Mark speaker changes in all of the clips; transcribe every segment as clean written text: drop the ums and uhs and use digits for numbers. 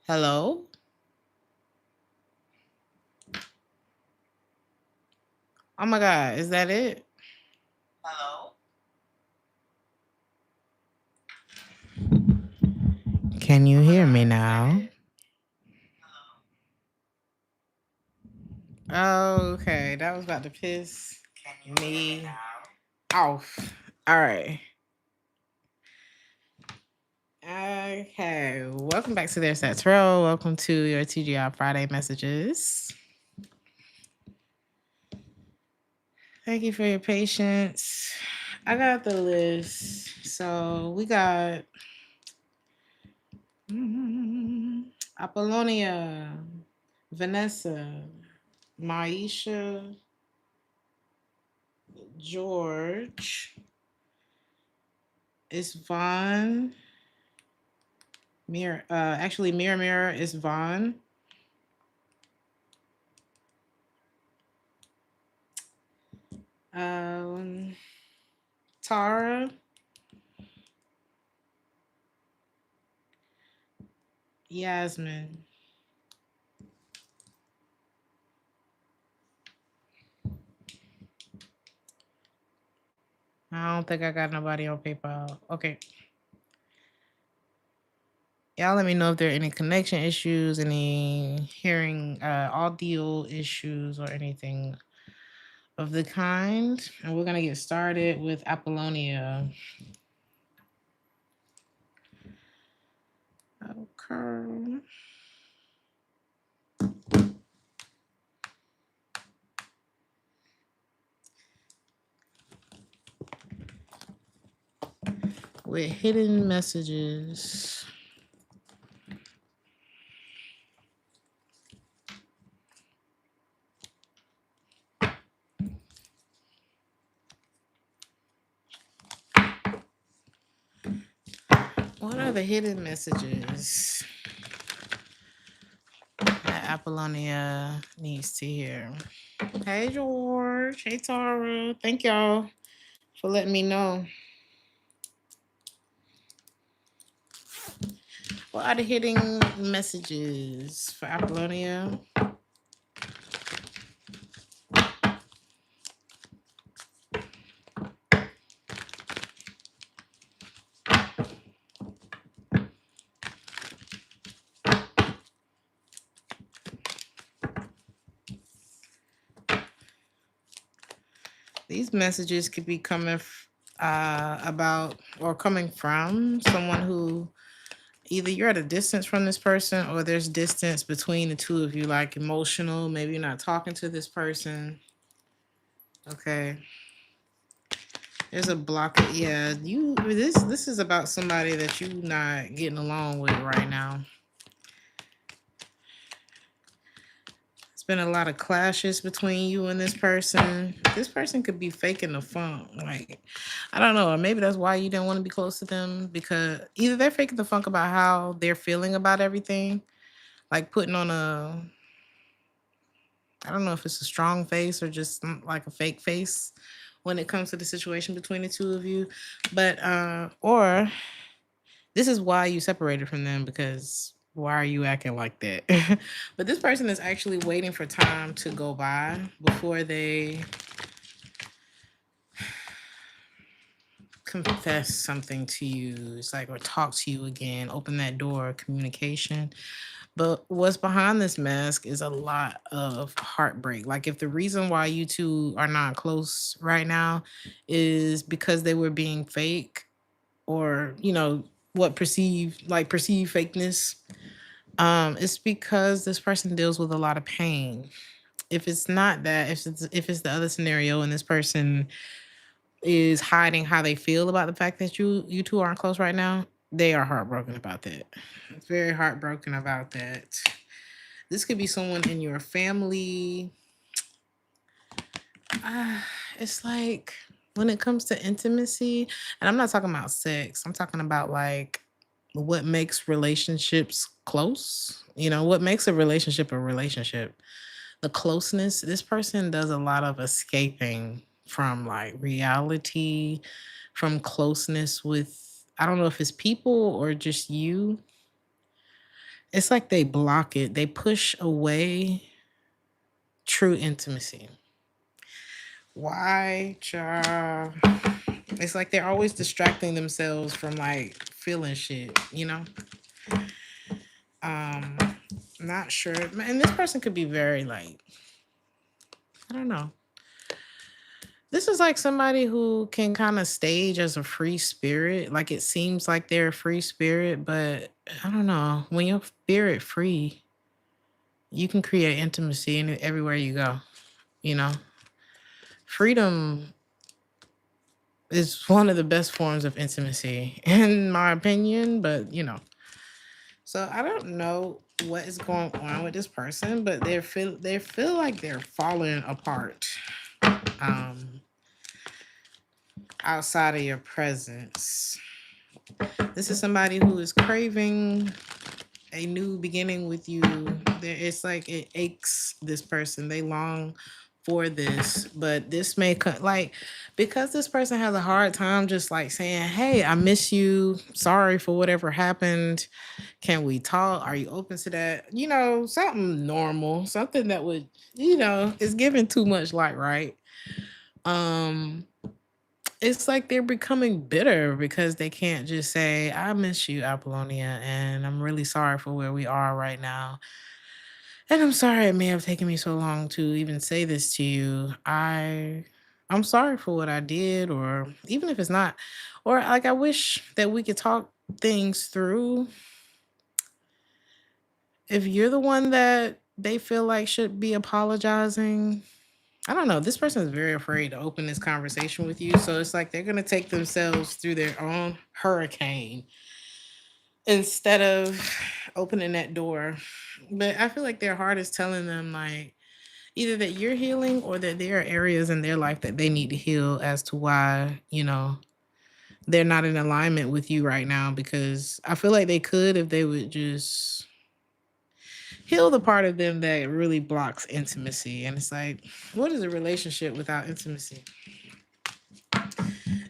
Speaker 1: Hello? Oh my God, is that it?
Speaker 2: Hello?
Speaker 1: Can you
Speaker 2: Oh my
Speaker 1: hear me
Speaker 2: God, is that
Speaker 1: now?
Speaker 2: it? Hello?
Speaker 1: Okay, that was about to piss
Speaker 2: Can you hear me
Speaker 1: me
Speaker 2: now?
Speaker 1: off. All right. Okay, welcome back to Theresthattarot. Welcome to your TGIFriday messages. Thank you for your patience. I got the list. So we got Apollonia, Vanessa, Maisha, George, it's Vaughn. Mirror is Vaughn. Um, Tara, Yasmin. I don't think I got nobody on PayPal. Okay. Y'all let me know if there are any connection issues, any hearing audio issues, or anything of the kind. And we're gonna get started with Apollonia. Okay. With hidden messages. What are the hidden messages that Apollonia needs to hear? Hey, George. Hey, Tara. Thank y'all for letting me know. What are the hidden messages for Apollonia? These messages could be coming about or coming from someone who either you're at a distance from this person or there's distance between the two of you, like emotional. Maybe you're not talking to this person. Okay. There's a block. Yeah, this is about somebody that you not getting along with right now. It's been a lot of clashes between you and this person. This person could be faking the funk. Like, I don't know. Or maybe that's why you didn't want to be close to them, because either they're faking the funk about how they're feeling about everything, like putting on I don't know if it's a strong face or just like a fake face when it comes to the situation between the two of you. But, or this is why you separated from them, because why are you acting like that? But this person is actually waiting for time to go by before they confess something to you. It's like, or talk to you again, open that door of communication. But what's behind this mask is a lot of heartbreak. Like, if the reason why you two are not close right now is because they were being fake, or, what perceived fakeness, it's because this person deals with a lot of pain. If it's not that, if it's the other scenario and this person is hiding how they feel about the fact that you two aren't close right now, they are heartbroken about that. It's very heartbroken about that. This could be someone in your family. It's like, when it comes to intimacy, and I'm not talking about sex, I'm talking about like what makes relationships close. What makes a relationship a relationship? The closeness. This person does a lot of escaping from like reality, from closeness with, I don't know if it's people or just you. It's like they block it. They push away true intimacy. Why, child? It's like they're always distracting themselves from like feeling shit, you know? Um, not sure. And this person could be very like, I don't know. This is like somebody who can kind of stage as a free spirit. Like it seems like they're a free spirit, but I don't know. When you're spirit free, you can create intimacy in everywhere you go, you know? Freedom is one of the best forms of intimacy, in my opinion, but you know. So I don't know what is going on with this person, but they feel like they're falling apart um outside of your presence. This is somebody who is craving a new beginning with you. It's like it aches this person. They long for this, but this may like because this person has a hard time just like saying, "Hey, I miss you. Sorry for whatever happened. Can we talk? Are you open to that?" You know, something normal, something that would, is giving too much light, right? Um it's like they're becoming bitter because they can't just say, "I miss you, Apollonia, and I'm really sorry for where we are right now. And I'm sorry it may have taken me so long to even say this to you. I'm sorry for what I did," or even if it's not, or like I wish that we could talk things through. If you're the one that they feel like should be apologizing, I don't know. This person is very afraid to open this conversation with you. So it's like they're going to take themselves through their own hurricane instead of opening that door. But I feel like their heart is telling them, like, either that you're healing or that there are areas in their life that they need to heal as to why, they're not in alignment with you right now. Because I feel like they could if they would just heal the part of them that really blocks intimacy. And it's like, what is a relationship without intimacy?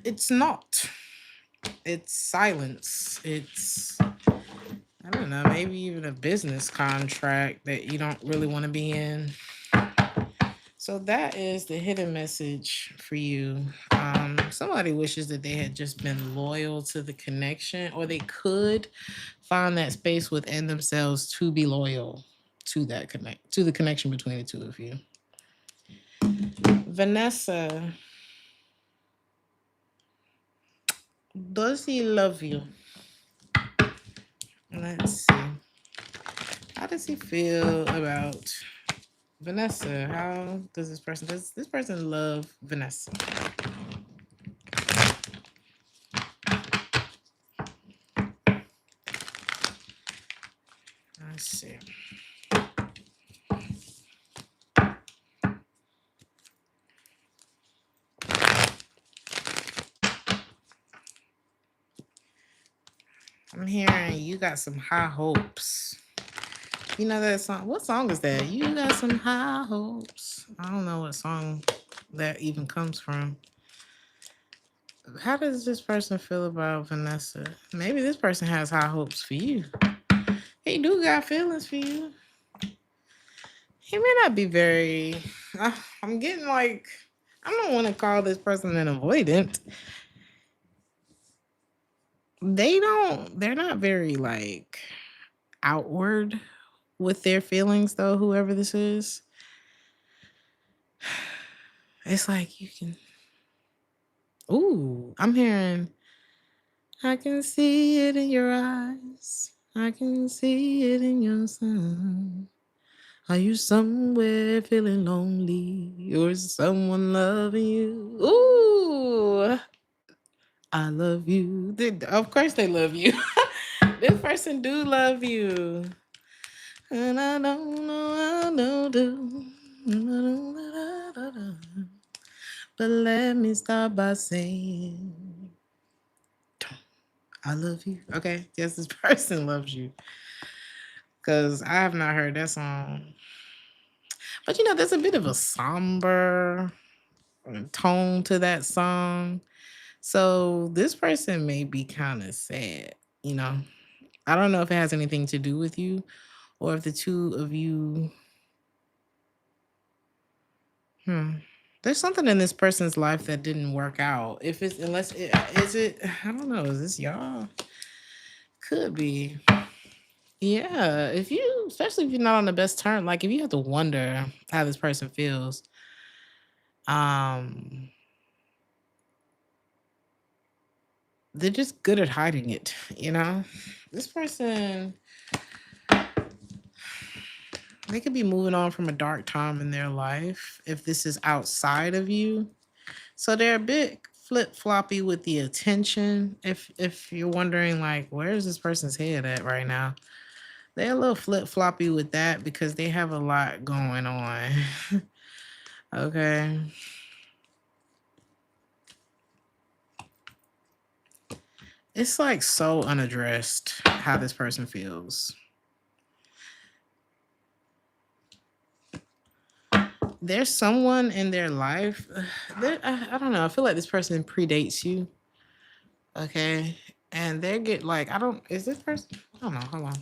Speaker 1: It's not. It's silence. It's, I don't know, maybe even a business contract that you don't really want to be in. So that is the hidden message for you. Somebody wishes that they had just been loyal to the connection, or they could find that space within themselves to be loyal to the connection between the two of you. Vanessa, does he love you? Let's see. How does he feel about Vanessa? How does this person love Vanessa? Let's see. I'm hearing you got some high hopes. You know that song? What song is that? You got some high hopes. I don't know what song that even comes from. How does this person feel about Vanessa? Maybe this person has high hopes for you. He do got feelings for you. He may not be very. I'm getting like, I don't want to call this person an avoidant. They're not very like outward with their feelings though, whoever this is. It's like you can, ooh, I'm hearing, I can see it in your eyes. I can see it in your sun. Are you somewhere feeling lonely, or is someone loving you? Ooh, I love you. Of course they love you. This person do love you. And I don't know, I don't do. But let me start by saying, I love you. Okay, yes, this person loves you. Because I have not heard that song. But there's a bit of a somber tone to that song. So this person may be kind of sad, you know. I don't know if it has anything to do with you or if the two of you. Hmm. There's something in this person's life that didn't work out. If it's unless it is it, I don't know. Is this y'all? Could be. Yeah. If you, especially if you're not on the best term, like if you have to wonder how this person feels, um, they're just good at hiding it. This person, they could be moving on from a dark time in their life if this is outside of you. So they're a bit flip floppy with the attention. If you're wondering like where's this person's head at right now, they're a little flip floppy with that because they have a lot going on. Okay. It's like so unaddressed how this person feels. There's someone in their life. I don't know. I feel like this person predates you. Okay. And they get like, I don't, is this person? I don't know. Hold on.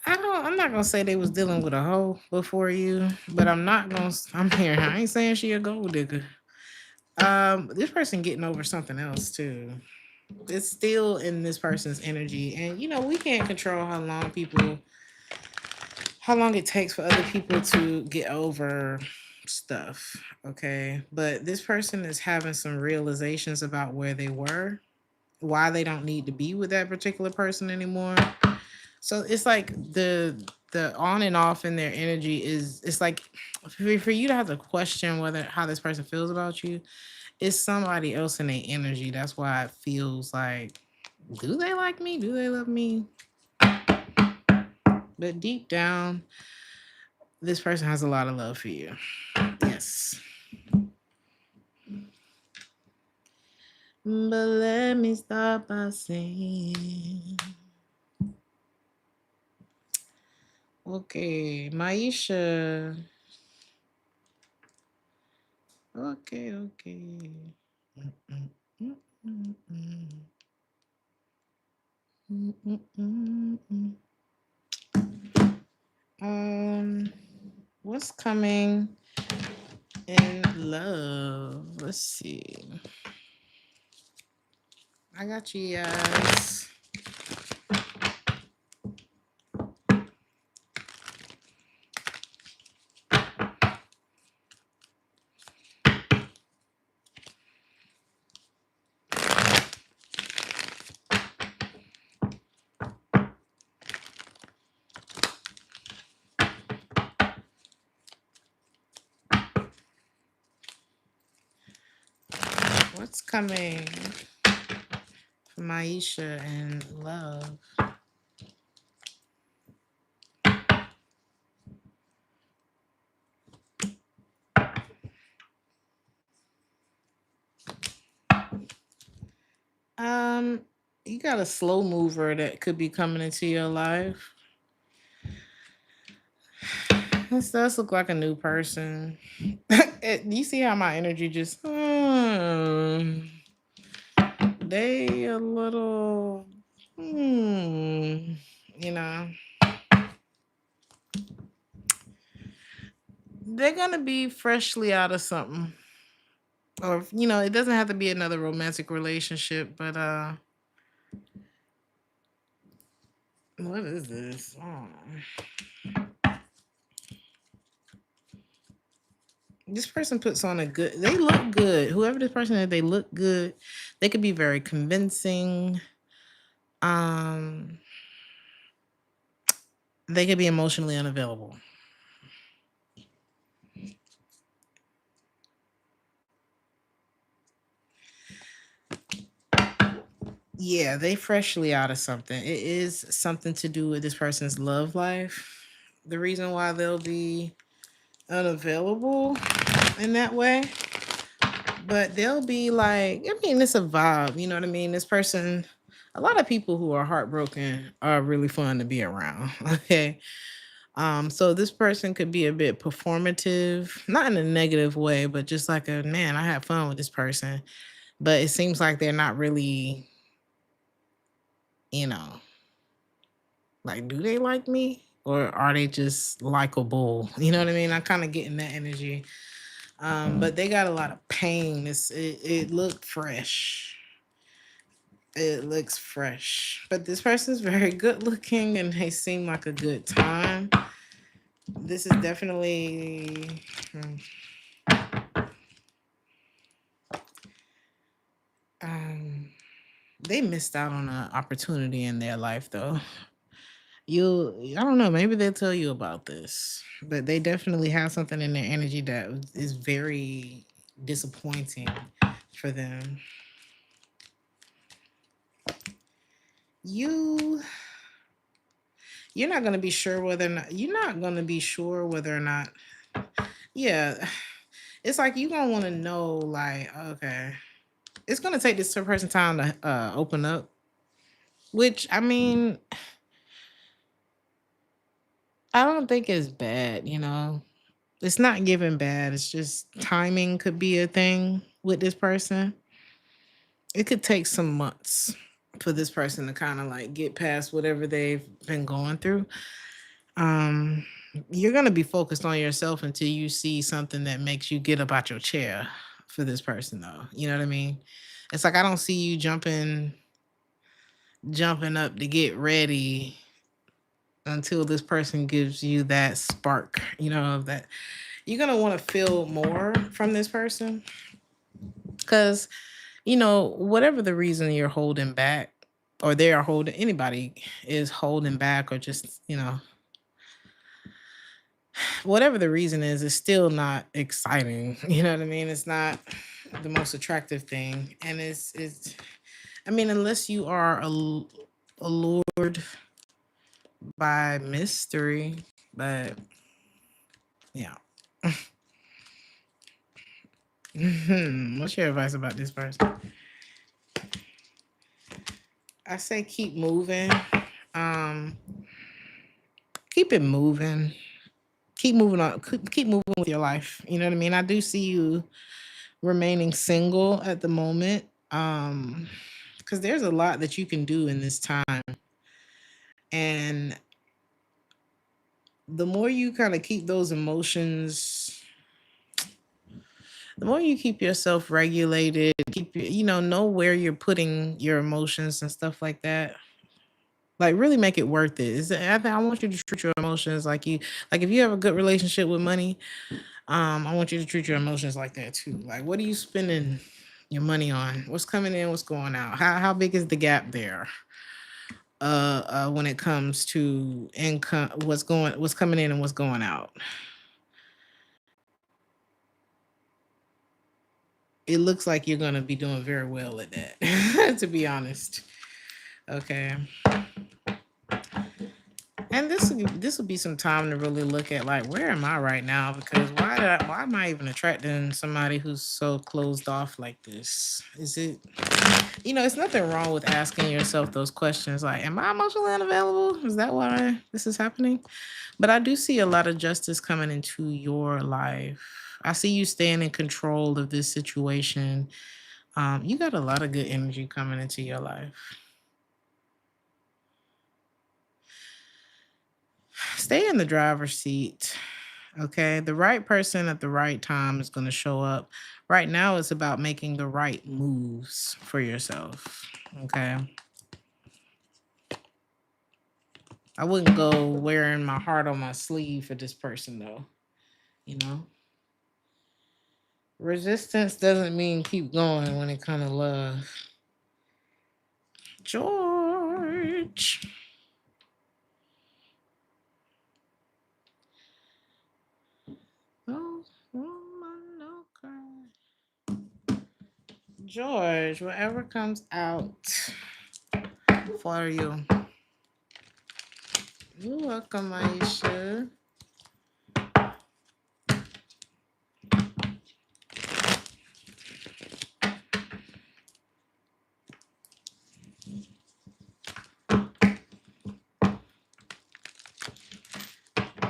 Speaker 1: I'm not gonna say they was dealing with a hoe before you, but I'm here. I ain't saying she a gold digger. This person getting over something else too. It's still in this person's energy, and we can't control how long it takes for other people to get over stuff. Okay, but this person is having some realizations about where they were, why they don't need to be with that particular person anymore. So it's like the on and off in their energy is, it's like for you to have to question whether how this person feels about you, it's somebody else in their energy. That's why it feels like, do they like me? Do they love me? But deep down, this person has a lot of love for you. Yes. But let me start by saying, okay, Maisha. Okay, okay. Mm, mm, mm, mm, mm, mm, mm, mm. Um, what's coming in love? Let's see. I got you guys. What's coming for Maisha and love? Um, you got a slow mover that could be coming into your life. This does look like a new person. You see how my energy just they a little you know they're gonna be freshly out of something, or it doesn't have to be another romantic relationship, but what is this? This person puts on a good, they look good, whoever this person is, they look good. They could be very convincing. um they could be emotionally unavailable. Yeah, they freshly out of something. It is something to do with this person's love life. The reason why they'll be unavailable in that way, but they'll be like, I mean, it's a vibe. You know what I mean? This person, a lot of people who are heartbroken are really fun to be around. Okay. So this person could be a bit performative, not in a negative way, but just like a man, I had fun with this person, but it seems like they're not really you know, like, do they like me? Or are they just likable? You know what I mean? I kind of getting that energy. But they got a lot of pain. It looked fresh. It looks fresh. But this person's very good looking and they seem like a good time. This is definitely they missed out on an opportunity in their life though. I don't know, maybe they'll tell you about this, but they definitely have something in their energy that is very disappointing for them. You're not going to be sure whether or not you're not going to be sure whether or not, yeah, it's like you're going to want to know, like, okay, it's going to take this person time to open up, which I mean, I don't think it's bad, it's not giving bad. It's just timing could be a thing with this person. It could take some months for this person to kind of like get past whatever they've been going through. Um, you're gonna be focused on yourself until you see something that makes you get up out your chair for this person, though. You know what I mean? It's like I don't see you jumping up to get ready until this person gives you that spark, of that you're gonna want to feel more from this person. Because whatever the reason you're holding back, or they are holding, anybody is holding back, or just whatever the reason is, it's still not exciting. You know what I mean? It's not the most attractive thing, and it's I mean, unless you are allured by mystery, but yeah. What's your advice about this person? I say keep moving. Um, keep it moving. Keep moving on. Keep moving with your life. You know what I mean? I do see you remaining single at the moment. Because there's a lot that you can do in this time, and the more you kind of keep those emotions, the more you keep yourself regulated, know where you're putting your emotions and stuff like that. Like really make it worth it. I want you to treat your emotions like if you have a good relationship with money, I want you to treat your emotions like that too. Like what are you spending your money on? What's coming in, what's going out? How big is the gap there? When it comes to income, what's coming in and what's going out. It looks like you're gonna be doing very well at that, to be honest. Okay. And this will be some time to really look at like where am I right now? Because why am I even attracting somebody who's so closed off like this? Is it it's nothing wrong with asking yourself those questions like, am I emotionally unavailable? Is that why this is happening? But I do see a lot of justice coming into your life. I see you staying in control of this situation. You got a lot of good energy coming into your life. Stay in the driver's seat. Okay. The right person at the right time is going to show up. Right now, it's about making the right moves for yourself. Okay. I wouldn't go wearing my heart on my sleeve for this person, though. Resistance doesn't mean keep going when it comes to love. George. Oh, woman, no cry. George, whatever comes out for you. You're welcome, Aisha.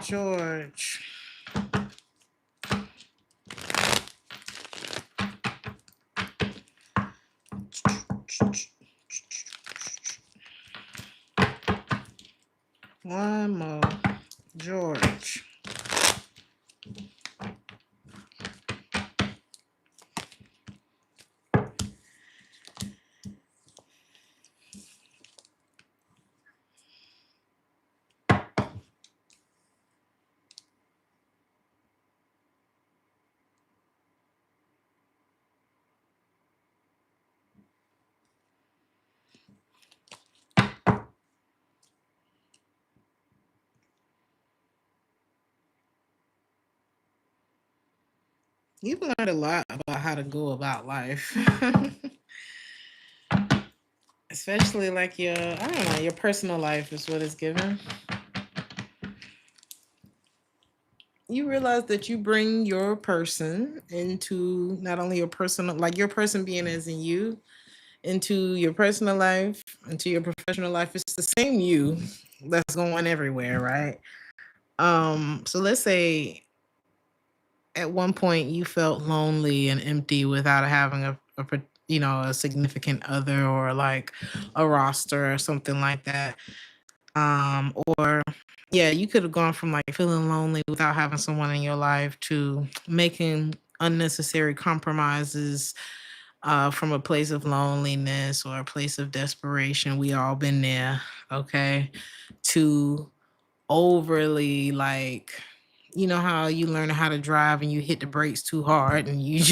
Speaker 1: George. One more. George. You've learned a lot about how to go about life. Especially like your, I don't know, your personal life is what it's given. You realize that you bring your person into not only your personal, like your person being as in you, into your personal life, into your professional life. It's the same you that's going everywhere, right? So let's say at one point you felt lonely and empty without having a significant other or like a roster or something like that. Or yeah, you could have gone from like feeling lonely without having someone in your life to making unnecessary compromises from a place of loneliness or a place of desperation. We all been there, okay? To overly like, you know how you learn how to drive and you hit the brakes too hard and you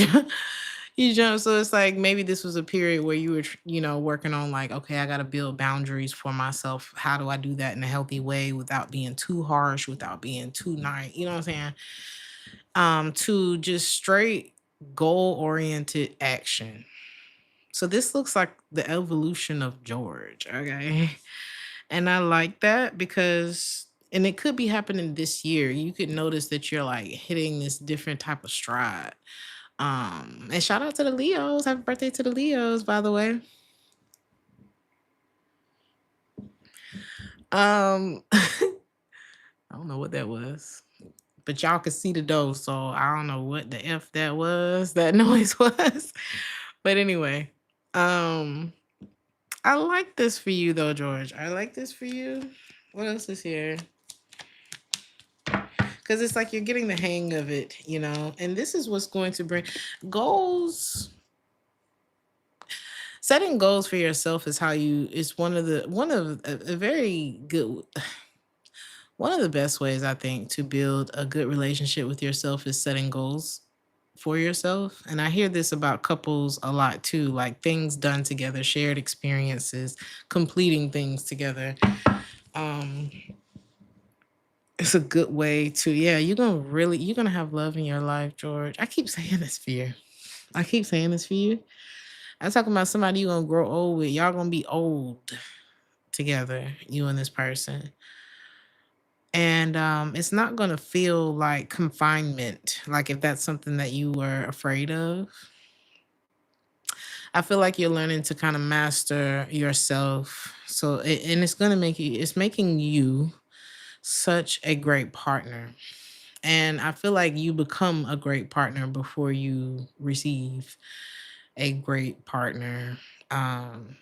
Speaker 1: you jump. So it's like maybe this was a period where you were working on like, okay, I got to build boundaries for myself. How do I do that in a healthy way without being too harsh, without being too nice, you know what I'm saying? To just straight goal oriented action. So this looks like the evolution of George, okay? And I like that because and it could be happening this year. You could notice that you're like hitting this different type of stride. And shout out to the Leos. Happy birthday to the Leos, by the way. I don't know what that was. But y'all could see the dough, so I don't know what the F that was, that noise was. But anyway, um, I like this for you though, George. I like this for you. What else is here? Because it's like you're getting the hang of it. And this is what's going to bring goals. Setting goals for yourself is how you is one of a very good one of the best ways I think to build a good relationship with yourself is setting goals for yourself. And I hear this about couples a lot too, like things done together, shared experiences, completing things together. Um it's a good way to, yeah, you're gonna have love in your life, George. I keep saying this for you. I keep saying this for you. I'm talking about somebody you're gonna grow old with. Y'all gonna be old together, you and this person. And it's not gonna feel like confinement, like if that's something that you were afraid of. I feel like you're learning to kind of master yourself. And it's making you such a great partner. And I feel like you become a great partner before you receive a great partner. Um,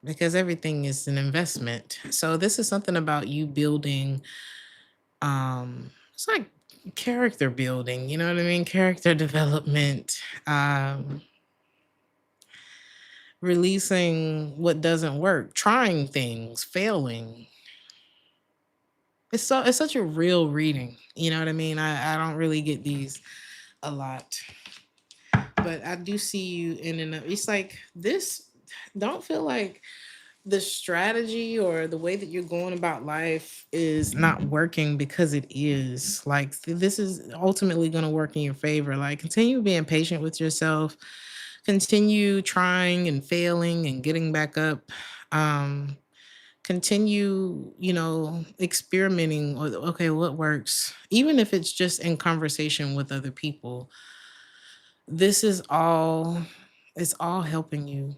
Speaker 1: because everything is an investment. So this is something about you building, it's like character building, you know what I mean? Character development, releasing what doesn't work, trying things, failing. It's such a real reading. You know what I mean? I don't really get these a lot. But I do see you in and it's like this don't feel like the strategy or the way that you're going about life is not working because it is. Like this is ultimately going to work in your favor. Like continue being patient with yourself, continue trying and failing and getting back up. Um Continue, experimenting with okay, what works, even if it's just in conversation with other people. This is all it's all helping you.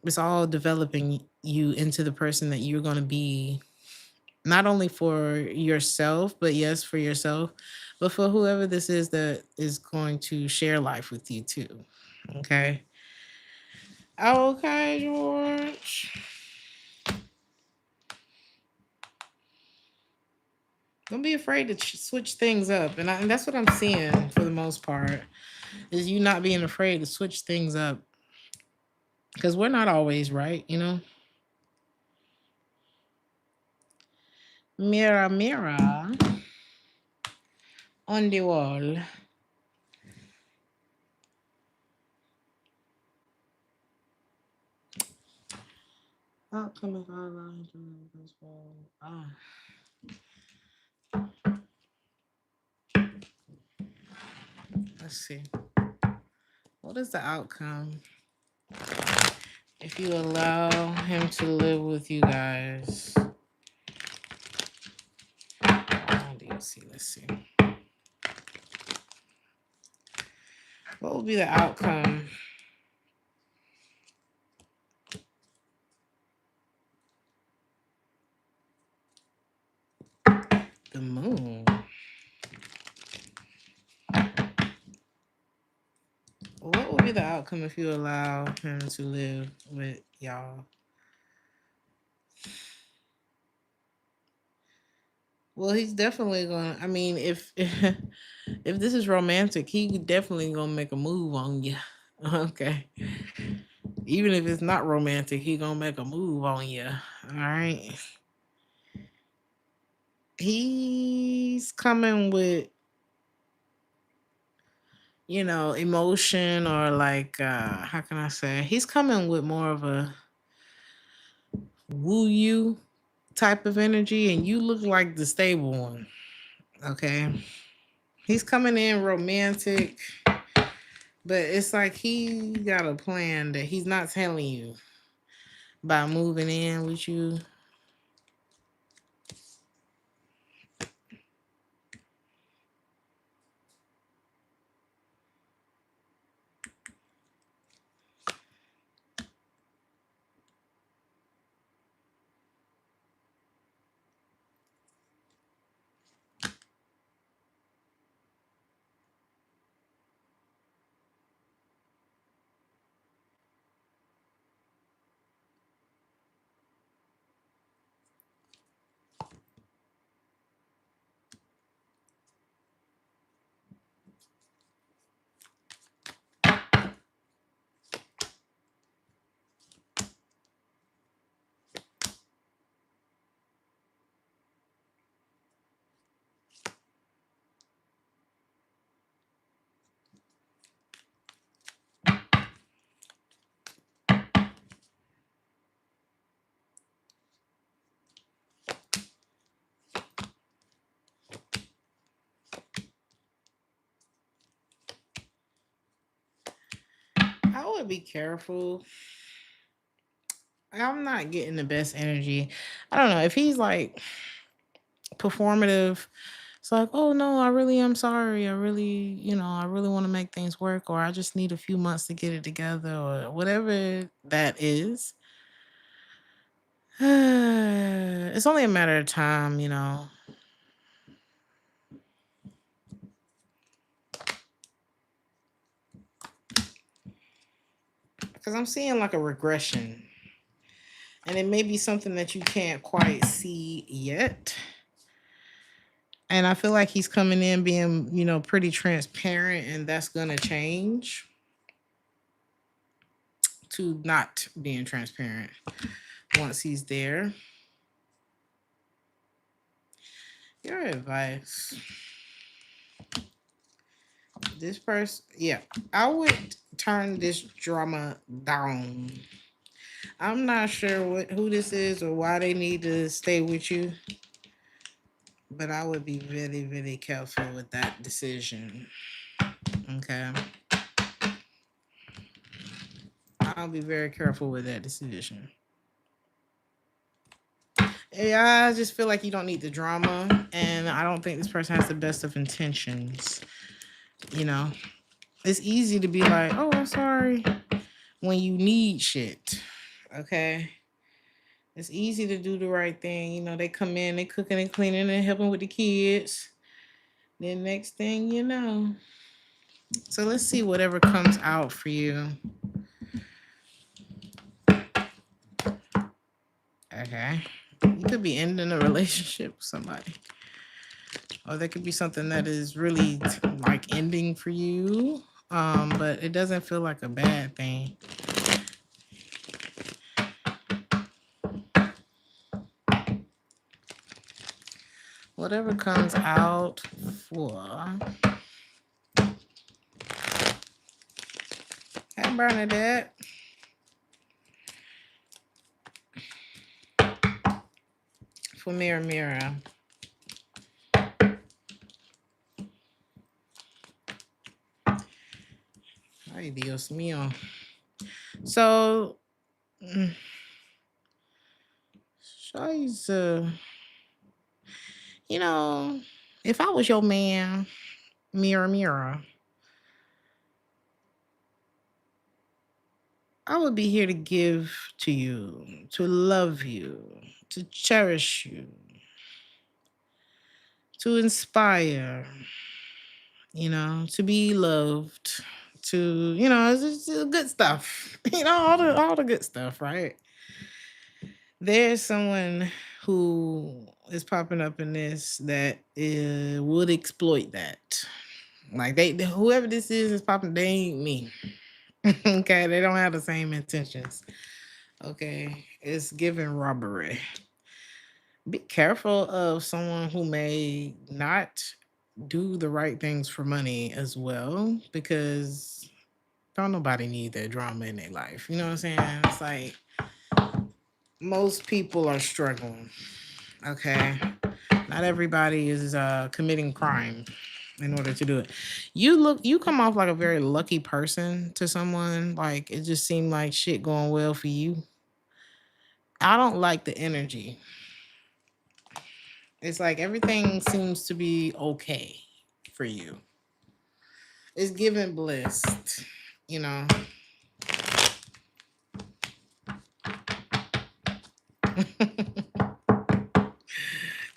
Speaker 1: It's all developing you into the person that you're going to be, not only for yourself, but yes, for yourself, but for whoever this is that is going to share life with you too. Okay. Okay, George. Don't be afraid to switch things up, and that's what I'm seeing for the most part is you not being afraid to switch things up because we're not always right, you know. Mirror, mirror on the wall. Outcome of our line to this wall. Let's see. What is the outcome if you allow him to live with you guys? Let's see. Let's see. What will be the outcome? The moon. What will be the outcome if you allow him to live with y'all? Well, he's definitely gonna. I mean, if if this is romantic, he definitely gonna make a move on you. Okay, even if it's not romantic, he gonna make a move on you. All right. He's coming with, emotion, or like, how can I say? He's coming with more of a woo you type of energy, and you look like the stable one. Okay. He's coming in romantic, but it's like he got a plan that he's not telling you by moving in with you. I would be careful. I'm not getting the best energy. I don't know if he's like performative. It's like, oh no, I really am sorry. I really want to make things work, or I just need a few months to get it together, or whatever that is. It's only a matter of time. Because I'm seeing like a regression, and it may be something that you can't quite see yet. And I feel like he's coming in being, pretty transparent, and that's going to change to not being transparent once he's there. Your advice. This person, yeah, I would turn this drama down. I'm not sure who this is or why they need to stay with you, but I would be very, very careful with that decision. Okay. I'll be very careful with that decision. Yeah, I just feel like you don't need the drama, and I don't think this person has the best of intentions. You know, it's easy to be like, "Oh, I'm sorry," when you need shit. Okay, it's easy to do the right thing. They come in, they cooking and cleaning and helping with the kids. Then next thing you know, so let's see whatever comes out for you. Okay, you could be ending a relationship with somebody. or there could be something that is really like ending for you. But it doesn't feel like a bad thing. Whatever comes out for, hey Bernadette, for Mirror Mirror. Ay, Dios mío. So, mm, she's, you know, if I was your man, Mirror Mirror, I would be here to give to you, to love you, to cherish you, to inspire, to be loved, to, it's good stuff, all the good stuff, right? There's someone who is popping up in this that would exploit that. Like whoever this is popping, they ain't me. Okay, they don't have the same intentions. Okay, it's giving robbery. Be careful of someone who may not do the right things for money as well, because don't nobody need that drama in their life. You know what I'm saying? It's like most people are struggling. Okay, not everybody is committing crime in order to do it. You come off like a very lucky person to someone. Like it just seemed like shit going well for you. I don't like the energy. It's like everything seems to be okay for you. It's given blessed, you know.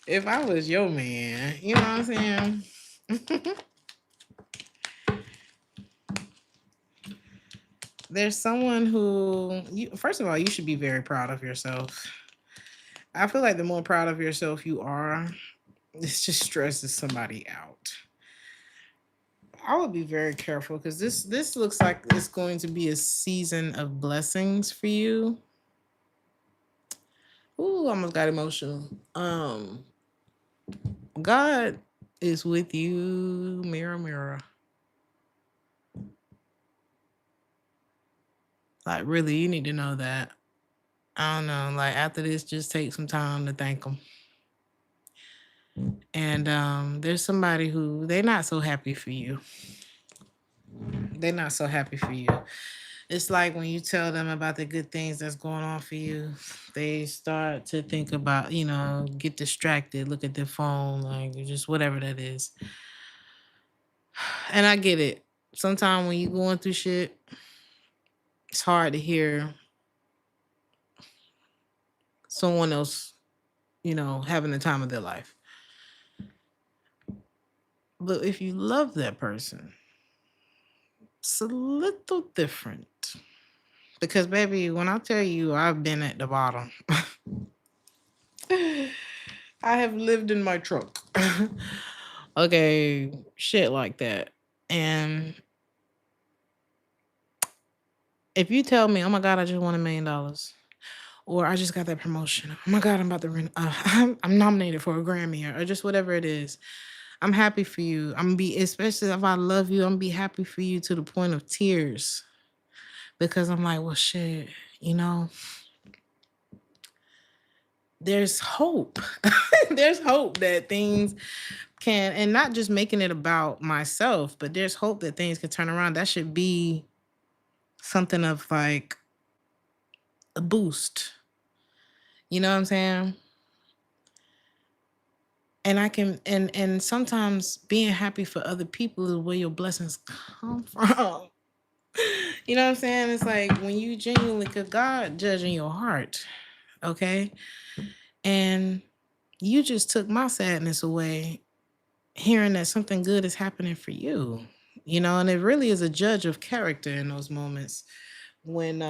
Speaker 1: If I was your man, you know what I'm saying? There's someone who first of all, you should be very proud of yourself. I feel like the more proud of yourself you are, this just stresses somebody out. I would be very careful because this looks like it's going to be a season of blessings for you. Ooh, almost got emotional. God is with you, mirror, mirror. Like, really, you need to know that. I don't know. Like, after this, just take some time to thank Him. And there's somebody who they're not so happy for you. They're not so happy for you. It's like when you tell them about the good things that's going on for you, they start to think about, get distracted, look at their phone, like just whatever that is. And I get it. Sometimes when you're going through shit, it's hard to hear someone else, having the time of their life. But if you love that person, it's a little different. Because, baby, when I tell you I've been at the bottom, I have lived in my truck. Okay, shit like that. And if you tell me, oh my God, I just won $1 million, or I just got that promotion, oh my God, I'm about to win, I'm nominated for a Grammy, or just whatever it is, I'm happy for you. I'm gonna be, especially if I love you, I'm gonna be happy for you to the point of tears, because I'm like, well, shit, there's hope. There's hope that things can, and not just making it about myself, but there's hope that things can turn around. That should be something of like a boost. You know what I'm saying? And I can, and sometimes being happy for other people is where your blessings come from. You know what I'm saying? It's like when you genuinely, cause God judging your heart, okay? And you just took my sadness away, hearing that something good is happening for you. And it really is a judge of character in those moments when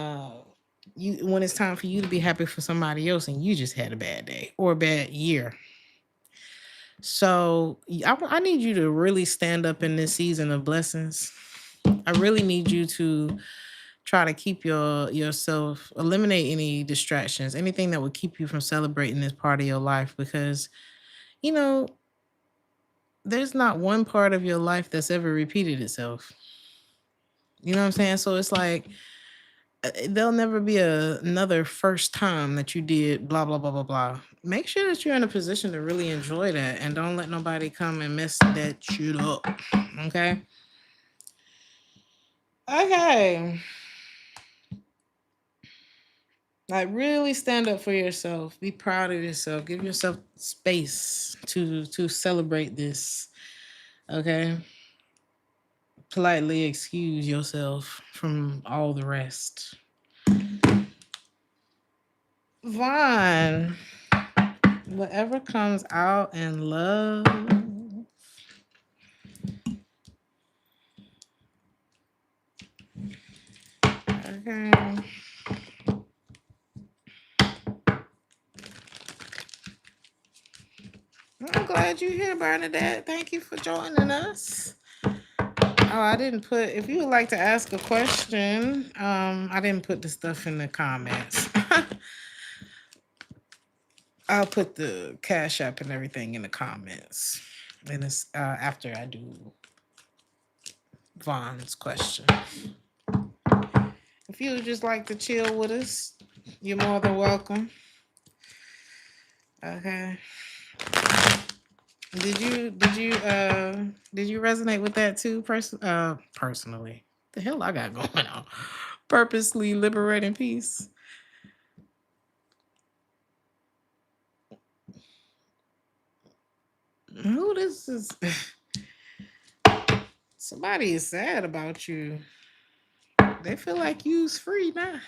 Speaker 1: when it's time for you to be happy for somebody else and you just had a bad day or a bad year. So I need you to really stand up in this season of blessings. I really need you to try to keep yourself, eliminate any distractions, anything that would keep you from celebrating this part of your life, because you know there's not one part of your life that's ever repeated itself. You know what I'm saying? So it's like there'll never be another first time that you did blah blah blah blah blah. Make sure that you're in a position to really enjoy that, and don't let nobody come and mess that shit up. Okay. Okay. Like really stand up for yourself. Be proud of yourself. Give yourself space to celebrate this. Okay. Politely excuse yourself from all the rest. Vaughn, whatever comes out in love. Okay. I'm glad you're here, Bernadette. Thank you for joining us. Oh, I didn't put. If you would like to ask a question, I didn't put the stuff in the comments. I'll put the Cash App and everything in the comments. And it's after I do Vaughn's question. If you would just like to chill with us, you're more than welcome. Okay. Did you resonate with that too? Personally, the hell I got going on. Purposely liberating peace. Who this is? Somebody is sad about you. They feel like you's free now.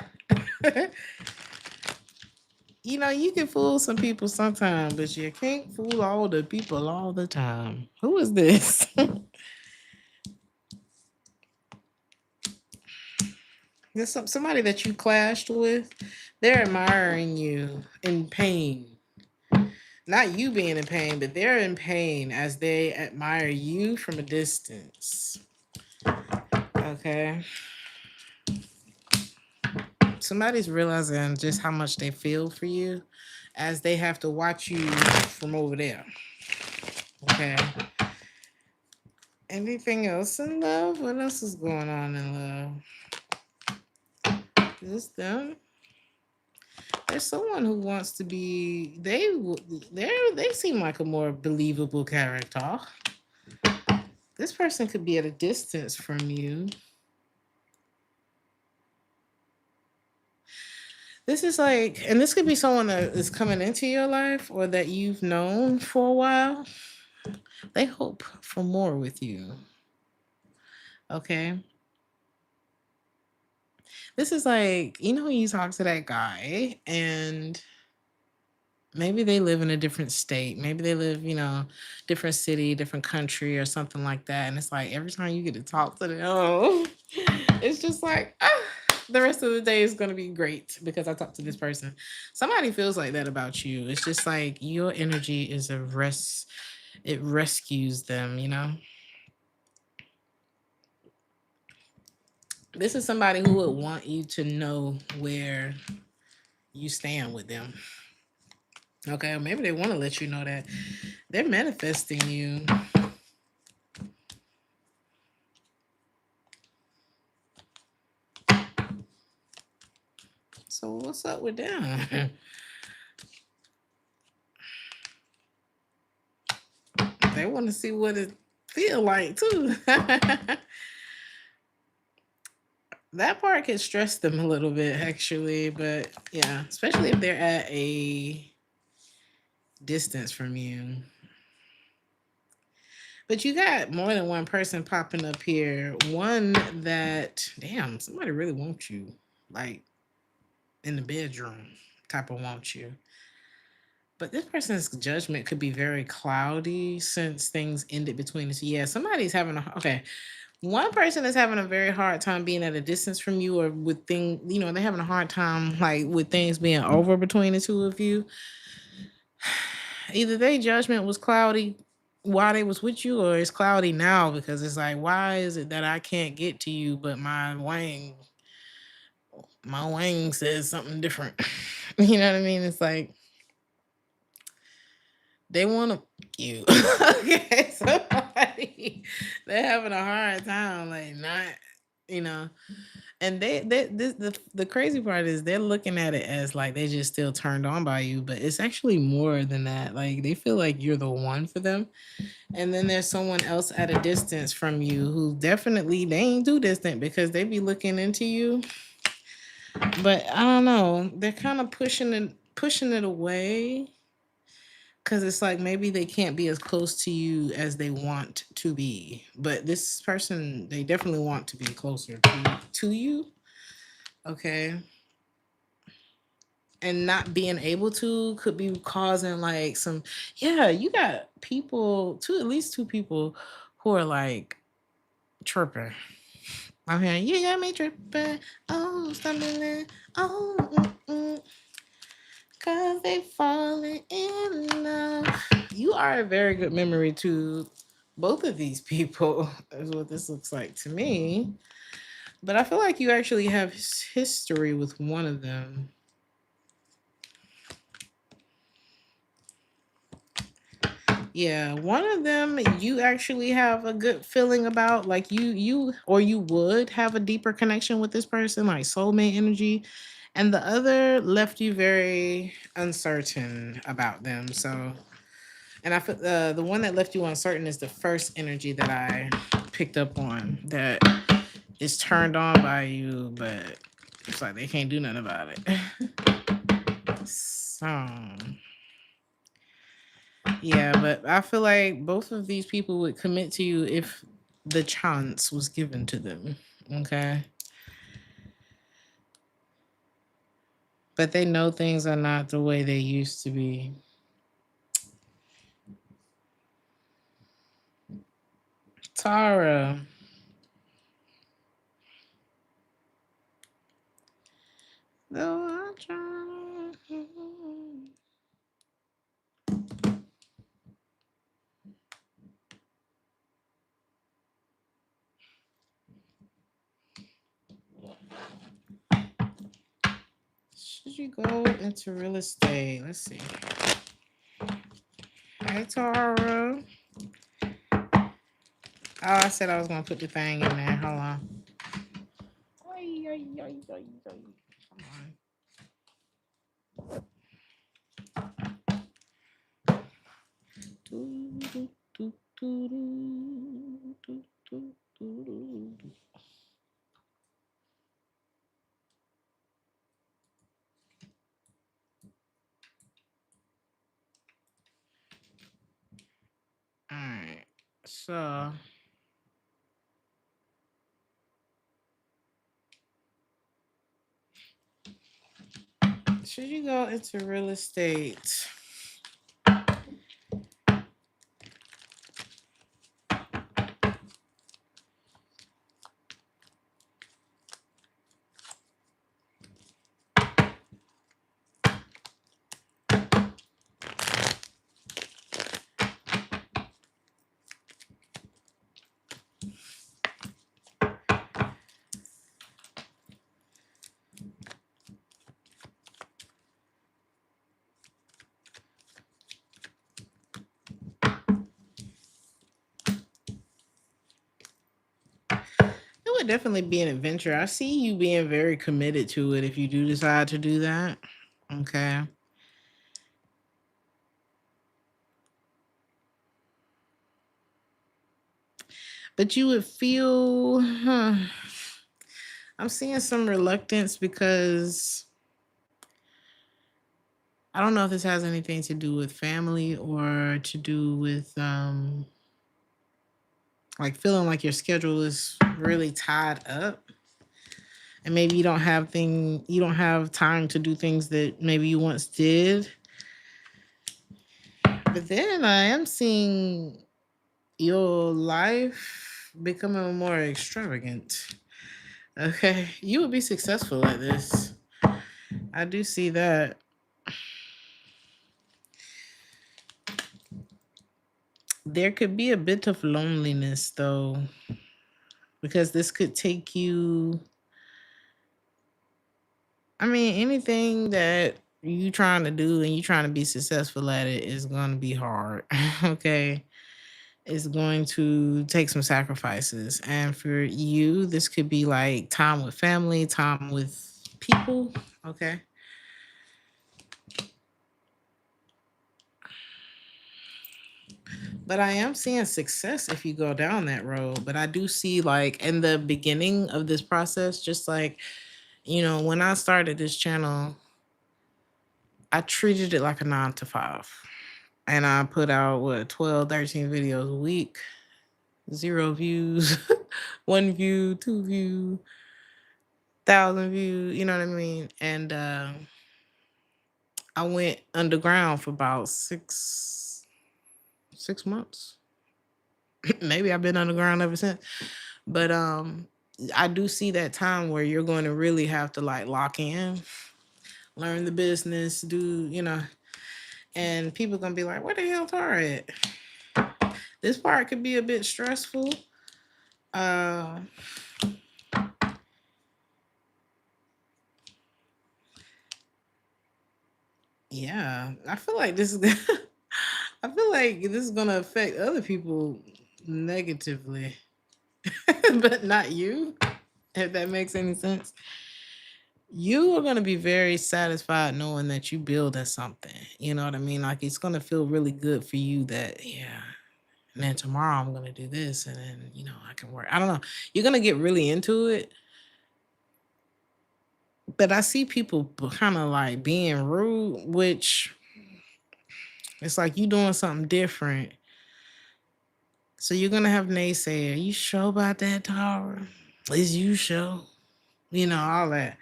Speaker 1: You know, you can fool some people sometimes, but you can't fool all the people all the time. Who is this? There's somebody that you clashed with. They're admiring you in pain. Not you being in pain, but they're in pain as they admire you from a distance. Okay. Somebody's realizing just how much they feel for you as they have to watch you from over there. Okay. Anything else in love? What else is going on in love? Is this them? There's someone who wants to be. They seem like a more believable character. This person could be at a distance from you. This is like, and this could be someone that is coming into your life or that you've known for a while. They hope for more with you. Okay. This is like, you talk to that guy and maybe they live in a different state. Maybe they live, different city, different country or something like that. And it's like every time you get to talk to them, it's just like, the rest of the day is going to be great because I talked to this person. Somebody feels like that about you. It's just like your energy is it rescues them. This is somebody who would want you to know where you stand with them. Okay, or maybe they want to let you know that they're manifesting you. So what's up with them? They want to see what it feel like too. That part can stress them a little bit actually, but yeah, especially if they're at a distance from you. But you got more than one person popping up here. One that, damn, somebody really wants you, like in the bedroom type of wants you. But this person's judgment could be very cloudy since things ended between us. Yeah, somebody's having okay. One person is having a very hard time being at a distance from you, or with things, they're having a hard time like with things being over between the two of you. either their judgment was cloudy while they was with you, or it's cloudy now because it's like, why is it that I can't get to you, but my wang says something different. You know what I mean? It's like they want to you. Okay, somebody they're having a hard time, like not, you know. And the crazy part is they're looking at it as like they just still turned on by you, but it's actually more than that. Like they feel like you're the one for them. And then there's someone else at a distance from you who definitely they ain't too distant because they be looking into you. But I don't know. They're kind of pushing it away because it's like maybe they can't be as close to you as they want to be. But this person, they definitely want to be closer to you. Okay. And not being able to could be causing like some, yeah, you got people, at least two people who are like chirping. I'm hearing you got me tripping. Oh, stumbling. Oh, cause they falling in love. You are a very good memory to both of these people, is what this looks like to me. But I feel like you actually have history with one of them. Yeah, one of them you actually have a good feeling about, like you would have a deeper connection with this person, like soulmate energy, and the other left you very uncertain about them. So, and I feel the one that left you uncertain is the first energy that I picked up on that is turned on by you, but it's like they can't do nothing about it. So. Yeah, but I feel like both of these people would commit to you if the chance was given to them. Okay. But they know things are not the way they used to be. Tara. Though I try. Should you go into real estate? Let's see. Hey, Tara. Oh, I said I was going to put the thing in there. Hold on. Ay, ay, ay, ay, ay. Come on. Do, do, do, do, do, do, do, do, do. All right. So, should you go into real estate? It would definitely be an adventure. I see you being very committed to it if you do decide to do that. Okay. But you would feel, I'm seeing some reluctance because I don't know if this has anything to do with family or to do with like feeling like your schedule is really tied up, and maybe you don't have time to do things that maybe you once did. But then I am seeing your life becoming more extravagant. Okay, you would be successful at this. I do see that. There could be a bit of loneliness though, because this could take you, I mean, anything that you trying to do and you trying to be successful at it is going to be hard. Okay. It's going to take some sacrifices. And for you, this could be like time with family, time with people. Okay. But I am seeing success if you go down that road. But I do see, like, in the beginning of this process, just like, when I started this channel, I treated it like a 9 to 5. And I put out, what, 12, 13 videos a week, 0 views, 1 view, 2 view, 1,000 views, you know what I mean? And I went underground for about 6 months. Maybe I've been underground ever since. But I do see that time where you're going to really have to like lock in, learn the business, do, and people gonna be like, where the hell Tara at? This part could be a bit stressful. Uh yeah, I feel like this is I feel like this is gonna affect other people negatively, but not you, if that makes any sense. You are going to be very satisfied knowing that you building something. You know what I mean? Like, it's going to feel really good for you that, yeah, and then tomorrow I'm going to do this, and then, I can work. I don't know. You're going to get really into it. But I see people kind of like being rude, which it's like you doing something different. So you're going to have naysayers. You sure about that, Tara? Is you sure? All that.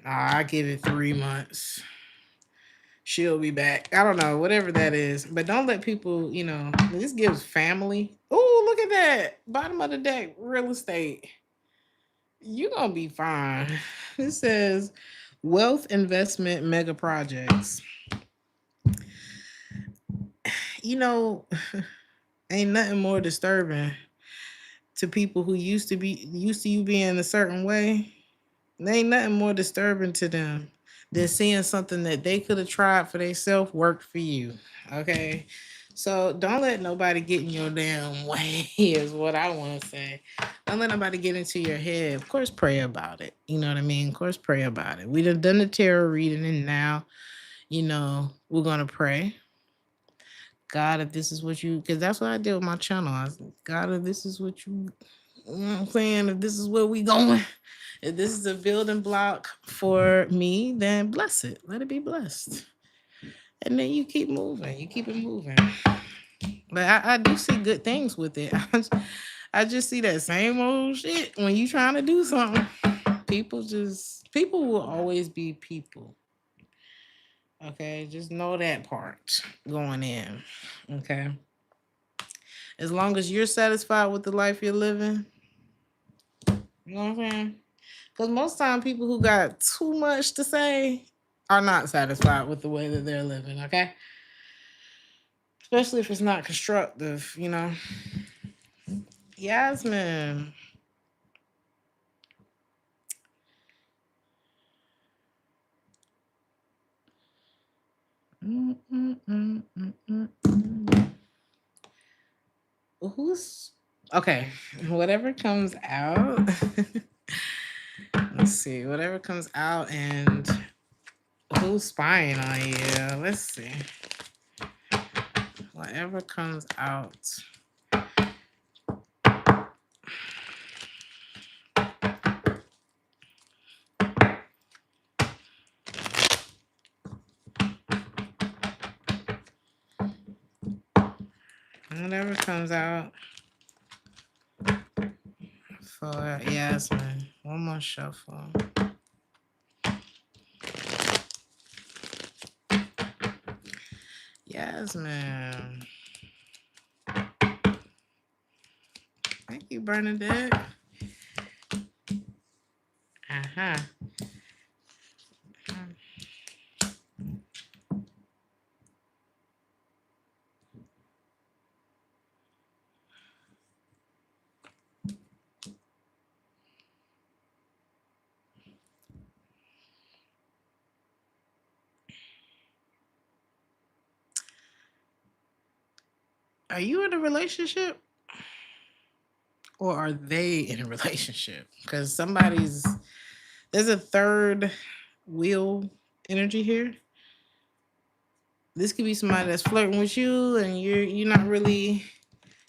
Speaker 1: I give it 3 months. She'll be back. I don't know, whatever that is. But don't let people, this gives family. Oh, look at that. Bottom of the deck, real estate. You're going to be fine. It says wealth investment mega projects. You know, ain't nothing more disturbing to people who used to you being a certain way. There ain't nothing more disturbing to them than seeing something that they could have tried for themselves work for you. Okay. So don't let nobody get in your damn way, is what I want to say. Don't let nobody get into your head. Of course, pray about it. You know what I mean? Of course, pray about it. We done the tarot reading, and now, we're going to pray. God, if this is what you, because that's what I did with my channel. God, if this is what you know what I'm saying? If this is where we going, if this is a building block for me, then bless it. Let it be blessed. And then you keep moving. You keep it moving. But I do see good things with it. I just see that same old shit when you trying to do something. People will always be people. Okay, just know that part going in. Okay. As long as you're satisfied with the life you're living, you know what I'm saying? Because most time people who got too much to say are not satisfied with the way that they're living, okay? Especially if it's not constructive. Yasmin. Who's okay? Whatever comes out. Let's see. Whatever comes out and who's spying on you? Let's see. Whatever comes out. Whatever comes out for Yasmin. One more shuffle. Yasmin. Thank you, Bernadette. Uh-huh. Are you in a relationship or are they in a relationship? Because there's a third wheel energy here. This could be somebody that's flirting with you and you're not really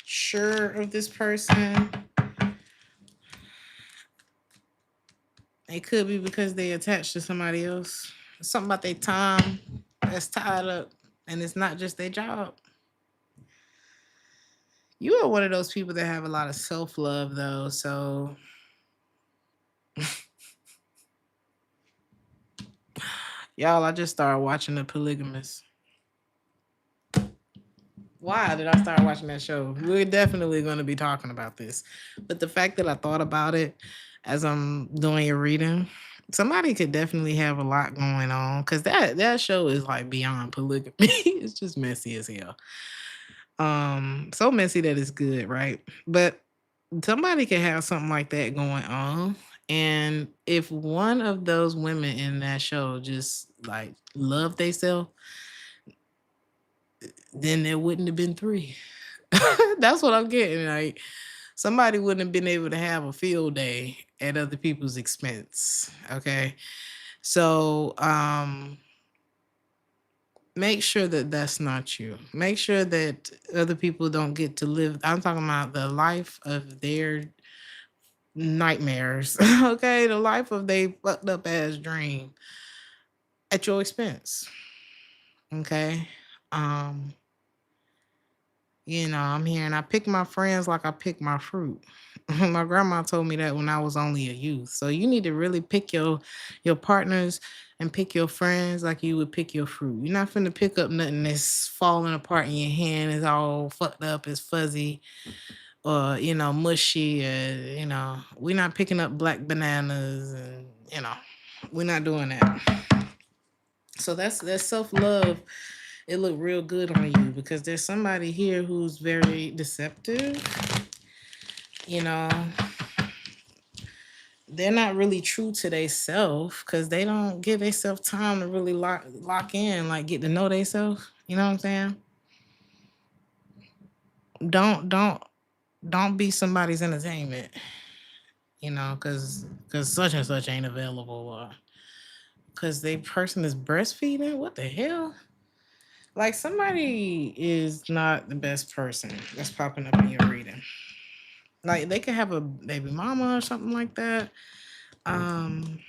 Speaker 1: sure of this person. It could be because they attached to somebody else. Something about their time that's tied up, and it's not just their job. You are one of those people that have a lot of self love, though. So, y'all, I just started watching The Polygamist. Why did I start watching that show? We're definitely going to be talking about this. But the fact that I thought about it as I'm doing a reading, somebody could definitely have a lot going on because that show is like beyond polygamy. It's just messy as hell. So messy that it's good, right? But somebody can have something like that going on. And if one of those women in that show just like love theyself, then there wouldn't have been three. That's what I'm getting. Like somebody wouldn't have been able to have a field day at other people's expense. Okay. So make sure that that's not you. Make sure that other people don't get to live. I'm talking about the life of their nightmares. Okay. The life of they fucked up ass dream at your expense. Okay. Um, I'm here and I pick my friends like I pick my fruit. My grandma told me that when I was only a youth. So you need to really pick your partners and pick your friends like you would pick your fruit. You're not finna pick up nothing that's falling apart in your hand, it's all fucked up, it's fuzzy, or mushy, we're not picking up black bananas and we're not doing that. So that's self-love. It looked real good on you because there's somebody here who's very deceptive. You know, they're not really true to themselves because they don't give themselves time to really lock in, like get to know themselves. You know what I'm saying? Don't don't don't be somebody's entertainment. Because such and such ain't available, or because they person is breastfeeding. What the hell? Like somebody is not the best person that's popping up in your reading. Like they could have a baby mama or something like that. Um,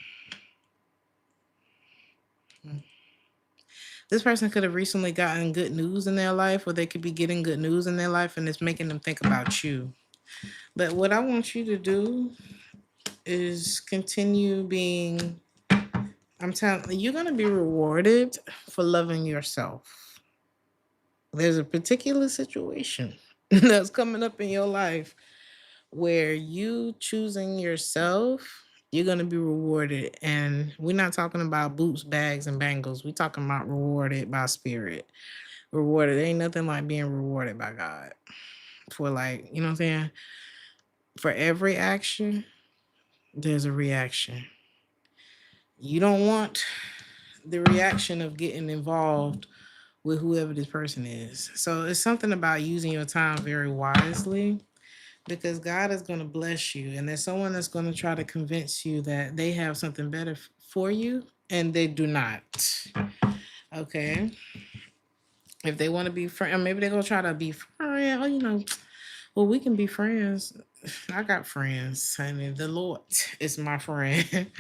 Speaker 1: this person could have recently gotten good news in their life, or they could be getting good news in their life, and it's making them think about you. But what I want you to do is continue being. I'm telling you, you're gonna be rewarded for loving yourself. There's a particular situation that's coming up in your life where you choosing yourself, you're gonna be rewarded. And we're not talking about boots, bags, and bangles. We're talking about rewarded by spirit. Rewarded. There ain't nothing like being rewarded by God. For like, you know what I'm saying? For every action, there's a reaction. You don't want the reaction of getting involved with whoever this person is. So it's something about using your time very wisely because God is going to bless you. And there's someone that's going to try to convince you that they have something better for you, and they do not. Okay. If they want to be friends, maybe they're going to try to be friends. Oh, well, we can be friends. I got friends. I mean, the Lord is my friend.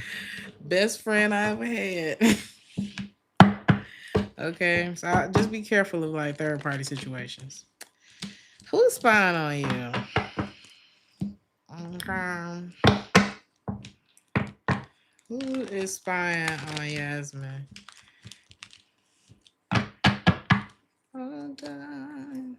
Speaker 1: Best friend I ever had. Okay. So just be careful of like third party situations. Who's spying on you? Okay. Who is spying on Yasmin? Hold on.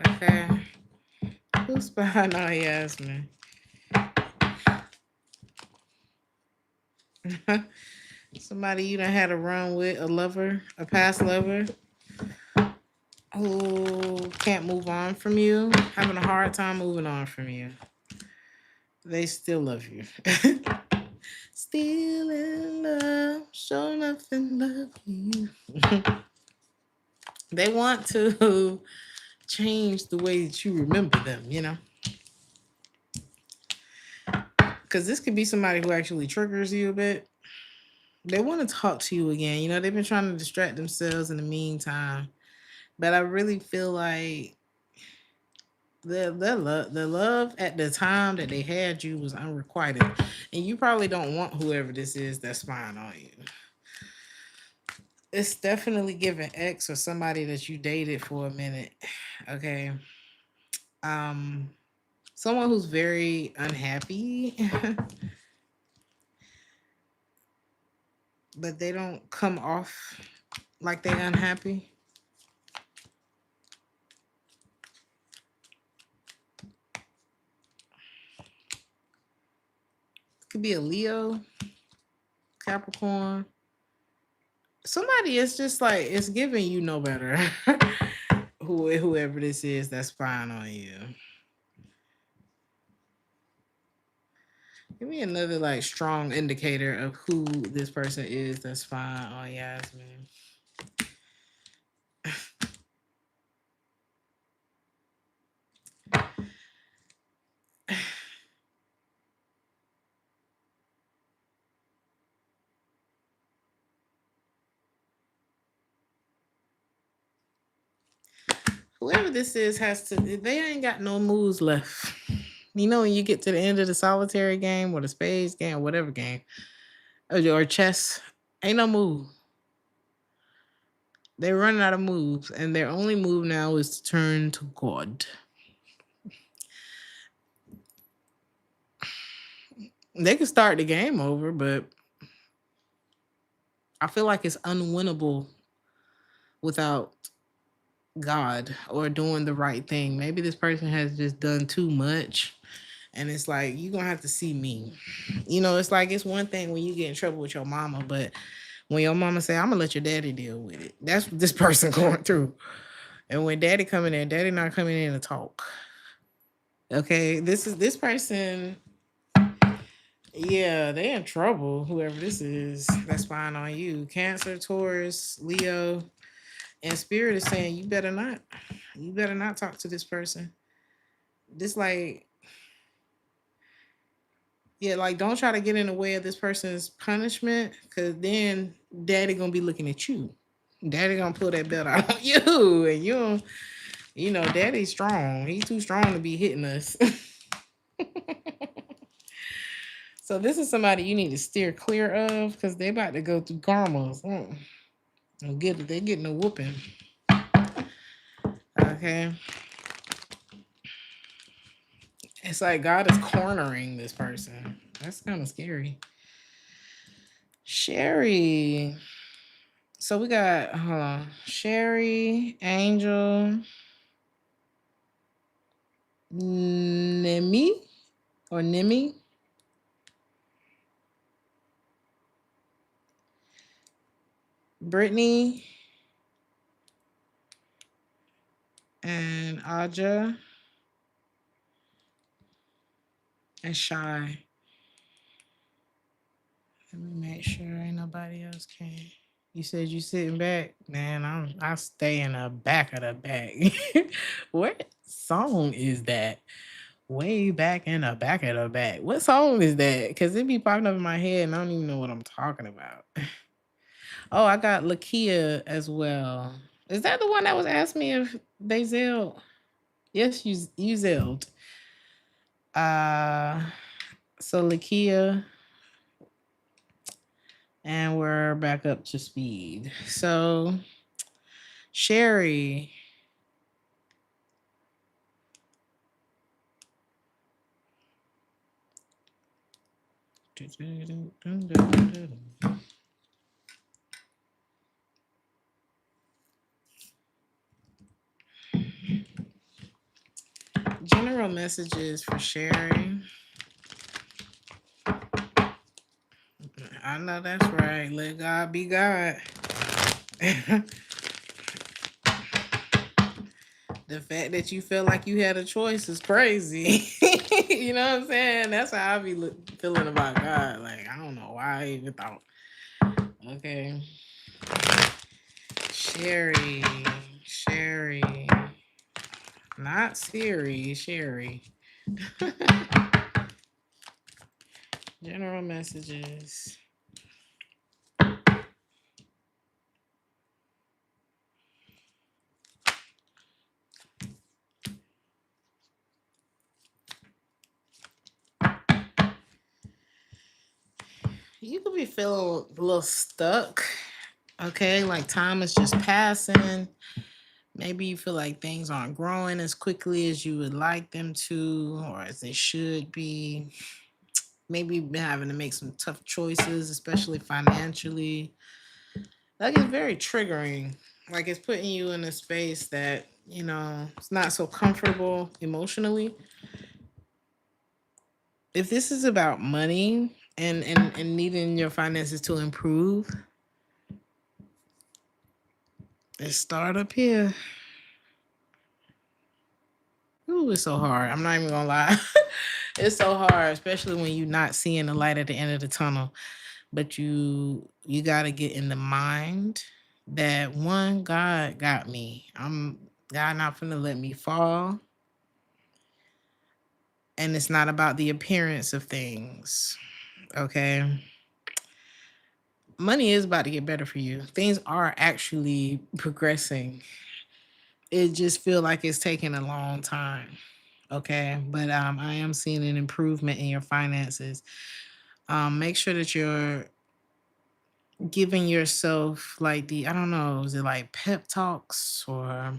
Speaker 1: Okay. Who's spying on Yasmin? Somebody you done had a run with, a lover, a past lover who can't move on from you, having a hard time moving on from you. They still love you. Still in love, show nothing love you. They want to change the way that you remember them, because this could be somebody who actually triggers you a bit. They want to talk to you again. They've been trying to distract themselves in the meantime. But I really feel like the love at the time that they had you was unrequited. And you probably don't want whoever this is that's spying on you. It's definitely giving ex or somebody that you dated for a minute. Okay. Um, Someone who's very unhappy, but they don't come off like they unhappy. Could be a Leo, Capricorn. Somebody is just like it's giving you no better. Whoever this is that's spying on you. Give me another like strong indicator of who this person is that's spying on Yasmin. Whoever this is has to. They ain't got no moves left. When you get to the end of the solitary game or the spades game, or whatever game, or chess, ain't no move. They're running out of moves, and their only move now is to turn to God. They can start the game over, but I feel like it's unwinnable without God or doing the right thing. Maybe this person has just done too much. And it's like, you're going to have to see me. It's like, it's one thing when you get in trouble with your mama, but when your mama say, I'm going to let your daddy deal with it. That's what this person going through. And when daddy coming in, daddy not coming in to talk. Okay, this person, yeah, they in trouble. Whoever this is, that's spying on you. Cancer, Taurus, Leo, and Spirit is saying you better not. You better not talk to this person. This like, yeah, like don't try to get in the way of this person's punishment, because then daddy gonna be looking at you. Daddy gonna pull that belt out on you, and daddy's strong. He's too strong to be hitting us. So this is somebody you need to steer clear of, because they about to go through karma. They're getting a whooping. Okay. It's like God is cornering this person. That's kind of scary. Sherry. So we got Sherry, Angel, Nemi or Nimi, Brittany, and Aja, and Shy. Let me make sure ain't nobody else can. You said you sitting back, man. I stay in the back of the bag. What song is that? Way back in the back of the back. What song is that? Because it be popping up in my head and I don't even know what I'm talking about. Oh, I got Lakia as well. Is that the one that was asking me if they zelled? Yes, you zelled. Uh so Lakia, and we're back up to speed. So Sherry. General messages for Sherry. I know that's right. Let God be God. The fact that you felt like you had a choice is crazy. You know what I'm saying? That's how I be feeling about God. Like, I don't know why I even thought. Okay. Sherry. Sherry. Not Siri. Sherry. General messages. You could be feeling a little stuck. Okay. Like time is just passing. Maybe you feel like things aren't growing as quickly as you would like them to or as they should be. Maybe you've been having to make some tough choices, especially financially. Like it's very triggering. Like it's putting you in a space that, it's not so comfortable emotionally. If this is about money and needing your finances to improve, let's start up here. Ooh, it's so hard. I'm not even gonna lie. It's so hard, especially when you're not seeing the light at the end of the tunnel. But you gotta get in the mind that one, God got me. God not finna let me fall. And it's not about the appearance of things. Okay. Money is about to get better for you. Things are actually progressing. It just feel like it's taking a long time. Okay. But I am seeing an improvement in your finances. Make sure that you're giving yourself like I don't know, is it like pep talks or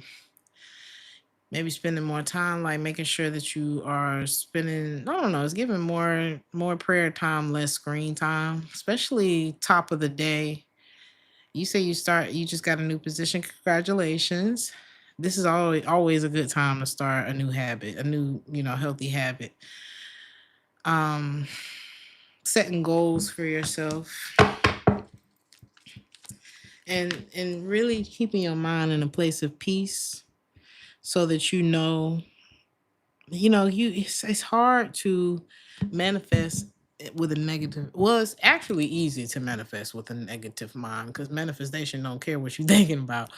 Speaker 1: maybe spending more time, like making sure that you are spending, I don't know, it's giving more prayer time, less screen time, especially top of the day. You say you just got a new position. Congratulations. This is always a good time to start a new habit, a new, healthy habit. Um, Setting goals for yourself and really keeping your mind in a place of peace so that it's hard to manifest it with a negative. Well, it's actually easy to manifest with a negative mind because manifestation don't care what you're thinking about.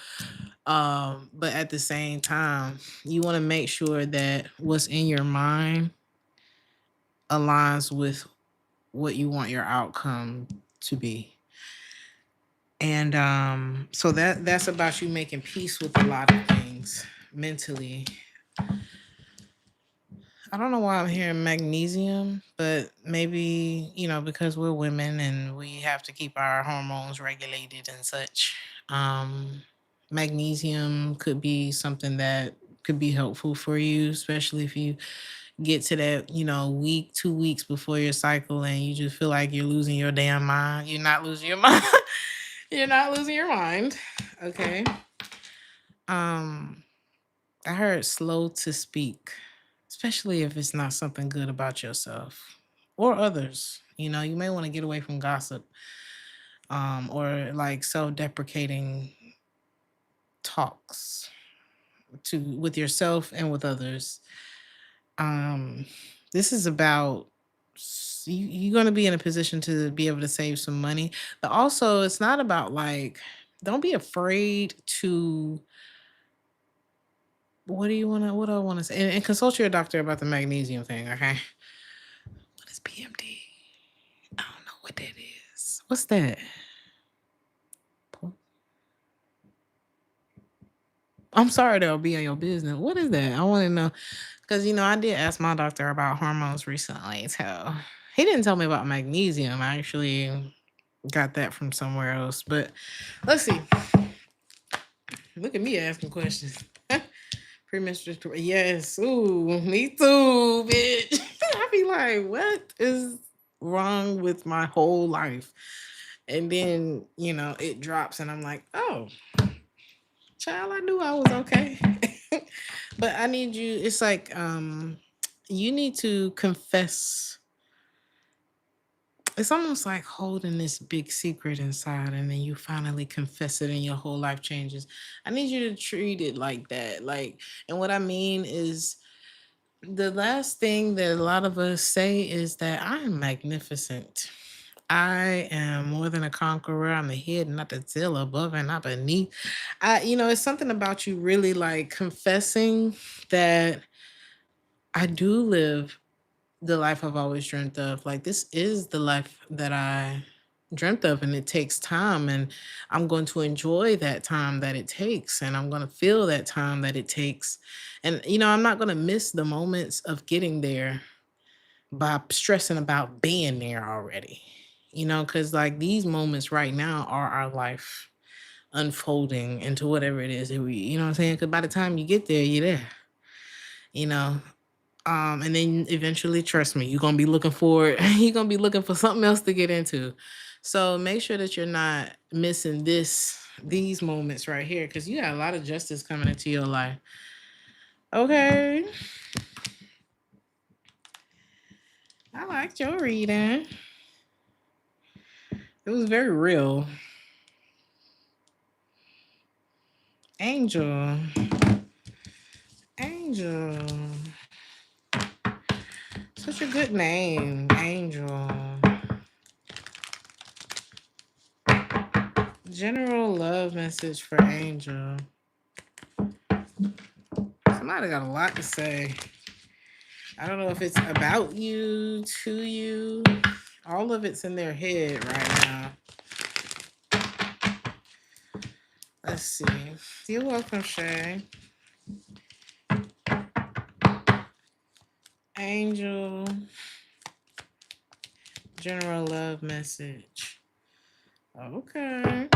Speaker 1: But at the same time, you want to make sure that what's in your mind aligns with what you want your outcome to be. And so that's about you making peace with a lot of things mentally. I don't know why I'm hearing magnesium, but maybe, because we're women and we have to keep our hormones regulated and such. Um, Magnesium could be something that could be helpful for you, especially if you get to that, week, 2 weeks before your cycle and you just feel like you're losing your damn mind. You're not losing your mind. You're not losing your mind. Okay. Um, I heard slow to speak, especially if it's not something good about yourself or others. You may want to get away from gossip, or like self-deprecating talks to with yourself and with others. Um, this is about you're going to be in a position to be able to save some money, but also it's not about like don't be afraid to what do I want to say? And consult your doctor about the magnesium thing, okay? What is PMD? I don't know what that is. What's that? I'm sorry to be on your business. What is that? I want to know. Because, I did ask my doctor about hormones recently. So he didn't tell me about magnesium. I actually got that from somewhere else. But let's see. Look at me asking questions. Premenstrual. Yes. Ooh, me too, bitch. I be like, what is wrong with my whole life? And then, it drops and I'm like, oh, child, I knew I was okay. But I need you, it's like, you need to confess. It's almost like holding this big secret inside and then you finally confess it and your whole life changes. I need you to treat it like that. Like, and what I mean is The last thing that a lot of us say is that I am magnificent. I am more than a conqueror. I'm the head, not the tail, above and not beneath. It's something about you really like confessing that I do live the life I've always dreamt of. Like, this is the life that I dreamt of, and it takes time. And I'm going to enjoy that time that it takes, and I'm going to feel that time that it takes. And, I'm not going to miss the moments of getting there by stressing about being there already. Because like these moments right now are our life unfolding into whatever it is that what I'm saying? Because by the time you get there, you're there, you know. And then eventually, trust me, you're gonna be looking for you're gonna be looking for something else to get into. So make sure that you're not missing these moments right here, because you got a lot of justice coming into your life. Okay, I liked your reading. It was very real. Angel, Angel, such a good name, Angel. General love message for Angel. Somebody got a lot to say. I don't know if it's about you, to you. All of it's in their head right now. Let's see. You're welcome, Shay. Angel. General love message. Okay.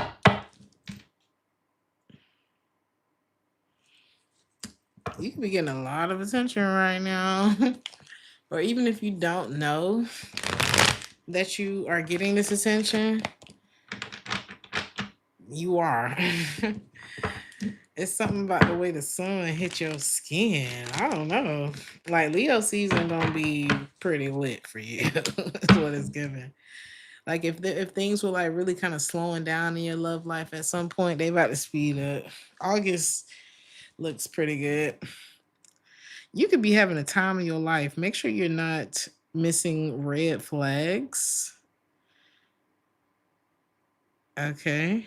Speaker 1: You could be getting a lot of attention right now. Or even if you don't know that you are getting this attention, you are. It's something about the way the sun hit your skin. I don't know. Like Leo season gonna be pretty lit for you. That's what it's giving. Like if things were like really kind of slowing down in your love life at some point, they about to speed up. August looks pretty good. You could be having a time of your life. Make sure you're not missing red flags. Okay.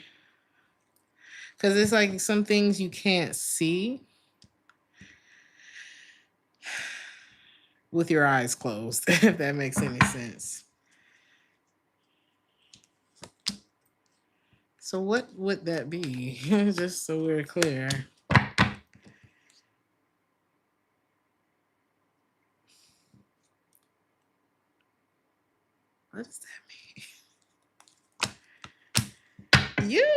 Speaker 1: Because it's like some things you can't see with your eyes closed, if that makes any sense. So what would that be? Just so we're clear. What does that mean? You.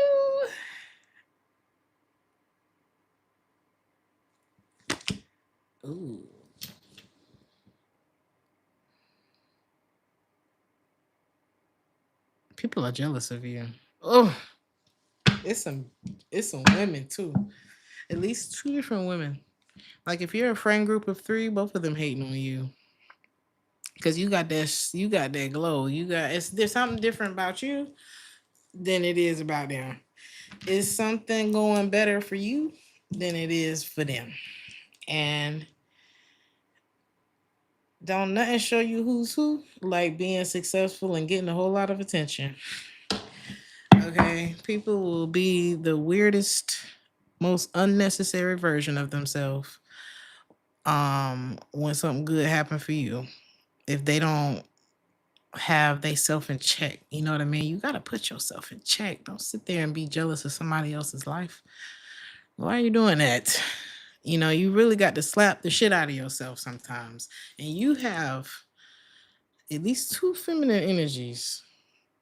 Speaker 1: Ooh. People are jealous of you. Oh, it's some it's some women too. At least two different women. Like if you're a friend group of three, both of them hating on you. Cause you got that glow. There's something different about you than it is about them. It's something going better for you than it is for them. And don't nothing show you who's who like being successful and getting a whole lot of attention. Okay. People will be the weirdest, most unnecessary version of themselves when something good happened for you. If they don't have they self in check. You know what I mean? You gotta put yourself in check. Don't sit there and be jealous of somebody else's life. Why are you doing that? You really got to slap the shit out of yourself sometimes. And you have at least two feminine energies.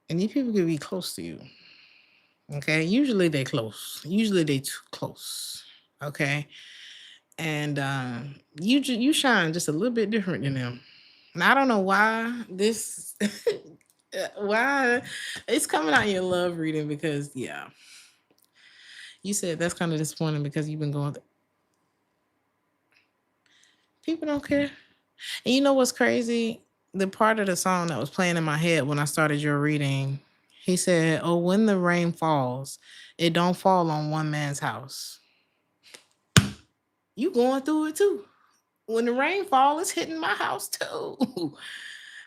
Speaker 1: And these people can be close to you. Okay. Usually they close. Usually they too close. Okay. And you shine just a little bit different than them. And I don't know why this why it's coming out in your love reading, because yeah, you said that's kind of disappointing because you've been going people don't care. And you know what's crazy? The part of the song that was playing in my head when I started your reading, he said, "Oh, when the rain falls, it don't fall on one man's house." You going through it too. When the rain fall, it's hitting my house too.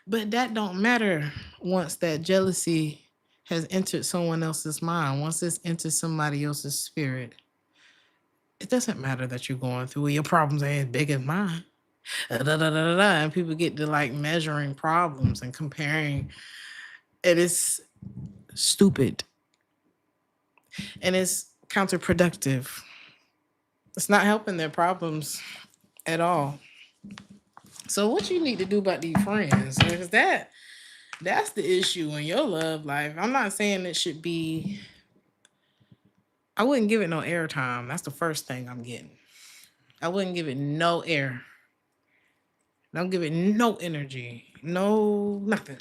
Speaker 1: But that don't matter once that jealousy has entered someone else's mind. Once it's entered somebody else's spirit, it doesn't matter that you're going through it. Your problems ain't as big as mine. And people get to like measuring problems and comparing. It is stupid and it's counterproductive. It's not helping their problems at all. So what you need to do about these friends? Because that's the issue in your love life. I'm not saying it should be. I wouldn't give it no airtime. That's the first thing I'm getting. I wouldn't give it no air. Don't give it no energy. No nothing.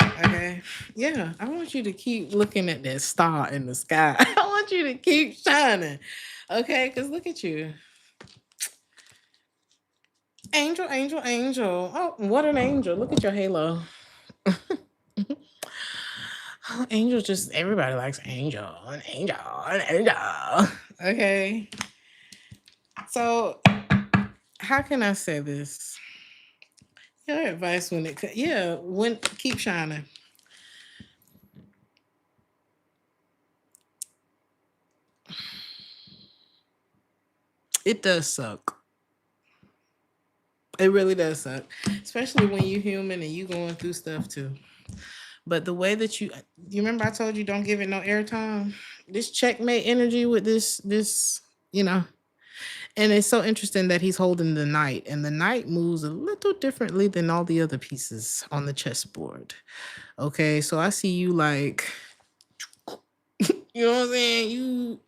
Speaker 1: Okay. Yeah. I want you to keep looking at that star in the sky. I want you to keep shining. Okay, because look at you. Angel, angel, angel. Oh, what an angel. Look at your halo. Angel just everybody likes angel. An angel. An angel. Okay. So how can I say this? Your advice when yeah, when keep shining. It does suck. It really does suck. Especially when you're human and you going through stuff too. But the way that you remember I told you don't give it no airtime. This checkmate energy with this, you know. And it's so interesting that he's holding the knight, and the knight moves a little differently than all the other pieces on the chessboard. Okay, so I see you like, you know what I'm saying? You,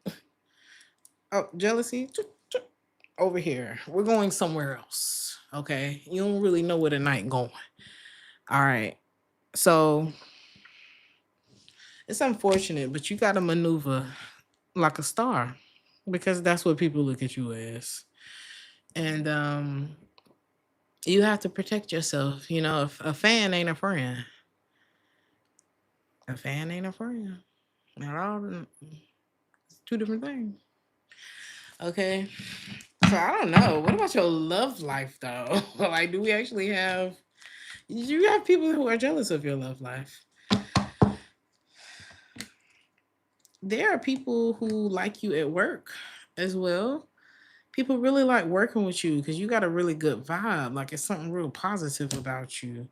Speaker 1: oh, jealousy over here. We're going somewhere else. Okay, you don't really know where the knight going. All right, so it's unfortunate, but you got to maneuver like a star because that's what people look at you as. And you have to protect yourself. You know, if a fan ain't a friend, a fan ain't a friend. They're all two different things. Okay. So I don't know. What about your love life though? Like, do we actually have? Do you have people who are jealous of your love life? There are people who like you at work as well. People really like working with you because you got a really good vibe. Like it's something real positive about you.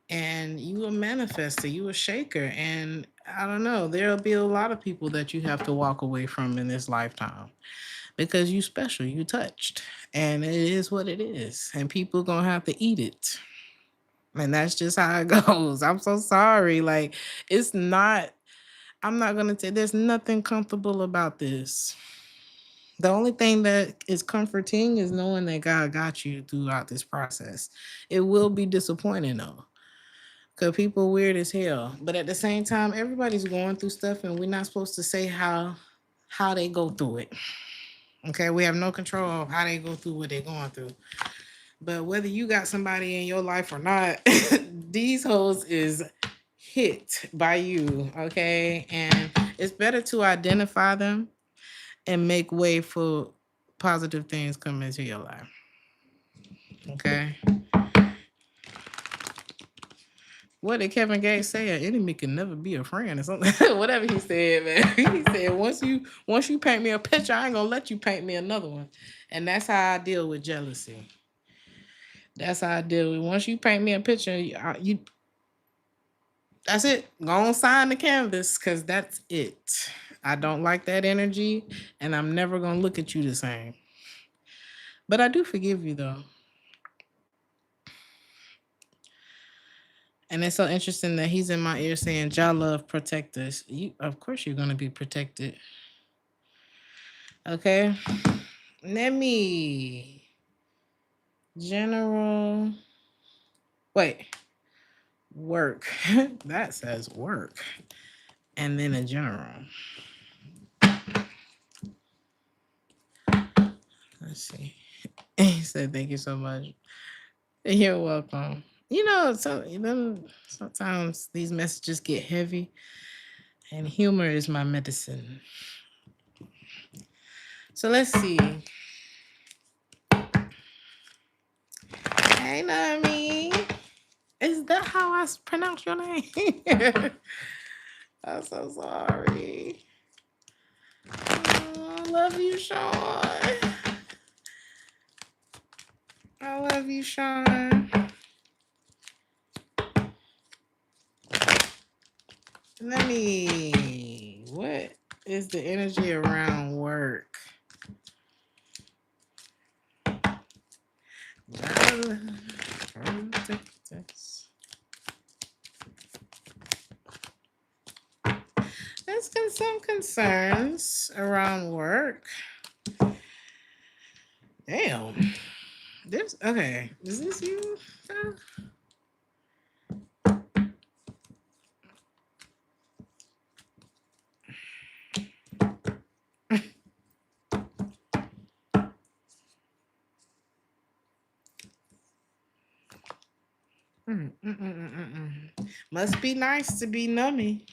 Speaker 1: And you a manifester, you a shaker. And I don't know, there'll be a lot of people that you have to walk away from in this lifetime because you special, you touched. And it is what it is. And people gonna have to eat it. And that's just how it goes. I'm so sorry. Like it's not, I'm not gonna say there's nothing comfortable about this. The only thing that is comforting is knowing that God got you throughout this process. It will be disappointing though, because people weird as hell. But at the same time, everybody's going through stuff, and we're not supposed to say how they go through it. Okay, we have no control of how they go through what they're going through. But whether you got somebody in your life or not, these hoes is hit by you. Okay, and it's better to identify them and make way for positive things coming into your life. Okay. What did Kevin Gates say? An enemy can never be a friend or something. Whatever he said, man. He said once you paint me a picture, I ain't gonna let you paint me another one. And that's how I deal with jealousy. That's how I deal with. Once you paint me a picture, you that's it. Go on sign the canvas because that's it. I don't like that energy, and I'm never gonna look at you the same. But I do forgive you though. And it's so interesting that he's in my ear saying, "Jah love protect us." You, of course, you're gonna be protected. Okay. Let me general. Wait, work. That says work, and then a general. Let's see. He said, "Thank you so much." You're welcome. Sometimes these messages get heavy, and humor is my medicine. So let's see. Hey, Nami. Is that how I pronounce your name? I'm so sorry. Oh, I love you, Sean. I love you, Sean. Let me. What is the energy around work? There's been some concerns around work. Damn. This okay. Is this you? Must be nice to be nummy.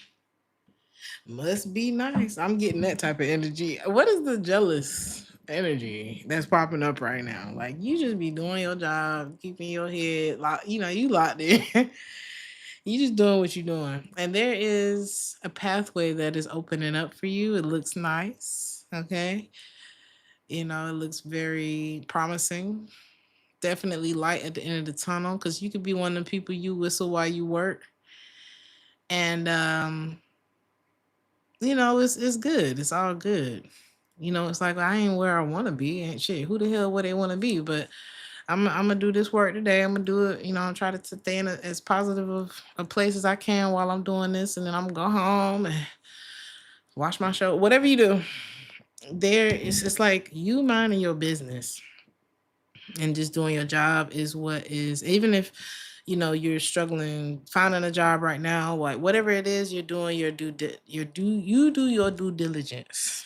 Speaker 1: Must be nice. I'm getting that type of energy. What is the jealous energy that's popping up right now? Like you just be doing your job, keeping your head locked. You locked in. You just doing what you're doing, and there is a pathway that is opening up for you. It looks nice. Okay, it looks very promising. Definitely light at the end of the tunnel because you could be one of the people you whistle while you work, and it's good. It's all good. It's like I ain't where I want to be. Ain't shit. Who the hell where they want to be? But I'm gonna do this work today. I'm gonna do it. I'm try to stay in as positive of a place as I can while I'm doing this, and then I'm gonna go home and watch my show. Whatever you do, it's like you minding your business and just doing your job is what is. Even if you're struggling finding a job right now, like whatever it is you're doing, you do your due diligence,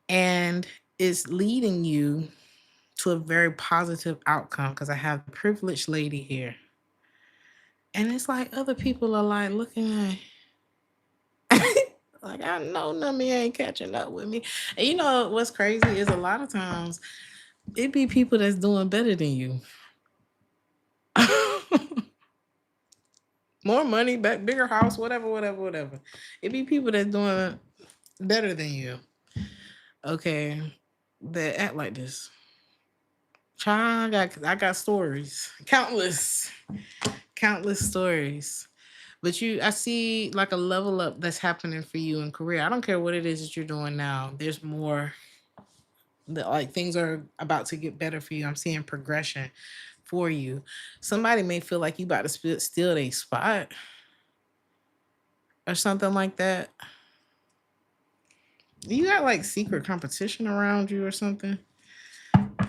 Speaker 1: and it's leading you to a very positive outcome because I have the privileged lady here. And it's like other people are like looking at like I know Nummy ain't catching up with me. And you know what's crazy is a lot of times it be people that's doing better than you. More money, bigger house, whatever, whatever, whatever. It be people that's doing better than you. Okay. That act like this. Child, I got stories. Countless stories. But I see like a level up that's happening for you in career. I don't care what it is that you're doing now. There's more that like things are about to get better for you. I'm seeing progression for you. Somebody may feel like you about to steal their spot or something like that. You got like secret competition around you or something.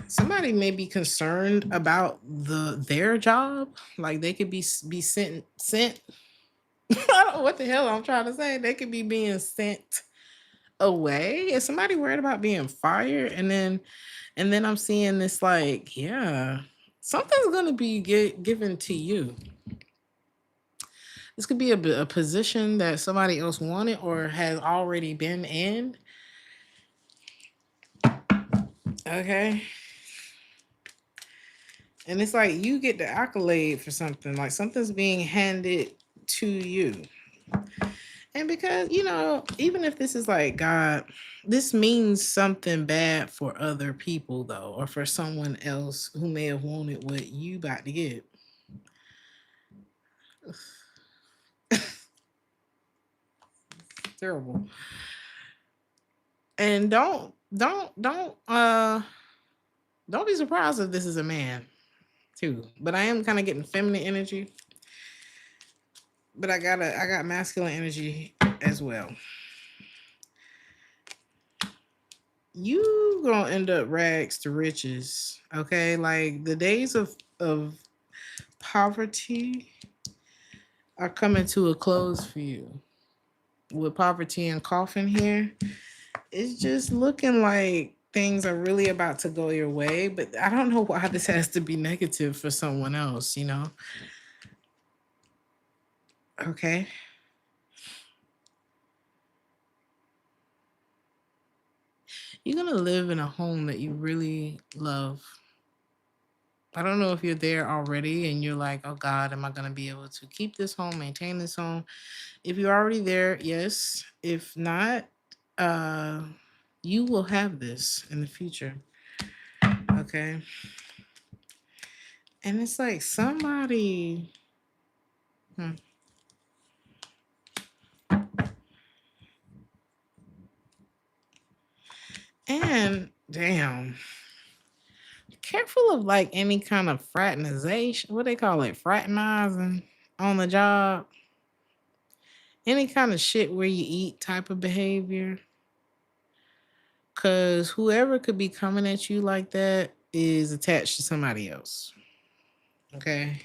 Speaker 1: Somebody may be concerned about their job. Like they could be sent. I don't know what the hell I'm trying to say. They could be being sent away. Is somebody worried about being fired? And then I'm seeing this like, yeah, something's gonna be given to you. This could be a position that somebody else wanted or has already been in. Okay. And it's like you get the accolade for something, like something's being handed to you. And because, even if this is like God, this means something bad for other people, though, or for someone else who may have wanted what you about to get. Terrible. And don't be surprised if this is a man, too. But I am kind of getting feminine energy. But I got masculine energy as well. You gonna end up rags to riches, okay? Like the days of poverty are coming to a close for you. With poverty and coffin here, it's just looking like things are really about to go your way. But I don't know why this has to be negative for someone else. Okay. You're gonna live in a home that you really love. I don't know if you're there already and you're like, oh God, am I going to be able to keep this home, maintain this home? If you're already there, yes. If not, uh, you will have this in the future. Okay. And it's like somebody. Hmm. And damn, careful of like any kind of fraternization. What they call it? Fraternizing on the job. Any kind of shit where you eat type of behavior. Cause whoever could be coming at you like that is attached to somebody else. Okay.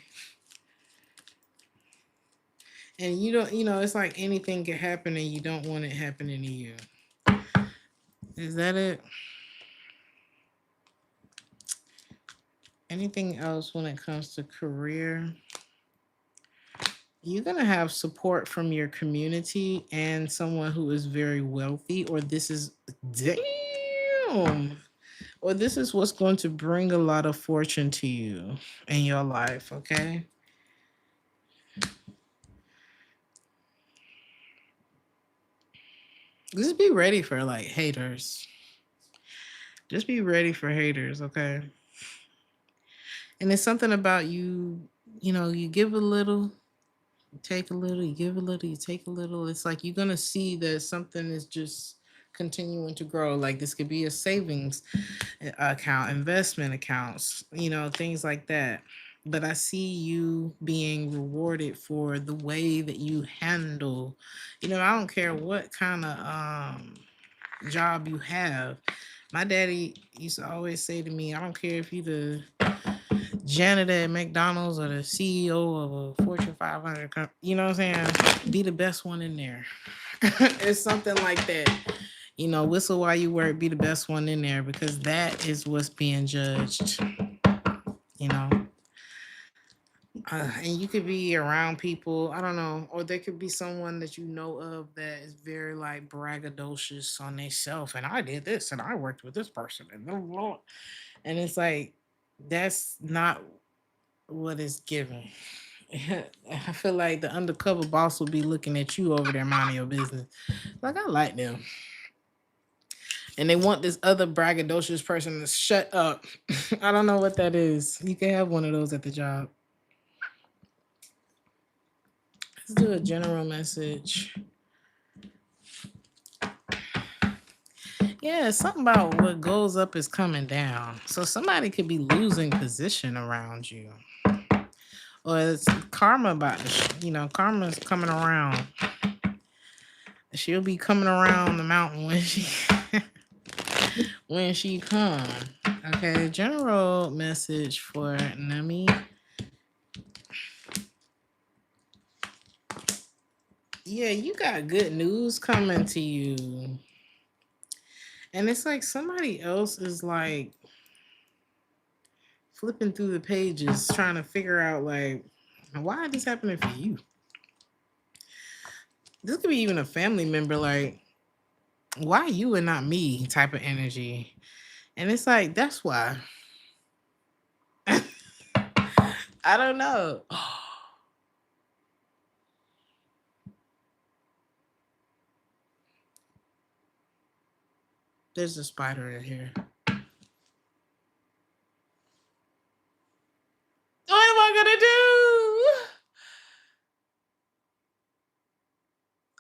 Speaker 1: And you don't, it's like anything can happen and you don't want it happening to you. Is that it? Anything else when it comes to career? You're going to have support from your community and someone who is very wealthy, or this is, damn, or this is what's going to bring a lot of fortune to you in your life, okay? Just be ready for like haters. Just be ready for haters, okay? And it's something about you, you give a little, you take a little, you give a little, you take a little. It's like you're going to see that something is just continuing to grow. Like this could be a savings account, investment accounts, things like that. But I see you being rewarded for the way that you handle, I don't care what kind of job you have. My daddy used to always say to me, I don't care if you the janitor at McDonald's or the CEO of a Fortune 500 company, you know what I'm saying? Be the best one in there. It's something like that. Whistle while you work, be the best one in there because that is what's being judged, you know. And you could be around people, I don't know, or there could be someone that you know of that is very like braggadocious on themselves. And I did this and I worked with this person and blah, blah, blah. And it's like, that's not what is given. I feel like the undercover boss will be looking at you over there minding your business. Like, I like them. And they want this other braggadocious person to shut up. I don't know what that is. You can have one of those at the job. Let's do a general message. Yeah, something about what goes up is coming down. So somebody could be losing position around you. Or it's karma about karma's coming around. She'll be coming around the mountain when she when she come. Okay, general message for Nami. Yeah, you got good news coming to you. And it's like somebody else is like flipping through the pages trying to figure out like why is this happening for you? This could be even a family member like why you and not me type of energy. And it's like that's why. I don't know. There's a spider in here. What am I gonna do?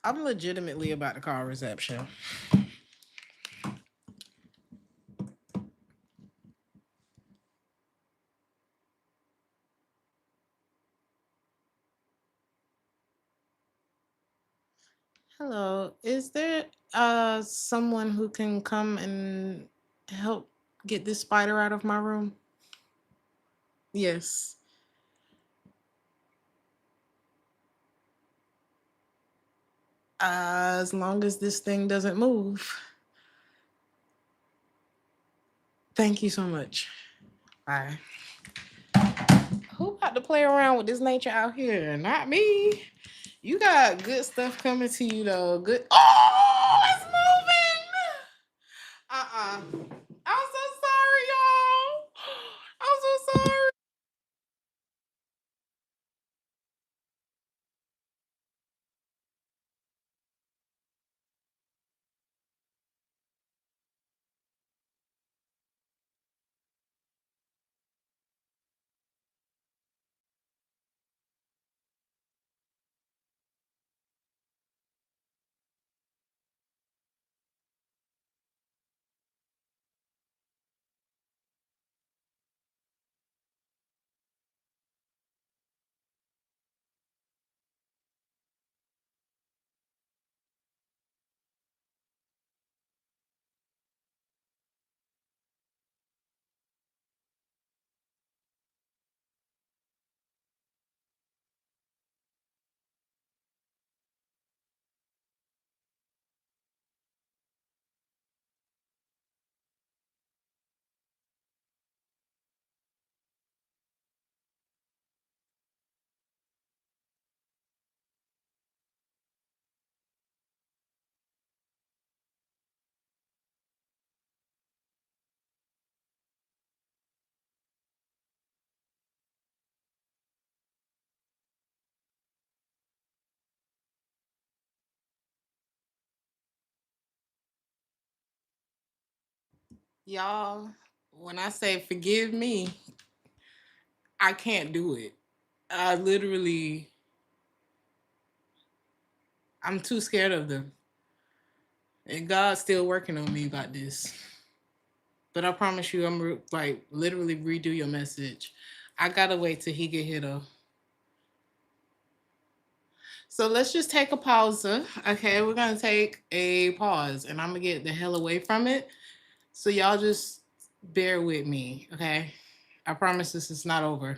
Speaker 1: I'm legitimately about to call reception. Hello. Is there someone who can come and help get this spider out of my room? Yes. As long as this thing doesn't move. Thank you so much. Bye. Who about to play around with this nature out here? Not me. You got good stuff coming to you though. Good. Oh, it's moving. I'm so sorry, y'all. I'm so sorry. Y'all, when I say forgive me, I can't do it. I literally, I'm too scared of them. And God's still working on me about this. But I promise you, like literally redo your message. I gotta wait till he get here though. So let's just take a pause. Okay, we're gonna take a pause, and I'm gonna get the hell away from it. So y'all just bear with me, okay? I promise this is not over.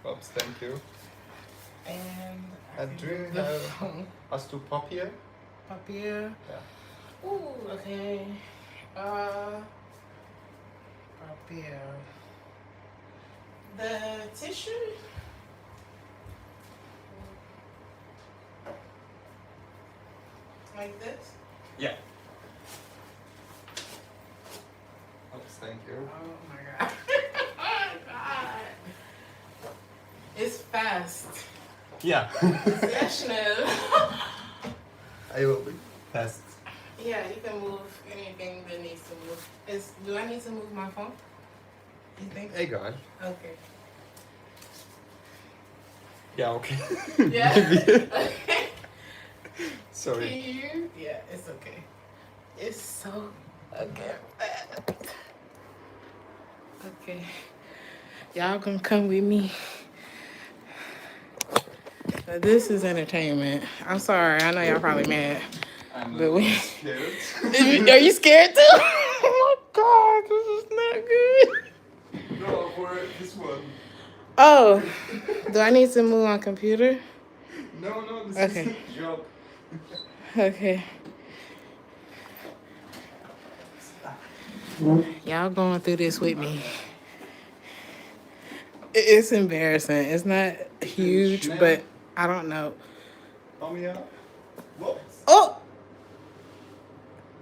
Speaker 3: Oops, thank you.
Speaker 1: And
Speaker 3: Do you have us to papier?
Speaker 1: Papier.
Speaker 3: Yeah.
Speaker 1: Ooh, okay. Papier. The tissue? Like this?
Speaker 3: Yeah. Oops, thank you.
Speaker 1: Oh my god. Oh god. It's fast.
Speaker 3: Yeah.
Speaker 1: Sehr schnell.
Speaker 3: I will be fast.
Speaker 1: Yeah, you can move anything that needs to move. Do I need to move my phone? You think?
Speaker 3: Egal.
Speaker 1: Okay.
Speaker 3: Yeah, okay.
Speaker 1: Yeah.
Speaker 3: Maybe.
Speaker 1: Okay.
Speaker 3: Sorry.
Speaker 1: Can you? Yeah, it's okay. It's so okay. Okay. Y'all gonna come with me. Now, this is entertainment. I'm sorry. I know y'all probably mad.
Speaker 3: I'm
Speaker 1: But we
Speaker 3: scared.
Speaker 1: Are you scared too? Oh my god, this is not good.
Speaker 3: No, for this one.
Speaker 1: Oh, do I need to move on computer?
Speaker 3: No, this
Speaker 1: Okay.
Speaker 3: is a joke.
Speaker 1: Okay. Y'all going through this with me. It's embarrassing. It's not huge, but I don't know.
Speaker 3: Whoops.
Speaker 1: Oh!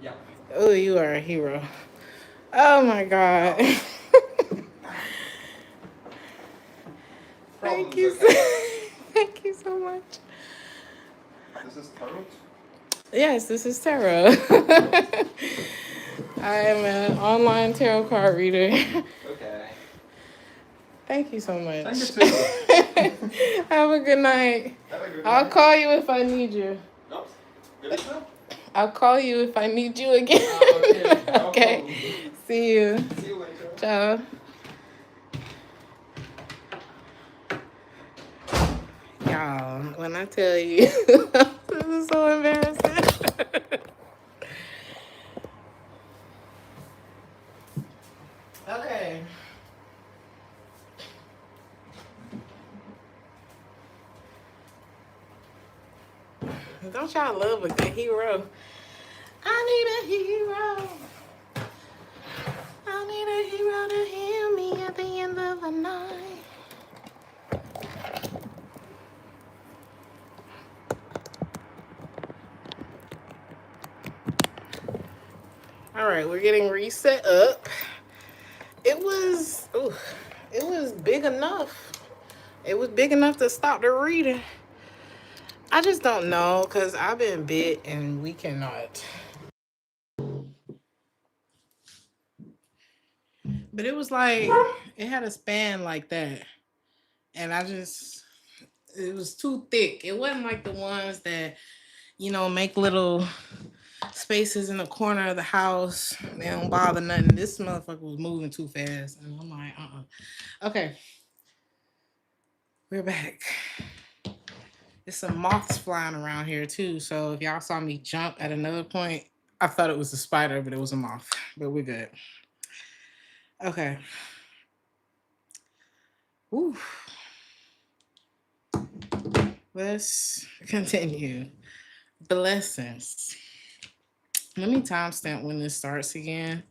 Speaker 3: Yeah.
Speaker 1: Oh, you are a hero. Oh my god. Thank you thank you so much.
Speaker 3: This is tarot?
Speaker 1: Yes, this is tarot. I am an online tarot card reader.
Speaker 3: Okay.
Speaker 1: Thank you so much.
Speaker 3: Thank you too.
Speaker 1: Have a good night.
Speaker 3: Have a good
Speaker 1: I'll
Speaker 3: night.
Speaker 1: call you if I need you.
Speaker 3: Oops. Good enough?
Speaker 1: I'll call you if I need you again.
Speaker 3: Okay. No
Speaker 1: Okay.
Speaker 3: problem.
Speaker 1: See you.
Speaker 3: See you later.
Speaker 1: Ciao. Y'all, when I tell you, this is so embarrassing. Okay. Don't y'all love a good hero? I need a hero. I need a hero to heal me at the end of the night. All right, we're getting reset up. It was big enough. It was big enough to stop the reading. I just don't know, because I've been bit and we cannot. But it was like, it had a span like that. And it was too thick. It wasn't like the ones that, make little spaces in the corner of the house. They don't bother nothing. This motherfucker was moving too fast. And I'm like, Okay. We're back. There's some moths flying around here too. So if y'all saw me jump at another point, I thought it was a spider, but it was a moth. But we're good. Okay. Ooh. Let's continue. Blessings. Let me timestamp when this starts again.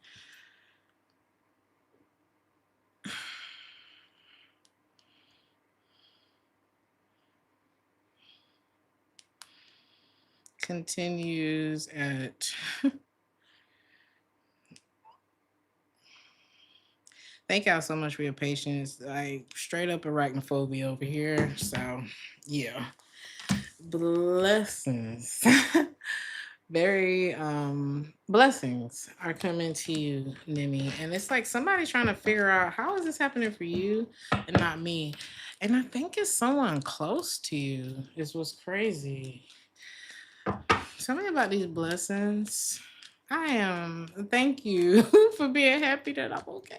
Speaker 1: Continues at Thank y'all so much for your patience. Like straight up arachnophobia over here. So yeah. Blessings. Very blessings are coming to you, Nimi. And it's like somebody trying to figure out, how is this happening for you and not me? And I think it's someone close to you is what's crazy. Tell me about these blessings. Thank you for being happy that I'm okay.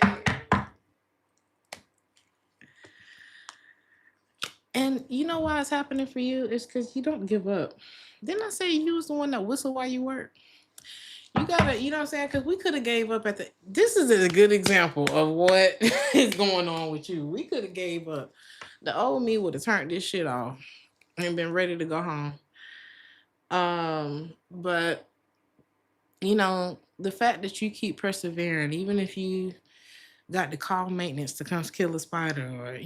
Speaker 1: And you know why it's happening for you? It's because you don't give up. Didn't I say you was the one that whistled while you work? You gotta, you know what I'm saying? Because we could have gave up at the. This is a good example of what is going on with you. We could have gave up. The old me would have turned this shit off and been ready to go home. But the fact that you keep persevering, even if you got to call maintenance to come kill a spider, or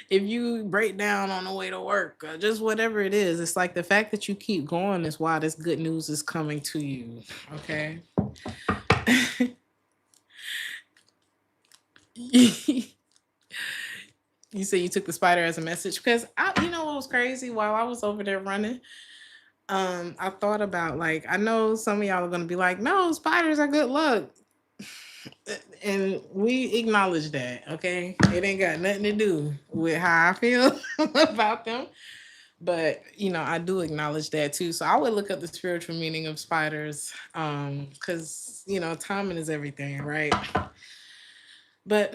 Speaker 1: if you break down on the way to work, or just whatever it is, it's like the fact that you keep going is why this good news is coming to you. Okay. You said you took the spider as a message because you know what was crazy while I was over there running. I thought about, like, I know some of y'all are gonna be like, no, spiders are good luck. And we acknowledge that, okay? It ain't got nothing to do with how I feel about them. But I do acknowledge that too. So I would look up the spiritual meaning of spiders. Because timing is everything, right? But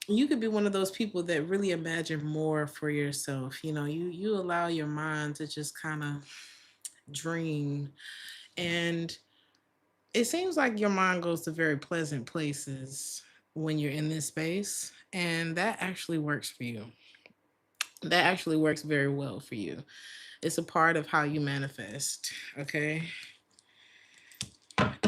Speaker 1: you could be one of those people that really imagine more for yourself. You allow your mind to just kind of dream. And it seems like your mind goes to very pleasant places when you're in this space. And that actually works for you. That actually works very well for you. It's a part of how you manifest. Okay.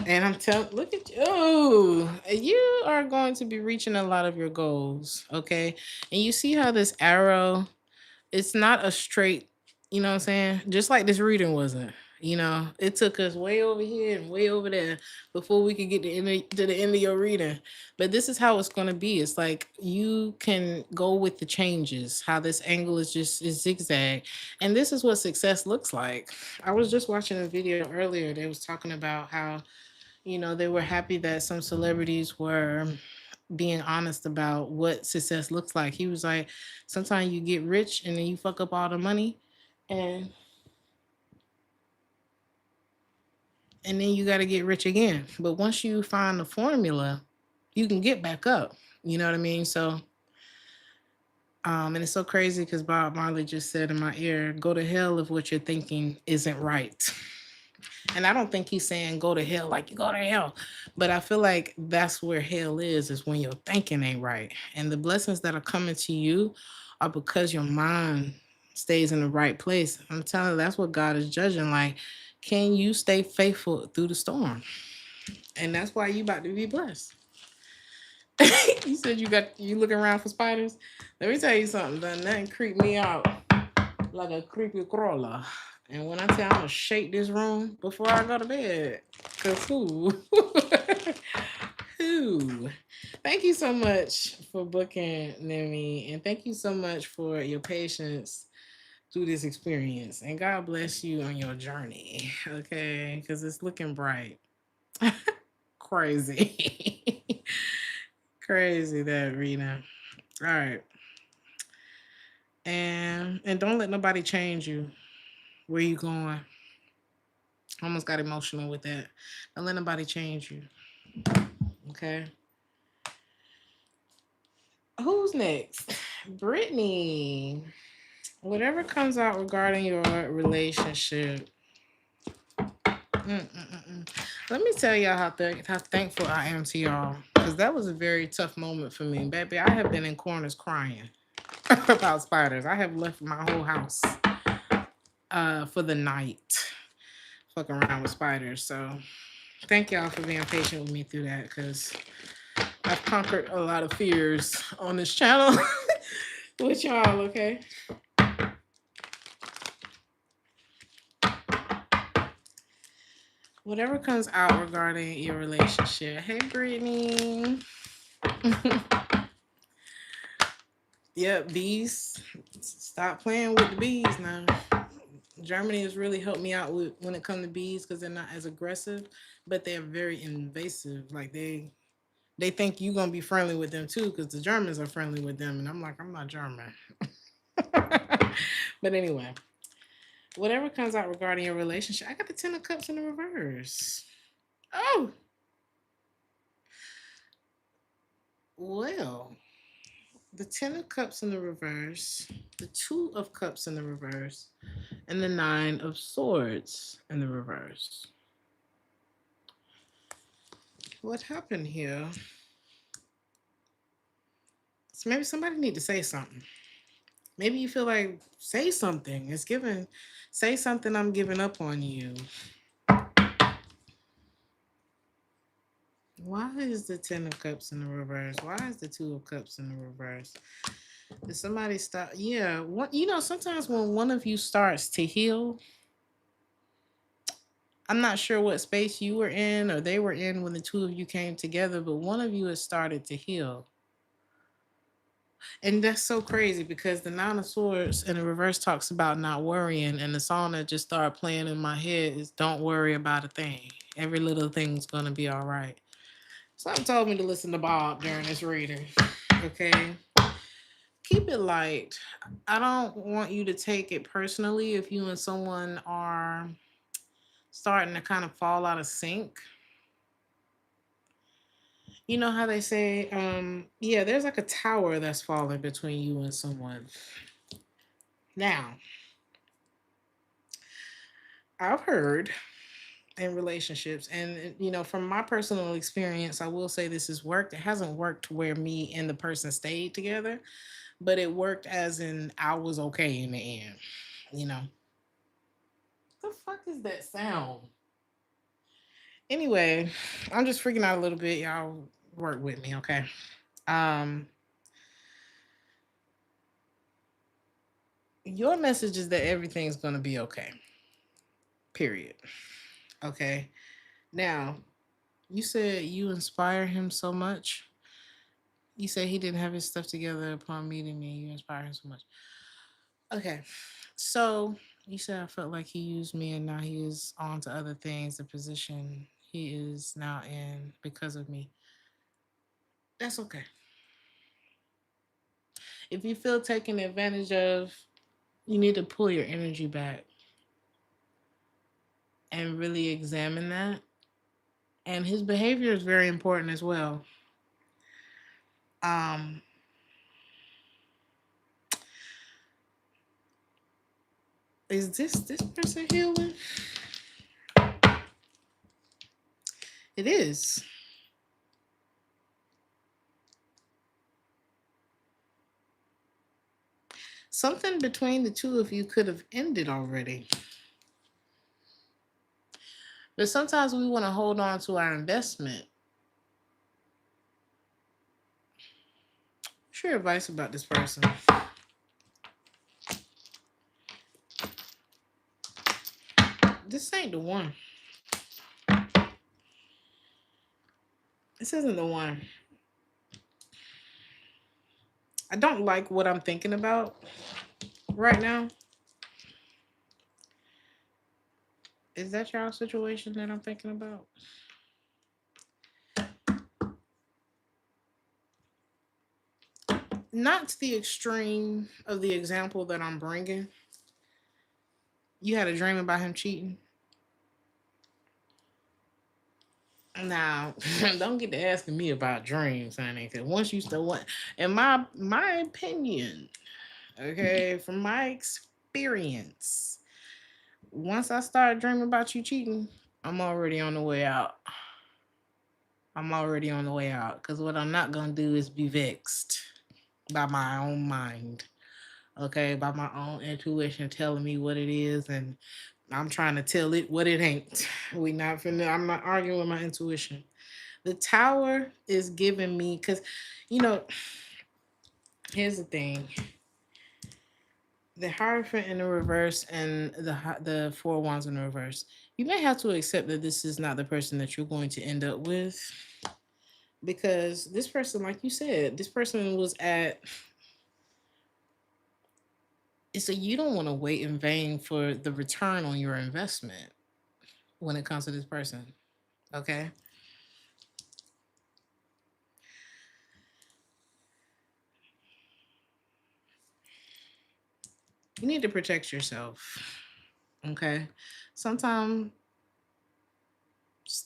Speaker 1: And I'm telling, look at you. Oh, you are going to be reaching a lot of your goals. Okay. And you see how this arrow, it's not a straight, you know what I'm saying? Just like this reading wasn't. It took us way over here and way over there before we could get to the end of your reading. But this is how it's going to be. It's like you can go with the changes, how this angle is zigzag. And this is what success looks like. I was just watching a video earlier. They was talking about how, they were happy that some celebrities were being honest about what success looks like. He was like, sometimes you get rich and then you fuck up all the money, and then you got to get rich again. But once you find the formula, you can get back up. You know what I mean? So, and it's so crazy because Bob Marley just said in my ear, "Go to hell if what you're thinking isn't right." And I don't think he's saying go to hell like you go to hell. But I feel like that's where hell is when your thinking ain't right. And the blessings that are coming to you are because your mind stays in the right place. I'm telling you, that's what God is judging. Like, can you stay faithful through the storm? And that's why you about to be blessed. You said you looking around for spiders. Let me tell you something. Nothing creep me out like a creepy crawler. And when I tell I'm gonna shake this room before I go to bed, cause who, who? Thank you so much for booking Nemi, and thank you so much for your patience through this experience. And God bless you on your journey, okay? Cause it's looking bright. Crazy, crazy that Rena. All right, and don't let nobody change you. Where you going? Almost got emotional with that. Don't let nobody change you. Okay. Who's next? Brittany. Whatever comes out regarding your relationship. Mm-mm-mm. Let me tell y'all how thankful I am to y'all. Because that was a very tough moment for me. Baby, I have been in corners crying about spiders. I have left my whole house for the night. Fucking around with spiders. So thank y'all for being patient with me through that. Because I've conquered a lot of fears on this channel with y'all, okay? Whatever comes out regarding your relationship. Hey, Brittany. Yep, bees. Stop playing with the bees now. Germany has really helped me out with when it comes to bees because they're not as aggressive, but they're very invasive. Like they think you're gonna be friendly with them too because the Germans are friendly with them, and I'm like, I'm not German. But anyway, whatever comes out regarding your relationship, I got the Ten of Cups in the reverse. Oh, well, the Ten of Cups in the reverse, the Two of Cups in the reverse, and the Nine of Swords in the reverse. what happened here? So maybe somebody need to say something. Maybe you feel like say something. It's given. Say something. I'm giving up on you. Why is the Ten of Cups in the reverse? Why is the Two of Cups in the reverse? Did somebody stop? Yeah. What sometimes when one of you starts to heal, I'm not sure what space you were in or they were in when the two of you came together, but one of you has started to heal. And that's so crazy because the Nine of Swords in the reverse talks about not worrying, and the song that just started playing in my head is "Don't worry about a thing. Every little thing's gonna be all right." Something told me to listen to Bob during this reading. Okay, keep it light. I don't want you to take it personally if you and someone are starting to kind of fall out of sync. You know how they say, yeah, there's like a tower that's falling between you and someone. Now, I've heard in relationships, and from my personal experience, I will say this has worked. It hasn't worked to where me and the person stayed together, but it worked as in I was okay in the end. You know, the fuck is that sound? Anyway, I'm just freaking out a little bit. Y'all work with me, okay? Um, your message is that everything's gonna be okay. Period. Okay. Now, you said you inspire him so much. You said he didn't have his stuff together upon meeting me. You inspire him so much. Okay. So you said I felt like he used me and now he is on to other things, the position he is now in because of me. That's okay. If you feel taken advantage of, you need to pull your energy back and really examine that. And his behavior is very important as well. Um, is this person healing? It is. Something between the two of you could have ended already. But sometimes we want to hold on to our investment. What's your advice about this person? This ain't the one. This isn't the one. I don't like what I'm thinking about right now. Is that y'all situation that I'm thinking about? Not to the extreme of the example that I'm bringing. You had a dream about him cheating. Now, don't get to asking me about dreams, honey. Because once you start, in my opinion, okay, from my experience, once I start dreaming about you cheating, I'm already on the way out. I'm already on the way out. Because what I'm not gonna do is be vexed by my own mind, okay, by my own intuition telling me what it is, and I'm trying to tell it what it ain't. We not finna. I'm not arguing with my intuition. The tower is giving me because, you know, here's the thing: the Hierophant in the reverse and the Four Wands in the reverse. You may have to accept that this is not the person that you're going to end up with, because this person, like you said, this person was at. So you don't want to wait in vain for the return on your investment when it comes to this person. Okay. You need to protect yourself. Okay. Sometimes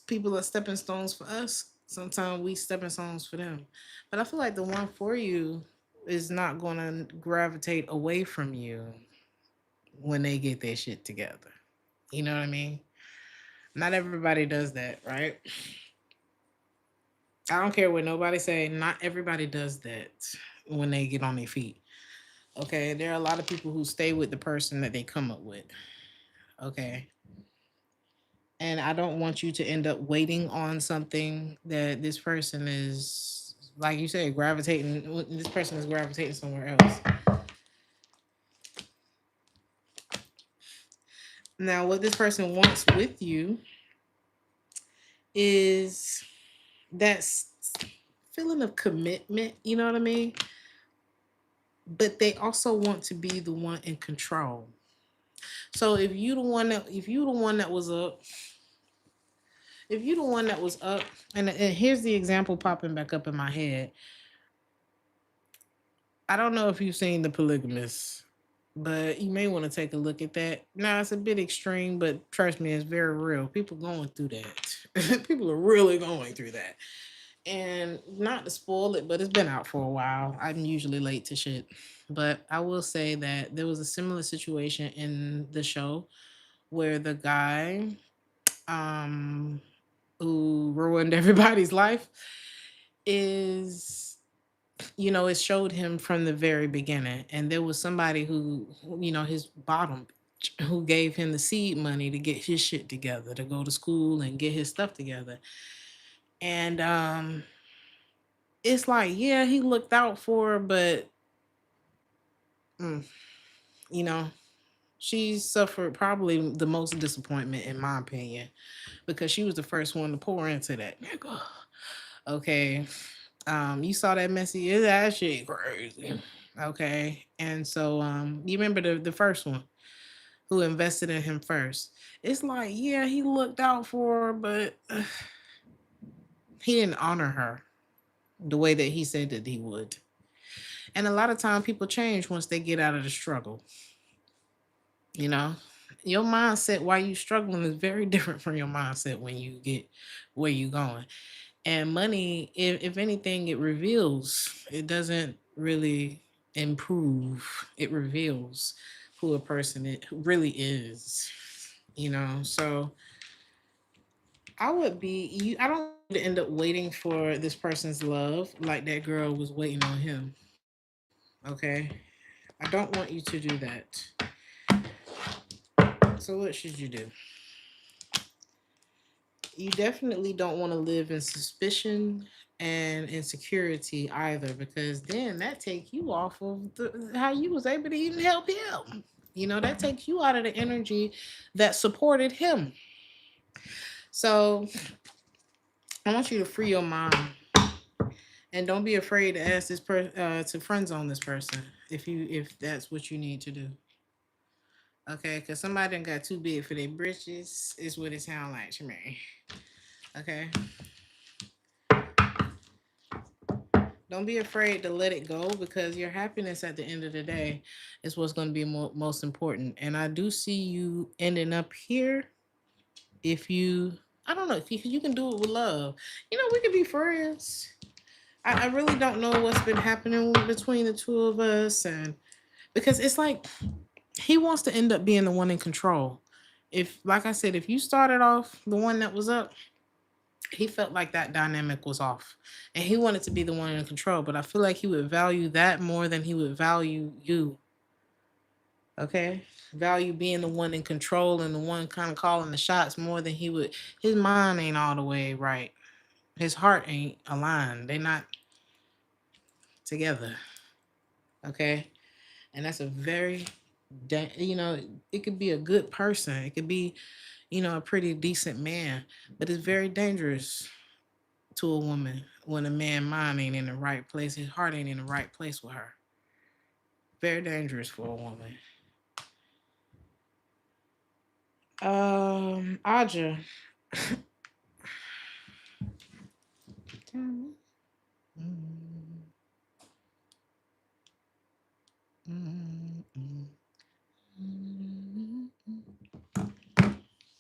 Speaker 1: people are stepping stones for us. Sometimes we stepping stones for them. But I feel like the one for you is not going to gravitate away from you when they get their shit together. You know what I mean? Not everybody does that, right? I don't care what nobody say. Not everybody does that when they get on their feet. Okay, there are a lot of people who stay with the person that they come up with. Okay, and I don't want you to end up waiting on something that this person is, like you said, gravitating. This person is gravitating somewhere else. Now, what this person wants with you is that feeling of commitment. You know what I mean? But they also want to be the one in control. So if you the one that was up, if you the one that was up, and here's the example popping back up in my head. I don't know if you've seen The Polygamist, but you may want to take a look at that. Now it's a bit extreme, but trust me, it's very real. People going through that. People are really going through that. And not to spoil it, but it's been out for a while. I'm usually late to shit. But I will say that there was a similar situation in the show where the guy um who ruined everybody's life is, it showed him from the very beginning. And there was somebody who, his bottom, who gave him the seed money to get his shit together, to go to school and get his stuff together. And it's like, yeah, he looked out for her, but mm, you know, she suffered probably the most disappointment in my opinion, because she was the first one to pour into that nigga. Okay. You saw that messy, yeah, that shit crazy. Okay. And so you remember the first one who invested in him first. It's like, yeah, he looked out for her, but he didn't honor her the way that he said that he would. And a lot of time people change once they get out of the struggle. You know, your mindset while you struggling is very different from your mindset when you get where you going. And money, if anything, it reveals. It doesn't really improve. It reveals who a person really is. So I would be you. I don't want you to end up waiting for this person's love like that girl was waiting on him. Okay, I don't want you to do that. So what should you do? You definitely don't want to live in suspicion and insecurity either, because then that take you off of how you was able to even help him. That takes you out of the energy that supported him. So I want you to free your mind, and don't be afraid to ask to friends on this person if that's what you need to do. Okay, because somebody done got too big for their britches is what it sound like to me. Okay. Don't be afraid to let it go, because your happiness at the end of the day is what's going to be most important. And I do see you ending up here if you, I don't know, if you can do it with love. We could be friends. I really don't know what's been happening between the two of us. And because it's like he wants to end up being the one in control. If, like I said, if you started off the one that was up, he felt like that dynamic was off and he wanted to be the one in control, but I feel like he would value that more than he would value you. Okay, value being the one in control and the one kind of calling the shots more than he would. His mind ain't all the way right, his heart ain't aligned, they not together. Okay, and that's a very it could be a good person, it could be a pretty decent man, but it's very dangerous to a woman when a man mind ain't in the right place, his heart ain't in the right place with her. Very dangerous for a woman. Aja.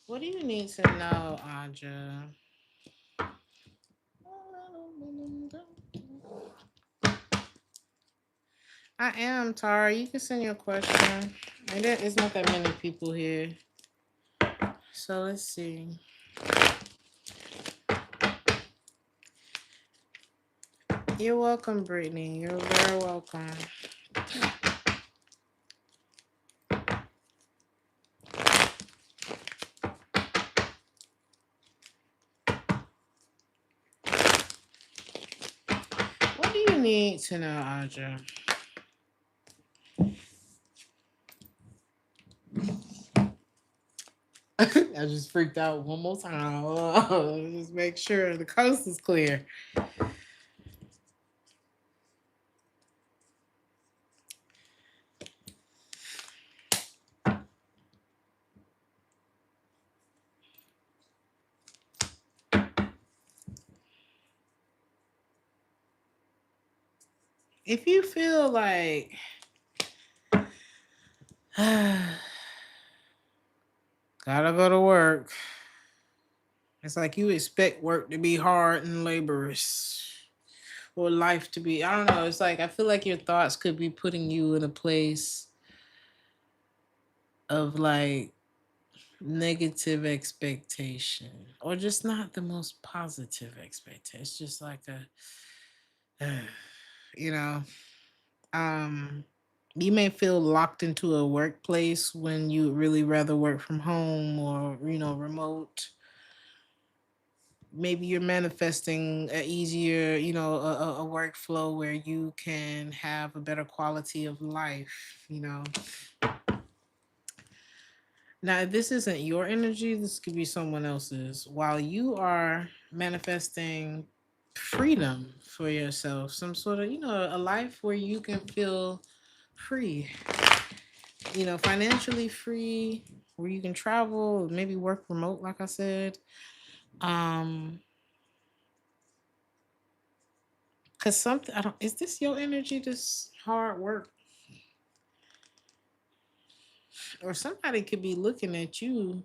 Speaker 1: What do you need to know, Aja? I am, Tara. You can send your question. And there is not that many people here. So let's see. You're welcome, Brittany. You're very welcome. What do you need to know, Audra? I just freaked out one more time. Just make sure the coast is clear. If you feel like gotta go to work, it's like you expect work to be hard and laborious. Or life to be, I don't know. It's like I feel like your thoughts could be putting you in a place of like negative expectation or just not the most positive expectation. It's just like a, you know, um, you may feel locked into a workplace when you really rather work from home or, remote. Maybe you're manifesting a easier, a workflow where you can have a better quality of life. Now, if this isn't your energy, this could be someone else's. While you are manifesting freedom for yourself, some sort of, a life where you can feel free, financially free, where you can travel, maybe work remote, like I said. Um, Cause something I don't is this your energy, this hard work? Or somebody could be looking at you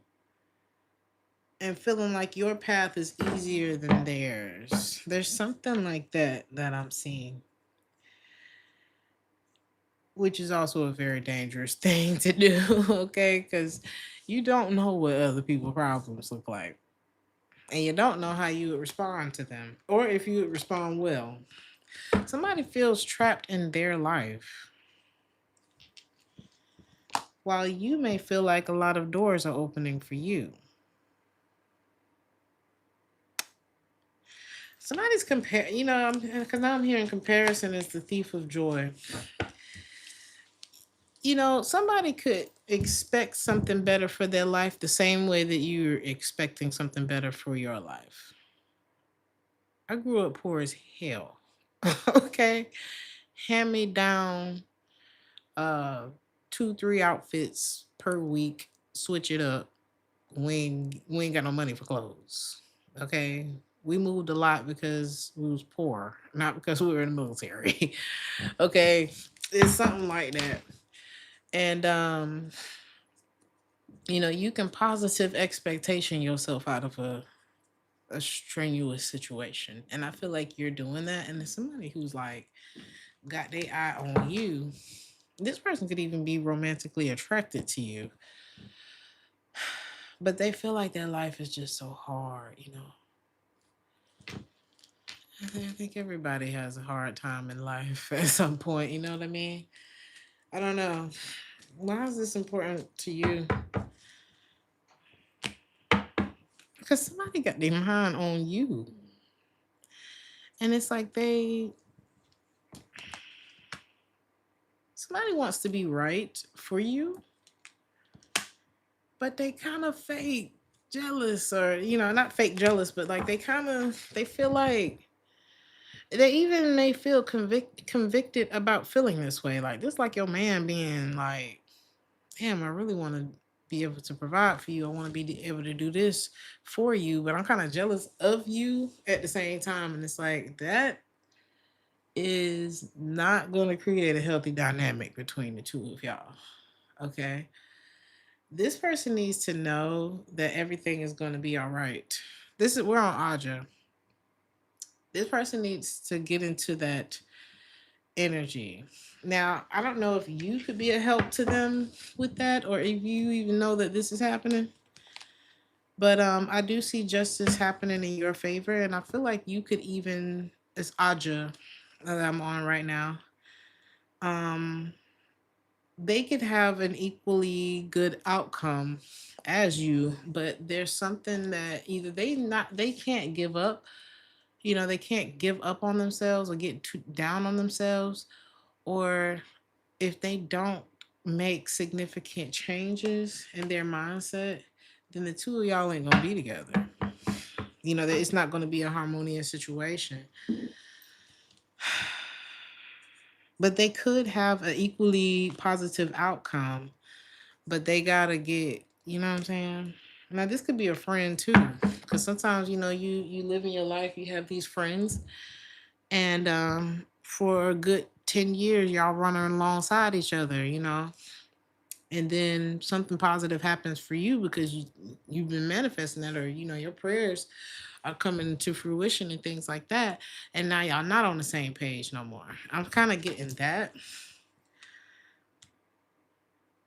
Speaker 1: and feeling like your path is easier than theirs. There's something like that I'm seeing, which is also a very dangerous thing to do, okay? Because you don't know what other people's problems look like. And you don't know how you would respond to them or if you would respond well. Somebody feels trapped in their life while you may feel like a lot of doors are opening for you. Somebody's compare, because now I'm hearing comparison is the thief of joy. Somebody could expect something better for their life the same way that you're expecting something better for your life. I grew up poor as hell. Okay. Hand me down uh 2, 3 outfits per week, switch it up. We ain't got no money for clothes. Okay. We moved a lot because we was poor, not because we were in the military. Okay. It's something like that. And you can positive expectation yourself out of a strenuous situation. And I feel like you're doing that. And there's somebody who's like got their eye on you. This person could even be romantically attracted to you, but they feel like their life is just so hard. I think everybody has a hard time in life at some point, you know what I mean? I don't know. Why is this important to you? Because somebody got their mind on you. And it's like somebody wants to be right for you, but they kind of fake jealous or, not fake jealous, but like they feel like they may feel convicted about feeling this way. Like this, like your man being like, damn, I really want to be able to provide for you. I want to be able to do this for you, but I'm kind of jealous of you at the same time. And it's like that is not going to create a healthy dynamic between the two of y'all. Okay. This person needs to know that everything is going to be all right. We're on Aja. This person needs to get into that energy. Now, I don't know if you could be a help to them with that or if you even know that this is happening. But I do see justice happening in your favor, and I feel like you could even, it's Aja. that I'm on right now, um, they could have an equally good outcome as you, but there's something that either they can't give up, they can't give up on themselves or get too down on themselves, or if they don't make significant changes in their mindset, then the two of y'all ain't gonna be together. That it's not gonna be a harmonious situation. But they could have an equally positive outcome, but they gotta get, you know what I'm saying? Now this could be a friend too, because sometimes you live in your life, you have these friends, and for a good 10 years y'all running alongside each other, and then something positive happens for you because you've been manifesting that, or your prayers are coming to fruition and things like that, and now y'all not on the same page no more. I'm kind of getting that.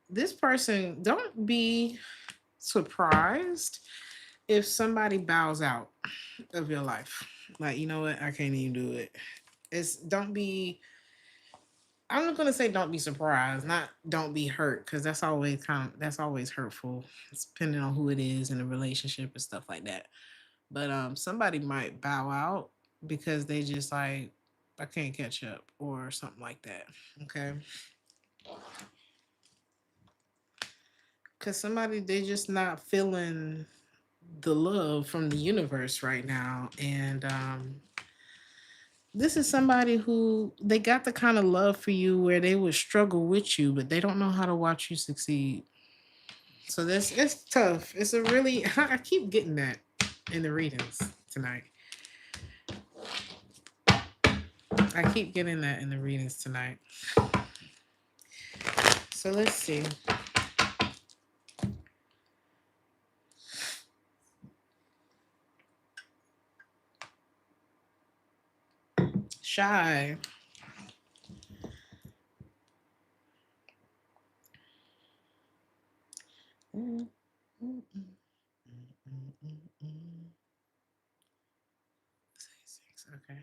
Speaker 1: This person, don't be surprised if somebody bows out of your life. Like, you know what? I can't even do it. It's don't be I'm not gonna say don't be surprised, not don't be hurt, because that's always hurtful. It's depending on who it is in a relationship and stuff like that. But somebody might bow out because they just like, I can't catch up or something like that. Okay. Because somebody, they just not feeling the love from the universe right now. And this is somebody who they got the kind of love for you where they would struggle with you, but they don't know how to watch you succeed. So this it's tough. It's a really I keep getting that in the readings tonight. I keep getting that in the readings tonight. So let's see. Shy. Mm, mm, mm, mm, mm, mm. Six. Okay.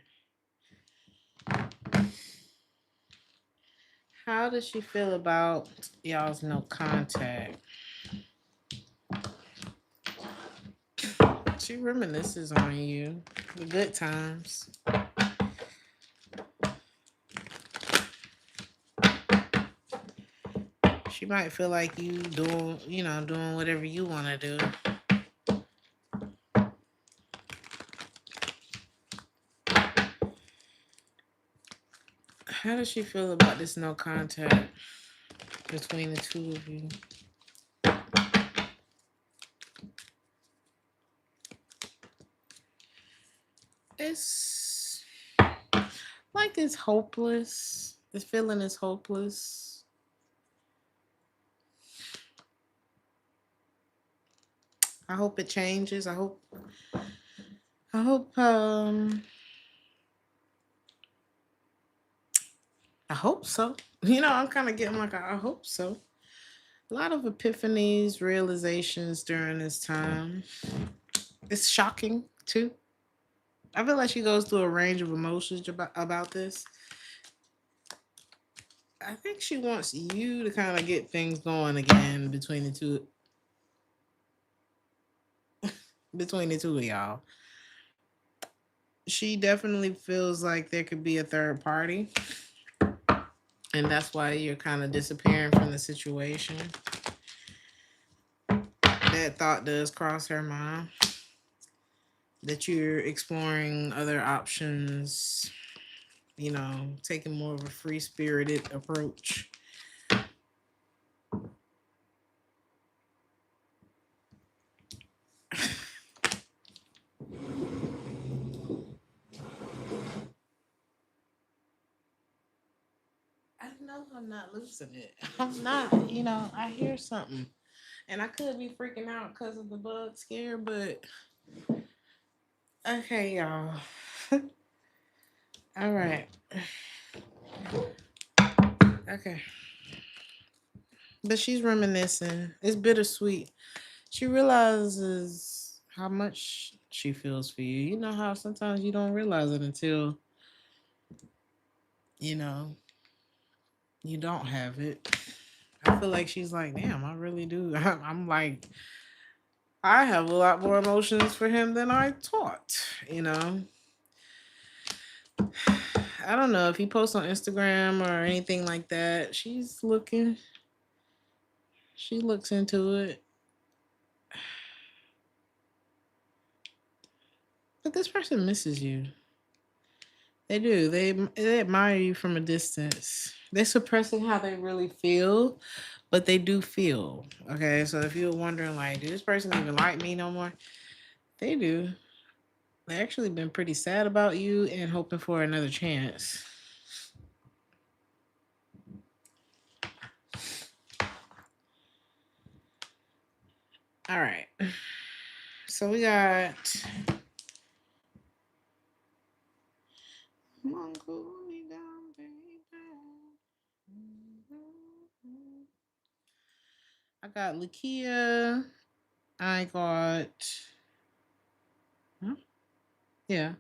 Speaker 1: How does she feel about y'all's no contact? She reminisces on you, the good times. She might feel like you doing whatever you want to do. How does she feel about this no contact between the two of you? It's like it's hopeless. This feeling is hopeless. I hope it changes. I hope I hope so. I'm kind of getting like I hope so. A lot of epiphanies, realizations during this time. It's shocking too. I feel like she goes through a range of emotions about this. I think she wants you to kind of get things going again between the two of y'all. She definitely feels like there could be a third party, and that's why you're kind of disappearing from the situation. That thought does cross her mind, that you're exploring other options, taking more of a free spirited approach. I know I'm not losing it. I'm not, I hear something. And I could be freaking out because of the bug scare, but okay, y'all. All right. Okay. But she's reminiscing. It's bittersweet. She realizes how much she feels for you. You know how sometimes you don't realize it until you know, you don't have it. I feel like she's like, damn, I really do. I'm like, I have a lot more emotions for him than I thought, you know. I don't know if he posts on Instagram or anything like that. She's looking, she looks into it. But this person misses you. They do. They admire you from a distance. They're suppressing how they really feel, but they do feel. Okay, so if you're wondering, like, do this person even like me no more? They do. They actually been pretty sad about you and hoping for another chance. All right. So we got I got Lakia. I got huh? Yeah.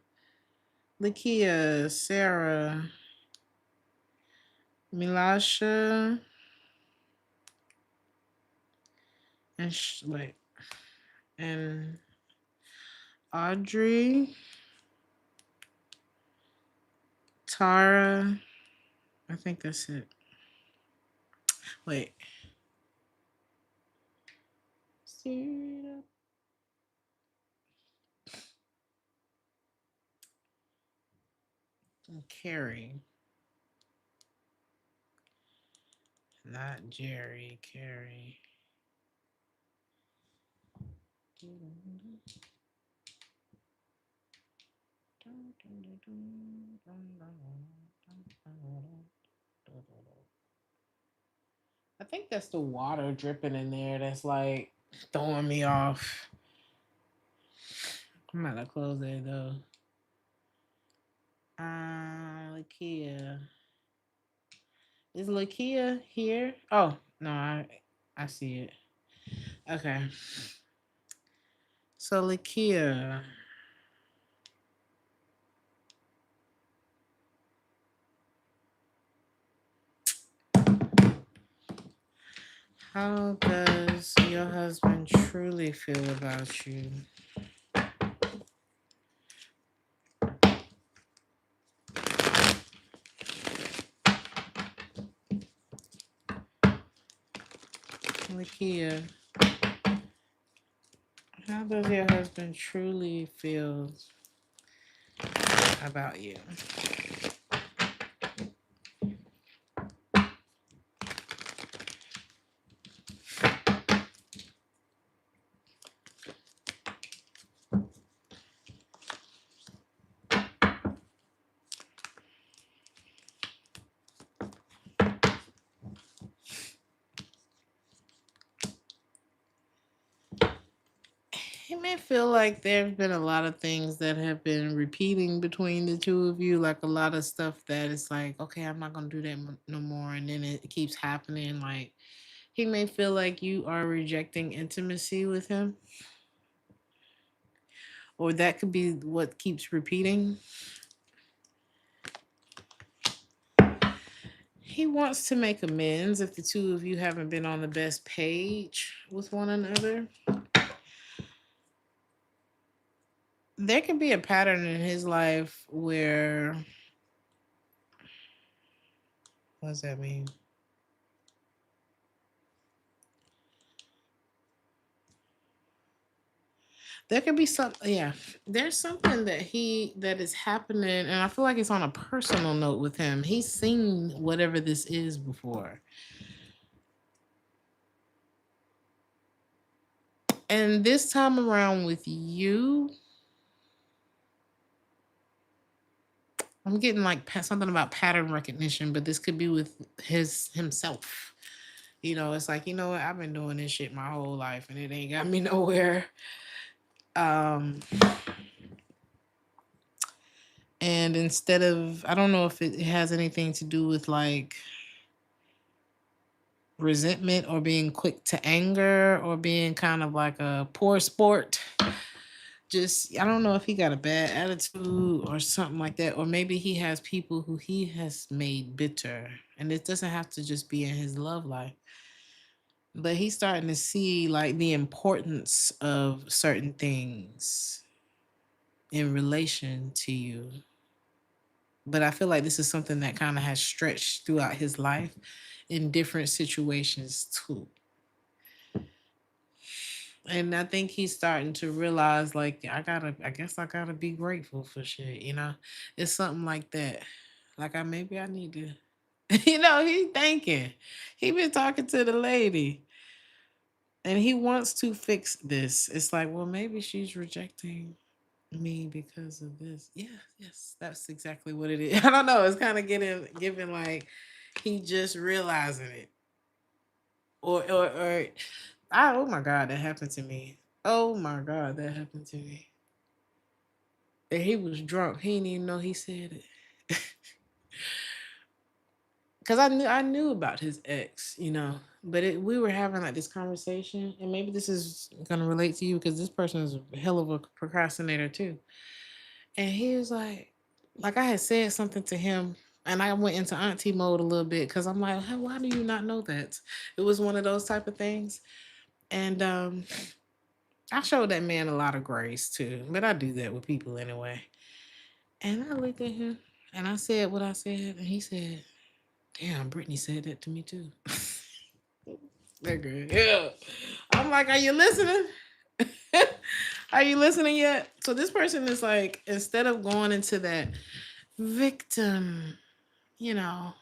Speaker 1: Lakia, Sarah, Milasha, and wait, and Audrey, Tara. I think that's it. Wait. And Carrie. Not Jerry, Carrie. I think that's the water dripping in there that's like throwing me off. I'm gonna close it though. Lakia. Is Lakia here? Oh, no, I see it. Okay. So Lakia. How does your husband truly feel about you? Lakia, how does your husband truly feel about you? It may feel like there's been a lot of things that have been repeating between the two of you, like a lot of stuff that is like, okay, I'm not gonna do that no more, and then it keeps happening. Like he may feel like you are rejecting intimacy with him, or that could be what keeps repeating. He wants to make amends if the two of you haven't been on the best page with one another. There can be a pattern in his life where, what does that mean? There could be some, yeah. There's something that is happening, and I feel like it's on a personal note with him. He's seen whatever this is before, and this time around with you, I'm getting like something about pattern recognition, but this could be with himself. You know, it's like, you know what? I've been doing this shit my whole life, and it ain't got me nowhere. Um, and instead of, I don't know if it has anything to do with like resentment or being quick to anger or being kind of like a poor sport. just I don't know if he got a bad attitude or something like that, or maybe he has people who he has made bitter, and it doesn't have to just be in his love life. But he's starting to see like the importance of certain things in relation to you. But I feel like this is something that kind of has stretched throughout his life in different situations too. And I think he's starting to realize like I guess I gotta be grateful for shit, you know? It's something like that. Like I maybe I need to he thinking. He been talking to the lady and he wants to fix this. It's like, well, maybe she's rejecting me because of this. Yeah, yes, that's exactly what it is. I don't know. It's kind of getting giving like he just realizing it. Or oh my god, that happened to me. Oh my god, that happened to me. And he was drunk. He didn't even know he said it. Cause I knew about his ex, but we were having like this conversation, and maybe this is gonna relate to you because this person is a hell of a procrastinator too. And he was like I had said something to him, and I went into auntie mode a little bit because I'm like, "Hey, why do you not know that?" It was one of those type of things, and I showed that man a lot of grace too, but I do that with people anyway. And I looked at him and I said what I said, and he said, "Damn, Brittany said that to me too." That good. Yeah. I'm like, are you listening? Are you listening yet? So this person is like, instead of going into that victim, well,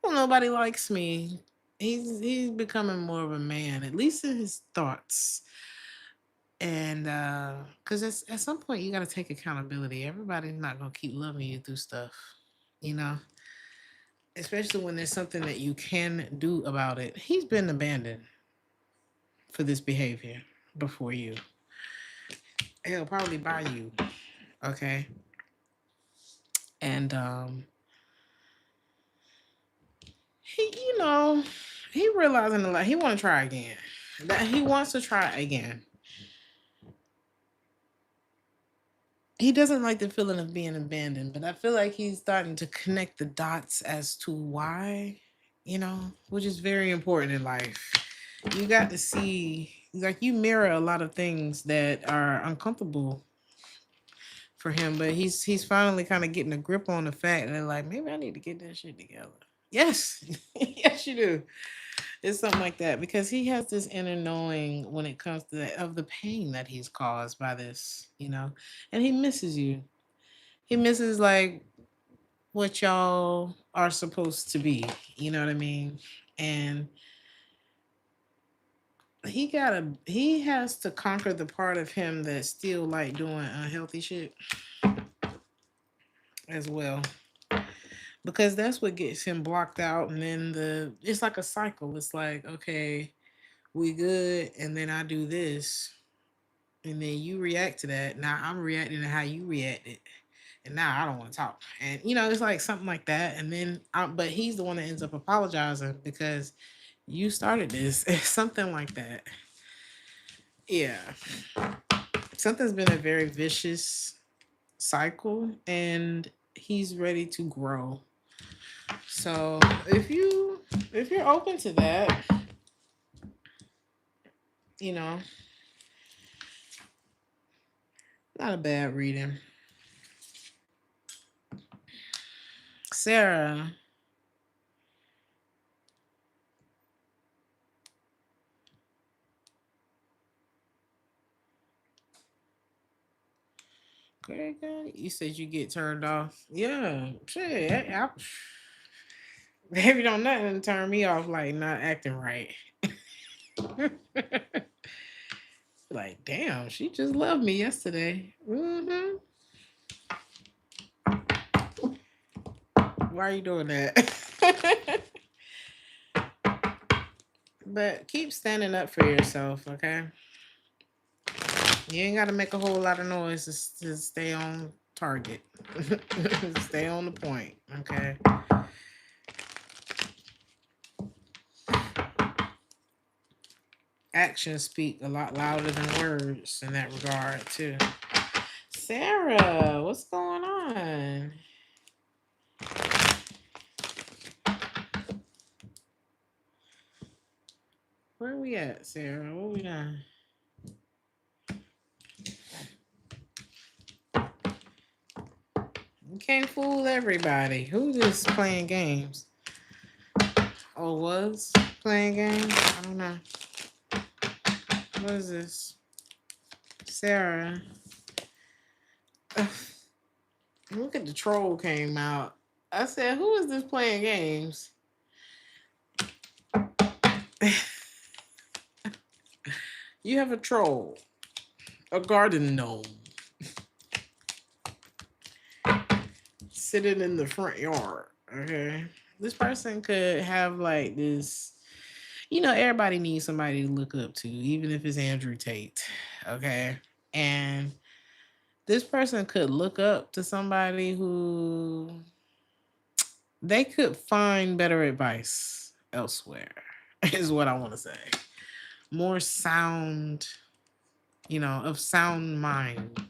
Speaker 1: nobody likes me. He's becoming more of a man, at least in his thoughts. And because at some point you got to take accountability. Everybody's not gonna keep loving you through stuff, you know. Especially when there's something that you can do about it. He's been abandoned for this behavior before you. He'll probably buy you, okay? And he, he realizing a lot. He want to try again. That he wants to try again. He doesn't like the feeling of being abandoned, but I feel like he's starting to connect the dots as to why, which is very important in life. You got to see, like, you mirror a lot of things that are uncomfortable for him, but he's finally kind of getting a grip on the fact that, like, maybe I need to get that shit together. Yes, yes, you do. It's something like that because he has this inner knowing when it comes to of the pain that he's caused by this, and he misses you. He misses like what y'all are supposed to be. You know what I mean? And he has to conquer the part of him that's still like doing unhealthy shit as well. Because that's what gets him blocked out, and then it's like a cycle. It's like, okay, we good, and then I do this, and then you react to that. Now I'm reacting to how you reacted, and now I don't want to talk. And it's like something like that. And then, but he's the one that ends up apologizing because you started this. Something like that. Yeah, something's been a very vicious cycle, and he's ready to grow. So if you're open to that, you know, not a bad reading. Sarah. Great guy. You said you get turned off. Yeah, shit. Baby don't nothing turn me off like not acting right. Like, damn, she just loved me yesterday. Why are you doing that? But keep standing up for yourself, okay? You ain't got to make a whole lot of noise to stay on target. Stay on the point, okay? Actions speak a lot louder than words in that regard, too. Sarah, what's going on? Where we at, Sarah? What we done? You can't fool everybody. Who just playing games? Or was playing games? I don't know. What is this? Sarah. Ugh, look at the troll came out. I said, who is this playing games? You have a troll. A garden gnome. Sitting in the front yard. Okay. This person could have like this. Everybody needs somebody to look up to, even if it's Andrew Tate. Okay. And this person could look up to somebody who they could find better advice elsewhere, is what I want to say. More sound, of sound mind,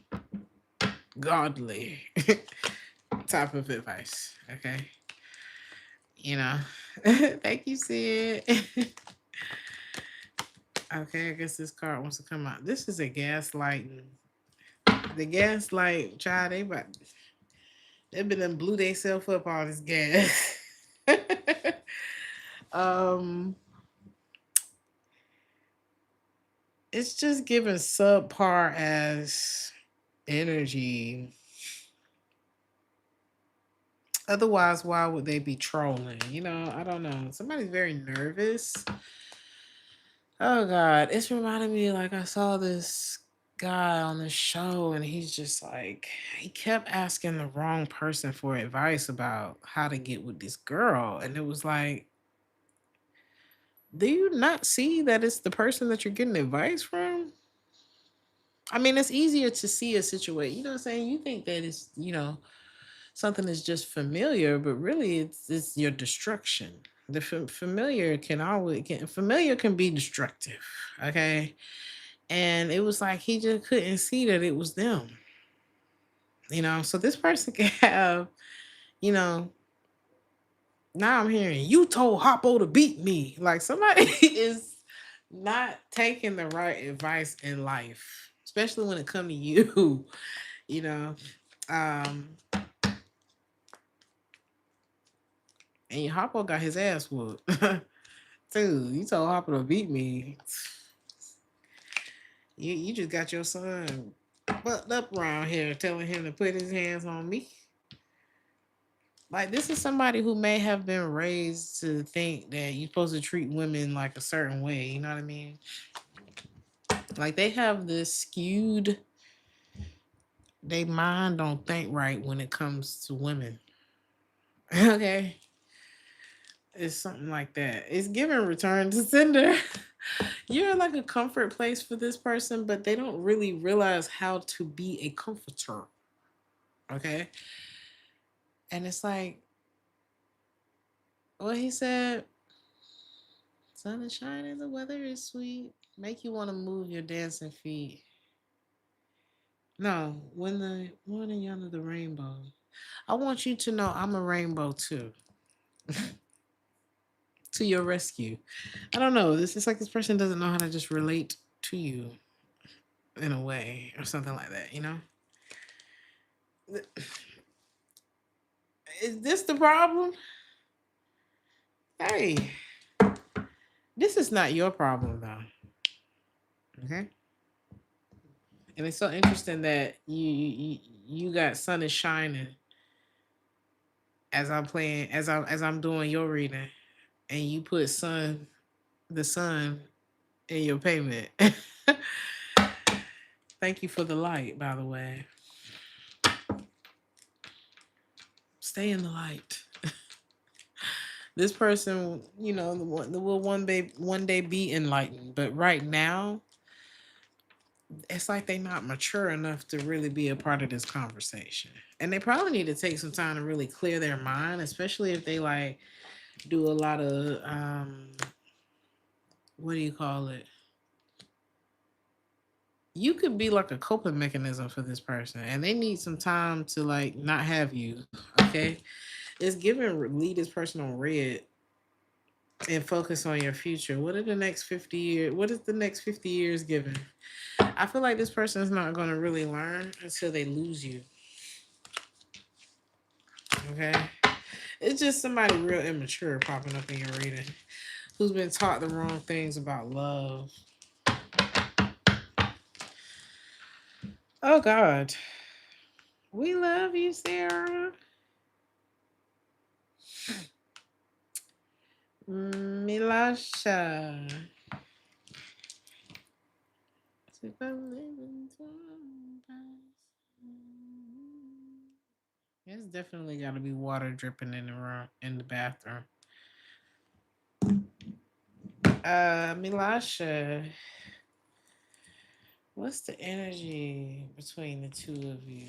Speaker 1: godly type of advice. Okay. Thank you, Sid. Okay, I guess this card wants to come out. This is a gaslighting. The gaslight child, they've been and blew themselves up all this gas. um it's just giving subpar as energy. Otherwise, why would they be trolling? I don't know. Somebody's very nervous. Oh God, it's reminding me like I saw this guy on the show and he's just like he kept asking the wrong person for advice about how to get with this girl. And it was like, do you not see that it's the person that you're getting advice from? I mean, it's easier to see a situation. You know what I'm saying? You think that it's, something is just familiar, but really it's your destruction. The familiar can be destructive. Okay. And it was like he just couldn't see that it was them. So this person can have, you know, now I'm hearing you told Hoppo to beat me. Like somebody is not taking the right advice in life, especially when it come to you, you know. Um and Hoppo got his ass whooped. Dude, you told Hoppo to beat me. You just got your son bucked up around here telling him to put his hands on me. Like this is somebody who may have been raised to think that you're supposed to treat women like a certain way. You know what I mean? Like they have this skewed. They mind don't think right when it comes to women. Okay, it's something like that. It's giving return to sender. You're like a comfort place for this person, but they don't really realize how to be a comforter. Okay, and it's like what he said. Sun is shining, the weather is sweet. Make you want to move your dancing feet. No, when the morning under the rainbow. I want you to know I'm a rainbow too. To your rescue. I don't know. This is like this person doesn't know how to just relate to you in a way or something like that, you know? Is this the problem? Hey, this is not your problem though. Okay? And it's so interesting that you got sun is shining as I'm playing as I'm doing your reading and you put the sun in your payment. Thank you for the light, by the way. Stay in the light. This person, will one day be enlightened, but right now, it's like they're not mature enough to really be a part of this conversation, and they probably need to take some time to really clear their mind, especially if they like do a lot of what do you call it? you could be like a coping mechanism for this person, and they need some time to like not have you. Okay, it's giving lead this person on red and focus on your future. What are the next 50 years? What is the next 50 years giving? I feel like this person is not going to really learn until they lose you. Okay, it's just somebody real immature popping up in your reading who's been taught the wrong things about love. Oh God, we love you, Sarah. Milasha. There's definitely got to be water dripping in the room, in the bathroom. Milasha, what's the energy between the two of you?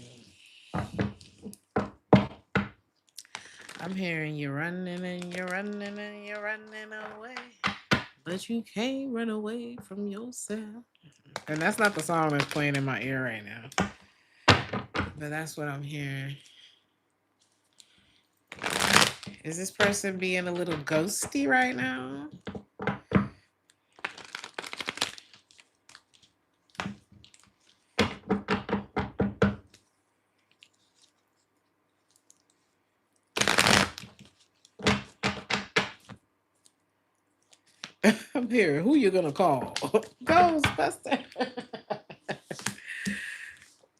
Speaker 1: I'm hearing you running and you're running and you're running away, but you can't run away from yourself. And that's not the song that's playing in my ear right now, but that's what I'm hearing. Is this person being a little ghosty right now? I'm here. Who you gonna call? Ghostbuster.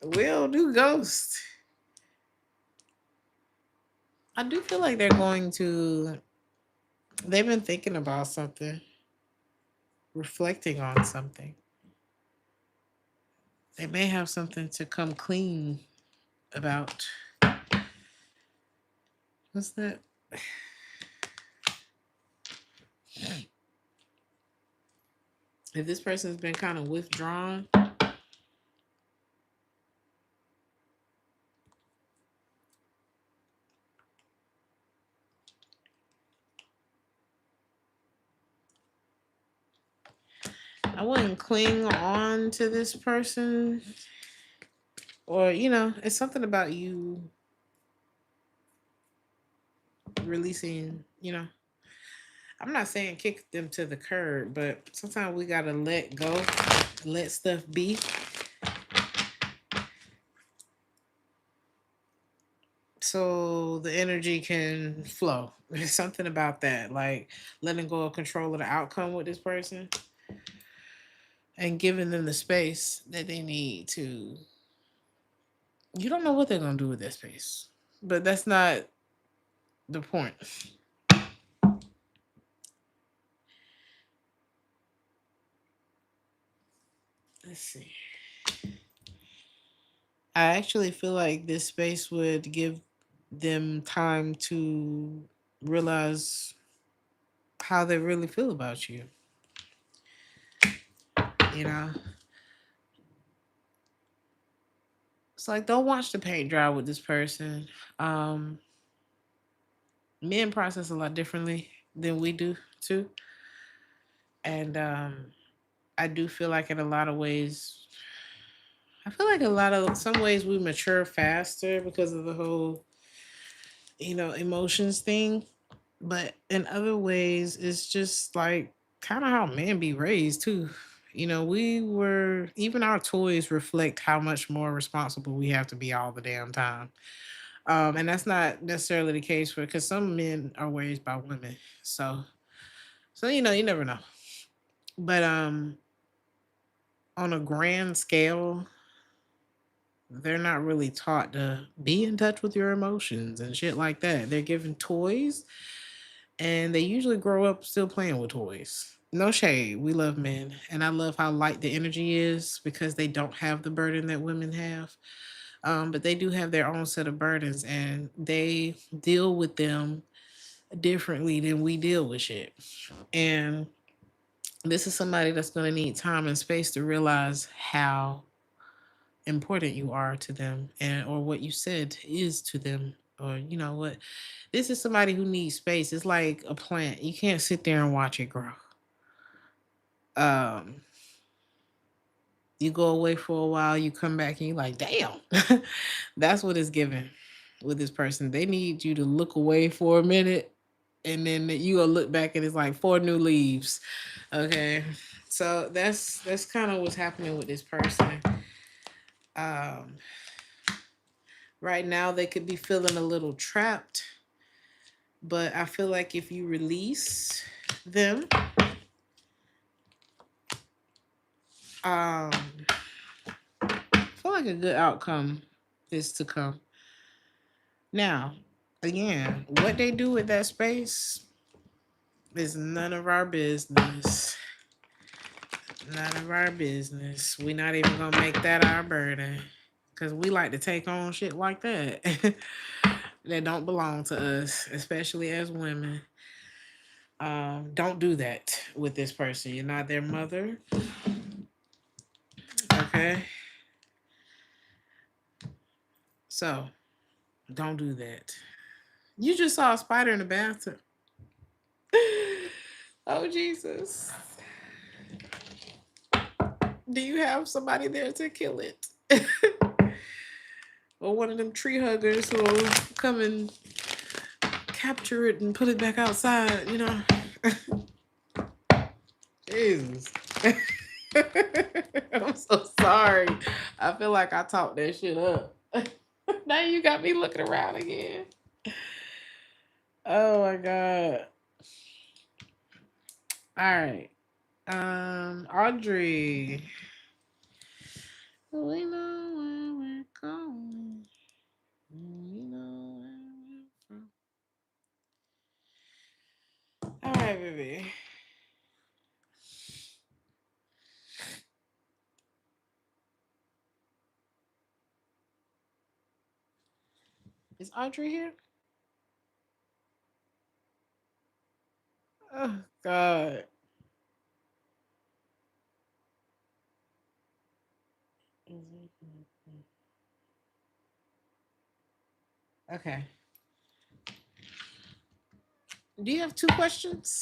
Speaker 1: We'll do ghost. I do feel like they're going to. They've been thinking about something, reflecting on something. They may have something to come clean about. What's that? If this person's been kind of withdrawn, I wouldn't cling on to this person. Or, it's something about you releasing, I'm not saying kick them to the curb, but sometimes we gotta let go, let stuff be. So the energy can flow. There's something about that, like letting go of control of the outcome with this person and giving them the space that they need to. You don't know what they're gonna do with that space, but that's not the point. Let's see. I actually feel like this space would give them time to realize how they really feel about you. You know, it's like don't watch the paint dry with this person. Um, Men process a lot differently than we do too, and I do feel like in a lot of ways, I feel like a lot of some ways we mature faster because of the whole emotions thing, but in other ways it's just like kind of how men be raised too. We were even our toys reflect how much more responsible we have to be all the damn time. And that's not necessarily the case for because some men are raised by women. So you never know. But on a grand scale, they're not really taught to be in touch with your emotions and shit like that. They're given toys and they usually grow up still playing with toys. No shade. We love men. And I love how light the energy is because they don't have the burden that women have. But they do have their own set of burdens and they deal with them differently than we deal with shit. And this is somebody that's going to need time and space to realize how important you are to them and or what you said is to them or what this is somebody who needs space. It's like a plant. You can't sit there and watch it grow. um You go away for a while, you come back and you're like, damn. That's what it's given with this person. They need you to look away for a minute and then you gonna look back and it's like four new leaves. Okay. So that's kind of what's happening with this person. Um right now they could be feeling a little trapped, but I feel like if you release them, um I feel like a good outcome is to come. Now, again, what they do with that space is none of our business. None of our business. We're not even gonna make that our burden. Cause we like to take on shit like that. That don't belong to us, especially as women. Don't do that with this person. You're not their mother. Okay. So don't do that. You just saw a spider in the bathroom. Oh Jesus. Do you have somebody there to kill it? Or one of them tree huggers who will come and capture it and put it back outside, you know? Jesus. I'm so sorry. I feel like I talked that shit up. Now you got me looking around again. Oh my God. All right. Audrey. We know where we're going. We know where we're from. All right, baby. Is Audrey here? Oh God. Okay. Do you have two questions?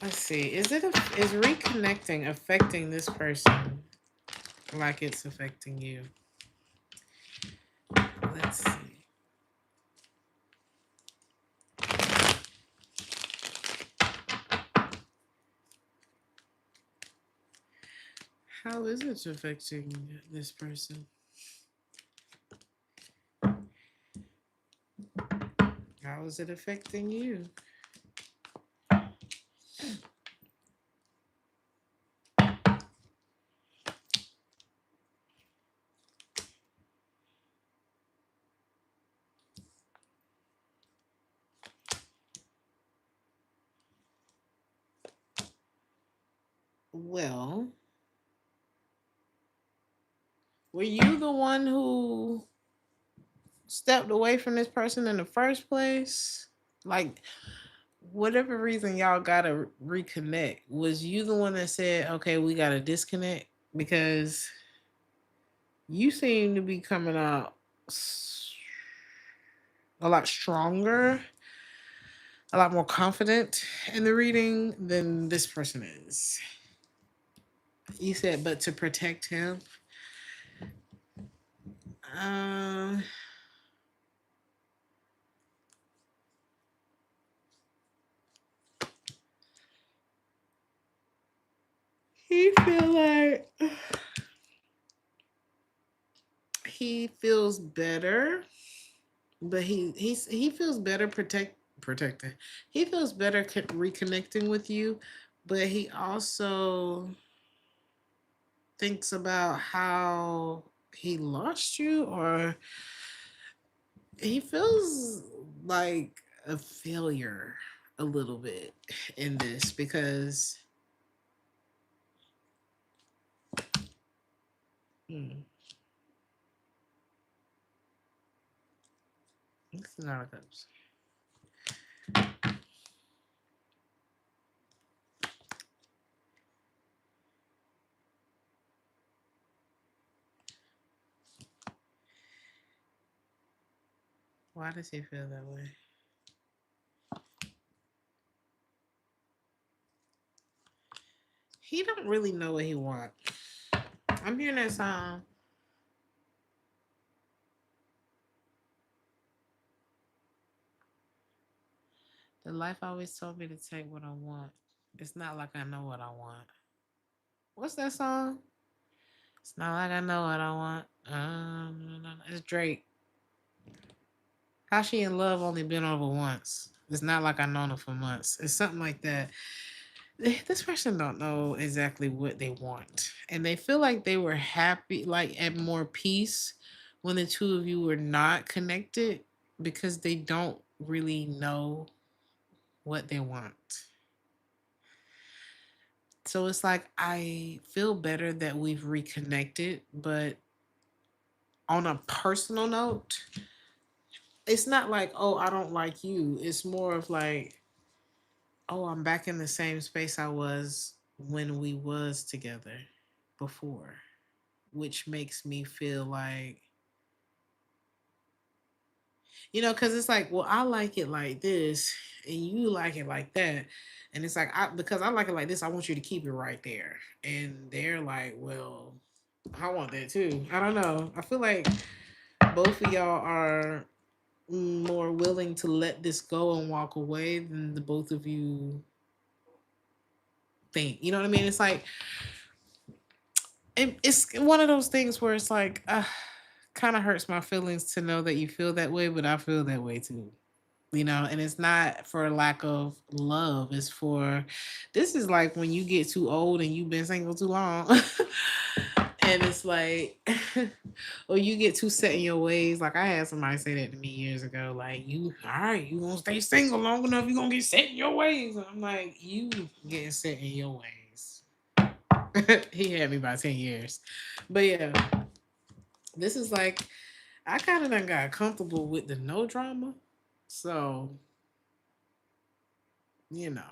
Speaker 1: Let's see. Is reconnecting affecting this person like it's affecting you? Let's see. How is it affecting this person? How is it affecting you? Well, were you the one who stepped away from this person in the first place? Like, whatever reason y'all gotta reconnect, was you the one that said, okay, we gotta disconnect? Because you seem to be coming out a lot stronger, a lot more confident in the reading than this person is. You said, but to protect him. Um, he feel like he feels better, but he feels better protecting. He feels better reconnecting with you, but he also thinks about how he lost you, or he feels like a failure a little bit in this because hmm, this is not a cups. Why does he feel that way? he don't really know what he want. I'm hearing that song. The life always told me to take what I want. It's not like I know what I want. What's that song? It's not like I know what I want. It's Drake. How she in love only been over once. It's not like I known her for months. It's something like that. This person don't know exactly what they want, and they feel like they were happy, like at more peace, when the two of you were not connected because they don't really know what they want. So it's like I feel better that we've reconnected, but on a personal note, it's not like, oh, I don't like you. It's more of like, oh, I'm back in the same space I was when we was together before, which makes me feel like, because it's like, well, I like it like this and you like it like that. And it's like, because I like it like this, I want you to keep it right there. And they're like, well, I want that too. I don't know. I feel like both of y'all are more willing to let this go and walk away than the both of you think. You know what I mean? It's like, it's one of those things where it's like, kind of hurts my feelings to know that you feel that way, but I feel that way too. And it's not for lack of love. It's for, this is like when you get too old and you've been single too long. And it's like, or you get too set in your ways. Like I had somebody say that to me years ago. Like, all right, you gonna stay single long enough, you gonna get set in your ways. And I'm like, you getting set in your ways. He had me by 10 years. But yeah, this is like, I kind of done got comfortable with the no drama. So, you know,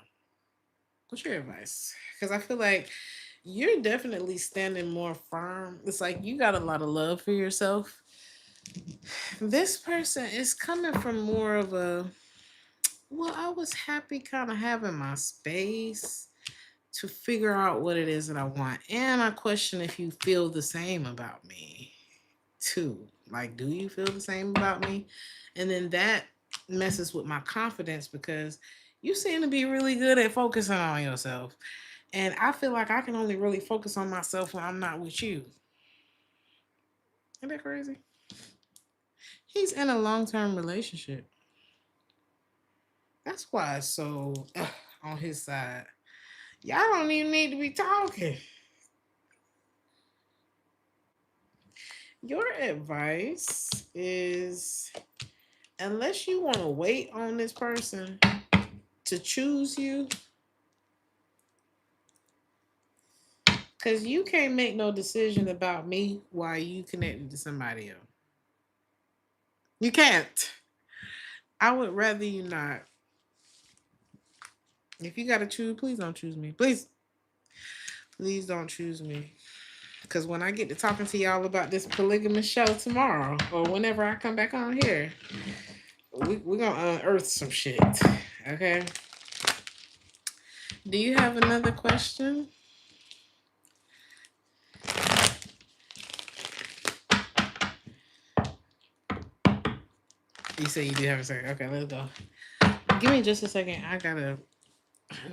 Speaker 1: what's your advice? Because I feel like you're definitely standing more firm. It's like you got a lot of love for yourself. This person is coming from more of a, well, I was happy kind of having my space to figure out what it is that I want. And I question if you feel the same about me too. Like, do you feel the same about me? And then that messes with my confidence because you seem to be really good at focusing on yourself. And I feel like I can only really focus on myself when I'm not with you. Isn't that crazy? He's in a long term relationship. That's why it's so on his side. Y'all don't even need to be talking. Your advice is, unless you want to wait on this person to choose you, because you can't make no decision about me while you connected to somebody else. You can't. I would rather you not. If you got to choose, please don't choose me. Please. Please don't choose me. Because when I get to talking to y'all about this polygamous show tomorrow, or whenever I come back on here, we're going to unearth some shit. Okay? Do you have another question? You say you do have a second. Okay, let's go. Give me just a second.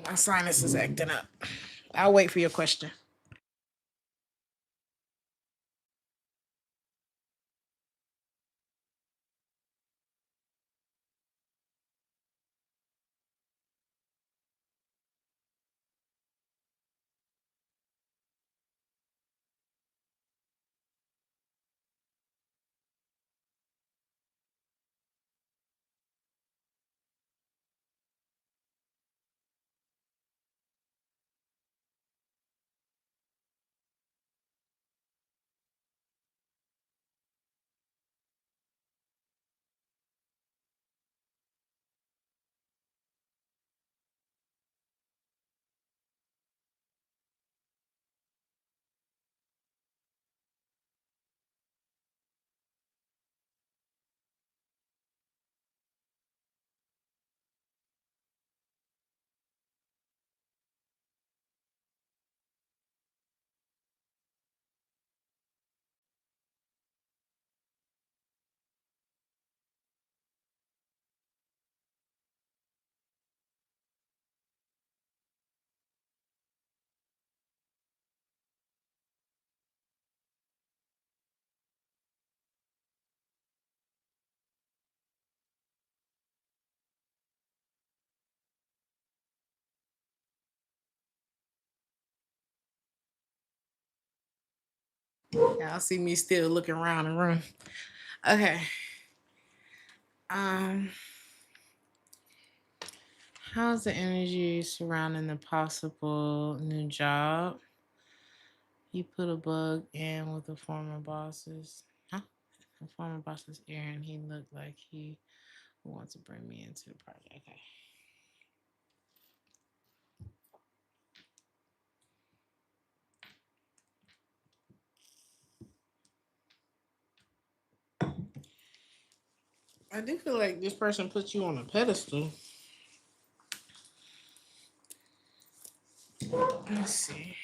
Speaker 1: My sinus is acting up. I'll wait for your question. Y'all see me still looking around the room. Okay. Um, how's the energy surrounding the possible new job? You put a bug in with the former bosses. Huh? The former boss's ear, and he looked like he wants to bring me into the project. Okay. I do feel like this person puts you on a pedestal. Let's see.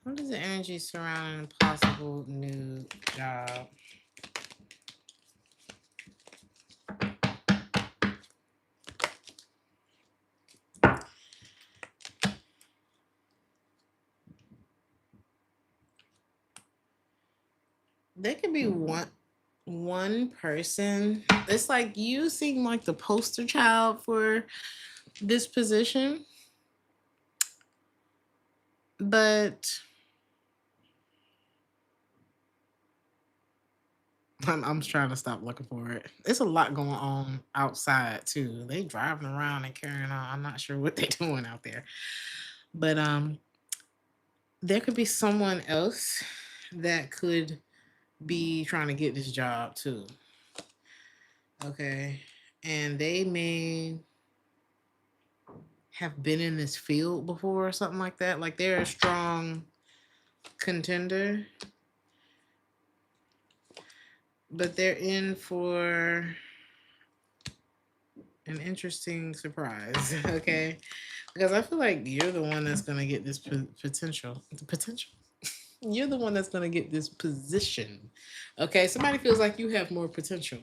Speaker 1: What is the energy surrounding a possible new job? There could be one person. It's like you seem like the poster child for this position, but I'm trying to stop looking for it. It's a lot going on outside too. They driving around and carrying on. I'm not sure what they're doing out there, but there could be someone else that could be trying to get this job too. Okay, and they may have been in this field before or something like that. Like they're a strong contender, but they're in for an interesting surprise. Okay, because I feel like you're the one that's gonna get this potential. The potential. You're the one that's gonna get this position. Okay, somebody feels like you have more potential.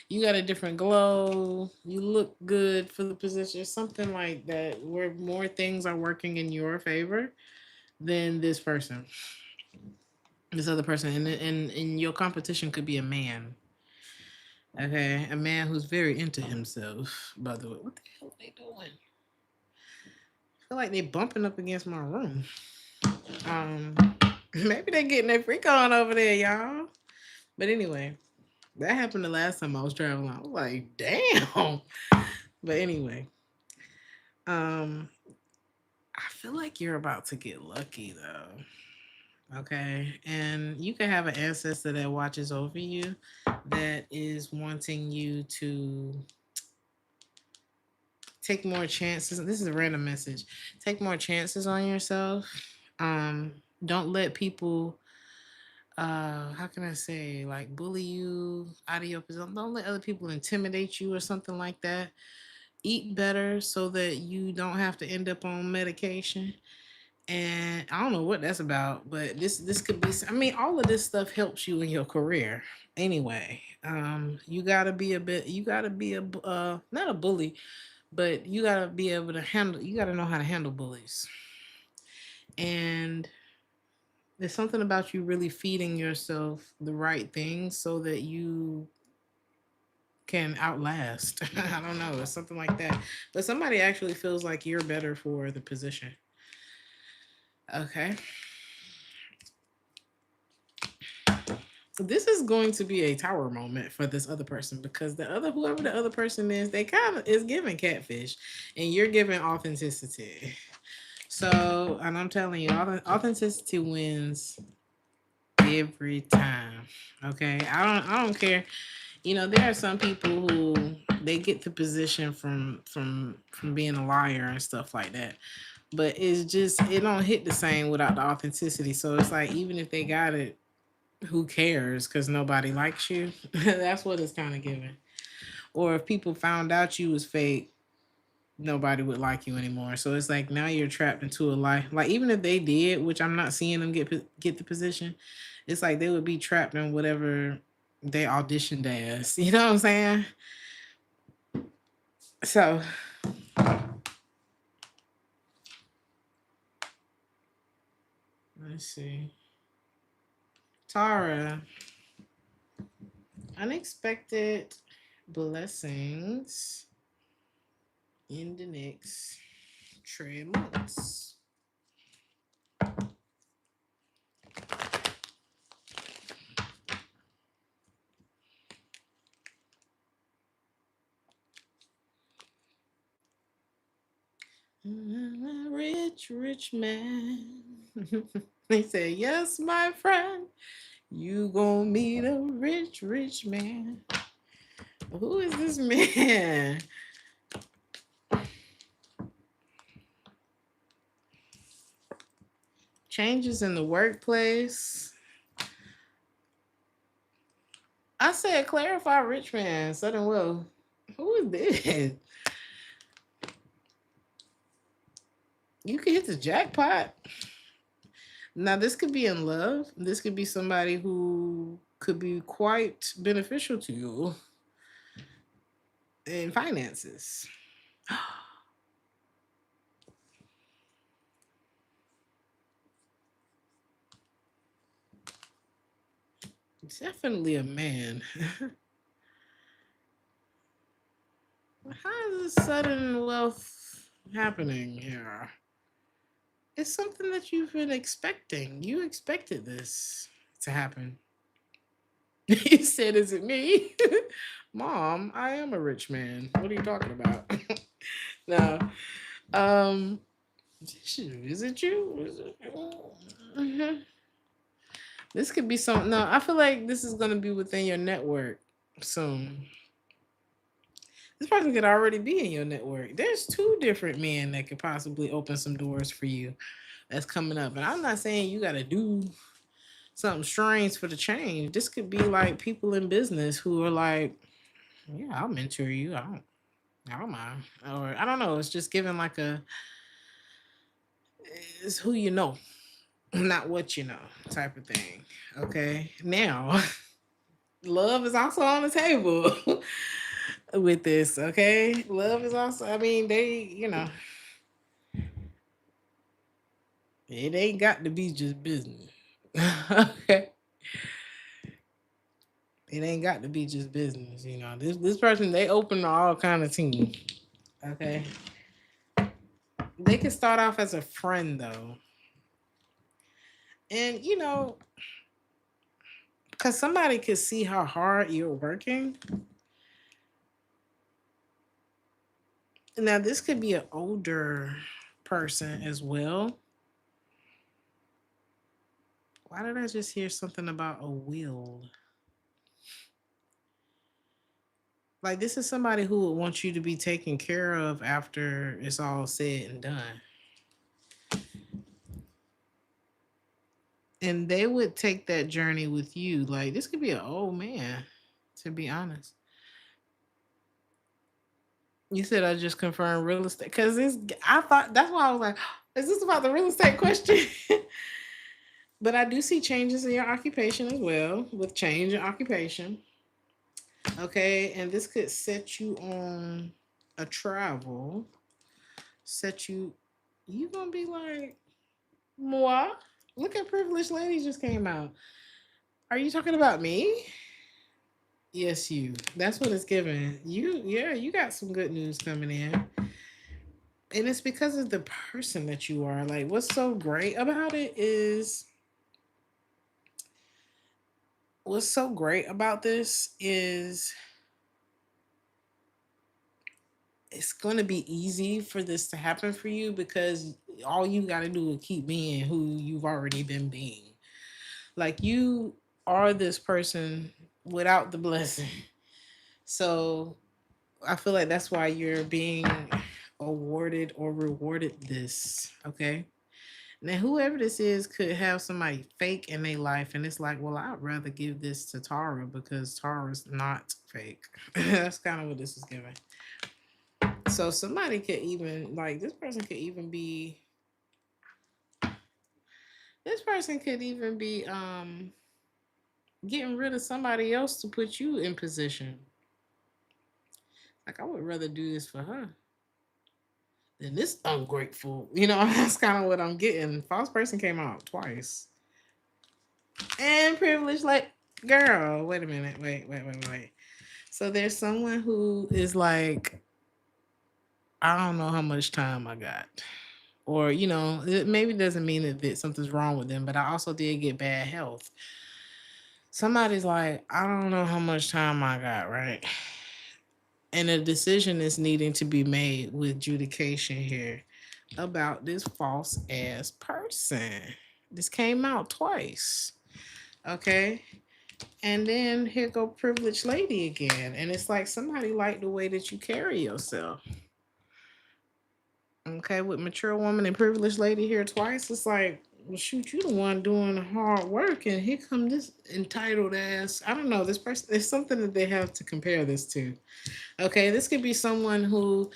Speaker 1: You got a different glow. You look good for the position. Something like that, where more things are working in your favor than this person, this other person, and your competition could be a man. Okay, a man who's very into himself. By the way, what the hell are they doing? I feel like they bumping up against my room. Um, maybe they getting their freak on over there, y'all. But anyway, that happened the last time I was traveling. I was like, damn. But anyway, um, I feel like you're about to get lucky though. Okay, and you can have an ancestor that watches over you, that is wanting you to take more chances. This is a random message. Take more chances on yourself. Um, don't let people how can I say, like, bully you out of your position. Don't let other people intimidate you or something like that. Eat better so that you don't have to end up on medication. And I don't know what that's about, but this could be, I mean, all of this stuff helps you in your career anyway. You gotta be a bit, you gotta be not a bully, but you gotta be able to handle, you gotta know how to handle bullies. And there's something about you really feeding yourself the right things so that you can outlast. I don't know, it's something like that. But somebody actually feels like you're better for the position. Okay. This is going to be a tower moment for this other person, because the other, whoever the other person is, they kind of is giving catfish and you're giving authenticity. So, and I'm telling you, authenticity wins every time. Okay. I don't care. You know, there are some people who they get the position from being a liar and stuff like that. But it's just, it don't hit the same without the authenticity. So it's like, even if they got it, who cares? Because nobody likes you. That's what it's kind of giving. Or if people found out you was fake, nobody would like you anymore. So it's like now you're trapped into a life. Like even if they did, which I'm not seeing them get the position, it's like they would be trapped in whatever they auditioned as. You know what I'm saying? So let's see. Tara, unexpected blessings in the next 3 months. Rich, rich man. They say, yes, my friend, you gonna meet a rich, rich man. Who is this man? Changes in the workplace. I said clarify rich man, Southern Will. Who is this? You can hit the jackpot. Now, this could be in love. This could be somebody who could be quite beneficial to you in finances. Definitely a man. How is this sudden wealth happening here? It's something that you've been expecting. You expected this to happen. You said, is it me? Mom, I am a rich man. What are you talking about? No. Um, is it you? Is it... Mhm. This could be something. No, I feel like this is going to be within your network soon. This person could already be in your network. There's two different men that could possibly open some doors for you that's coming up. And I'm not saying you got to do something strange for the change. This could be like people in business who are like, yeah, I'll mentor you. I don't mind. Or I don't know. It's just giving like it's who you know, not what you know type of thing. Okay. Now, love is also on the table with this. Okay. Love is also, I mean, it ain't got to be just business. Okay. It ain't got to be just business. This person, they open to all kind of teams. Okay. They can start off as a friend though. And because somebody could see how hard you're working. Now, this could be an older person as well. Why did I just hear something about a will? Like, this is somebody who would want you to be taken care of after it's all said and done. And they would take that journey with you. Like, this could be an old man, to be honest. You said I just confirmed real estate because I thought that's why I was like, is this about the real estate question? But I do see changes in your occupation as well with change in occupation. Okay, and this could set you on a travel. You gonna be like, moi? Look at Privileged Lady just came out. Are you talking about me? Yes, you. That's what it's giving. You got some good news coming in. And it's because of the person that you are. Like, what's so great about it is what's so great about this is it's going to be easy for this to happen for you because all you got to do is keep being who you've already been being. Like, you are this person without the blessing. So I feel like that's why you're being awarded or rewarded this. Okay. Now, whoever this is could have somebody fake in their life, and it's like, well, I'd rather give this to Tara because Tara's not fake. That's kind of what this is giving. So somebody could even like this person could even be getting rid of somebody else to put you in position. Like, I would rather do this for her than this ungrateful. You know, that's kind of what I'm getting. False person came out twice. And privileged, like, girl, wait a minute. Wait. So there's someone who is like, I don't know how much time I got. Or, you know, it maybe doesn't mean that something's wrong with them, but I also did get bad health. Somebody's like, I don't know how much time I got, right? And a decision is needing to be made with adjudication here about this false ass person. This came out twice. Okay. And then here go privileged lady again. And it's like somebody like the way that you carry yourself. Okay, with mature woman and privileged lady here twice, it's like, well, shoot, you the one doing the hard work, and here come this entitled ass. I don't know. This person, there's something that they have to compare this to. Okay, this could be someone who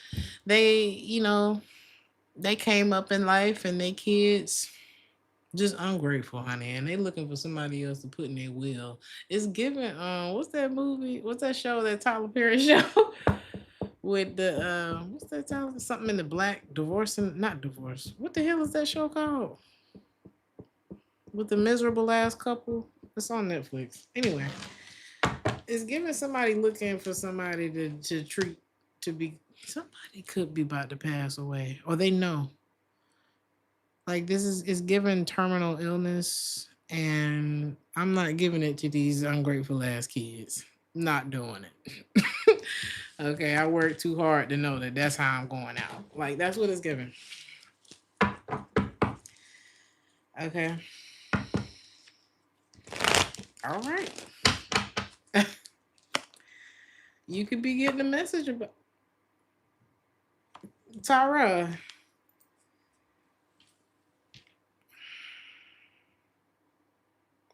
Speaker 1: they, you know, they came up in life and they kids just ungrateful, honey, and they looking for somebody else to put in their will. It's given. What's that movie? What's that show? That Tyler Perry show with the what's that title? Something in the black divorcing, not divorce. What the hell is that show called? With the miserable ass couple. It's on Netflix. Anyway, it's giving somebody looking for somebody to treat to be. Somebody could be about to pass away, or they know. Like this is given terminal illness, and I'm not giving it to these ungrateful ass kids. Not doing it. Okay, I work too hard to know that that's how I'm going out. Like that's what it's given. Okay. All right. You could be getting a message about Tara.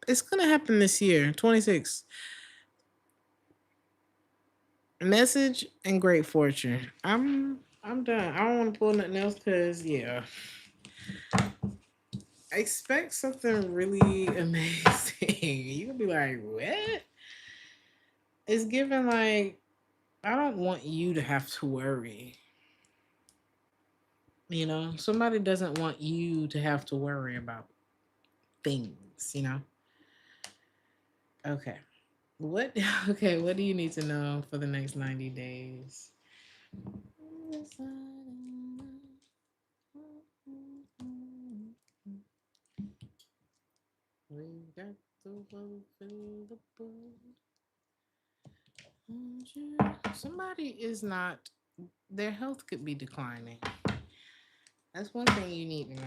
Speaker 1: It's gonna happen this year, 26. Message and great fortune. I'm done. I don't want to pull nothing else because yeah. Expect something really amazing. You can be like, what? It's given like I don't want you to have to worry. You know, somebody doesn't want you to have to worry about things, you know? Okay. What okay, what do you need to know for the next 90 days? We got the world in the book. Somebody is not their health could be declining. That's one thing you need to know.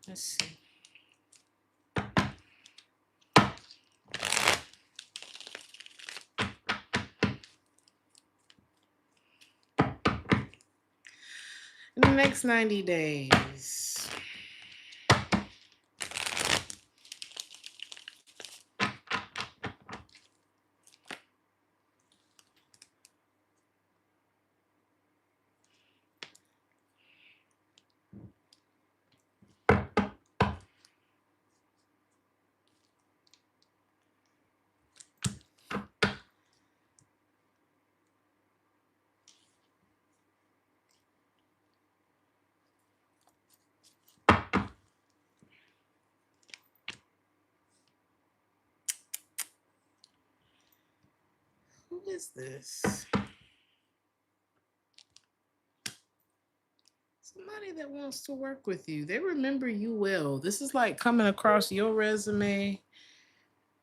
Speaker 1: Let's see. In the next 90 days. Who is this? Somebody that wants to work with you. They remember you well. This is like coming across your resume,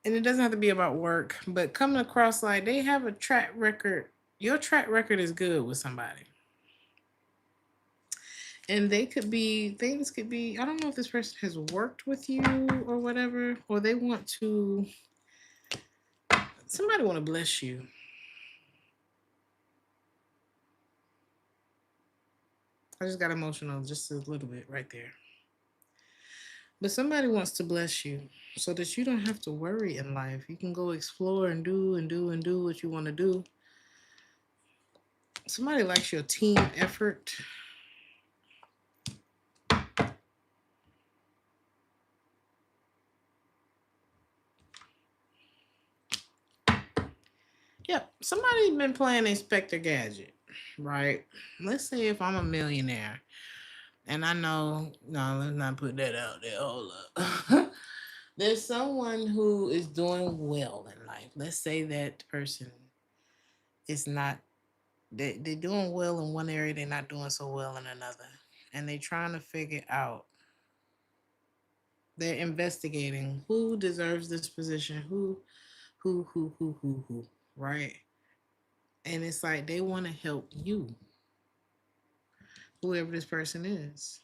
Speaker 1: and it doesn't have to be about work, but coming across like they have a track record. Your track record is good with somebody. And they could be, things could be, I don't know if this person has worked with you or whatever, or they want to, somebody want to bless you. I just got emotional just a little bit right there. But somebody wants to bless you so that you don't have to worry in life. You can go explore and do what you want to do. Somebody likes your team effort. somebody's been playing Inspector Gadget, right? Let's say if I'm a millionaire and I know, no, let's not put that out there. Hold up. There's someone who is doing well in life. Let's say that person is not, they're doing well in one area, they're not doing so well in another. And they're trying to figure out, they're investigating who deserves this position, who, right? And it's like they want to help you, whoever this person is.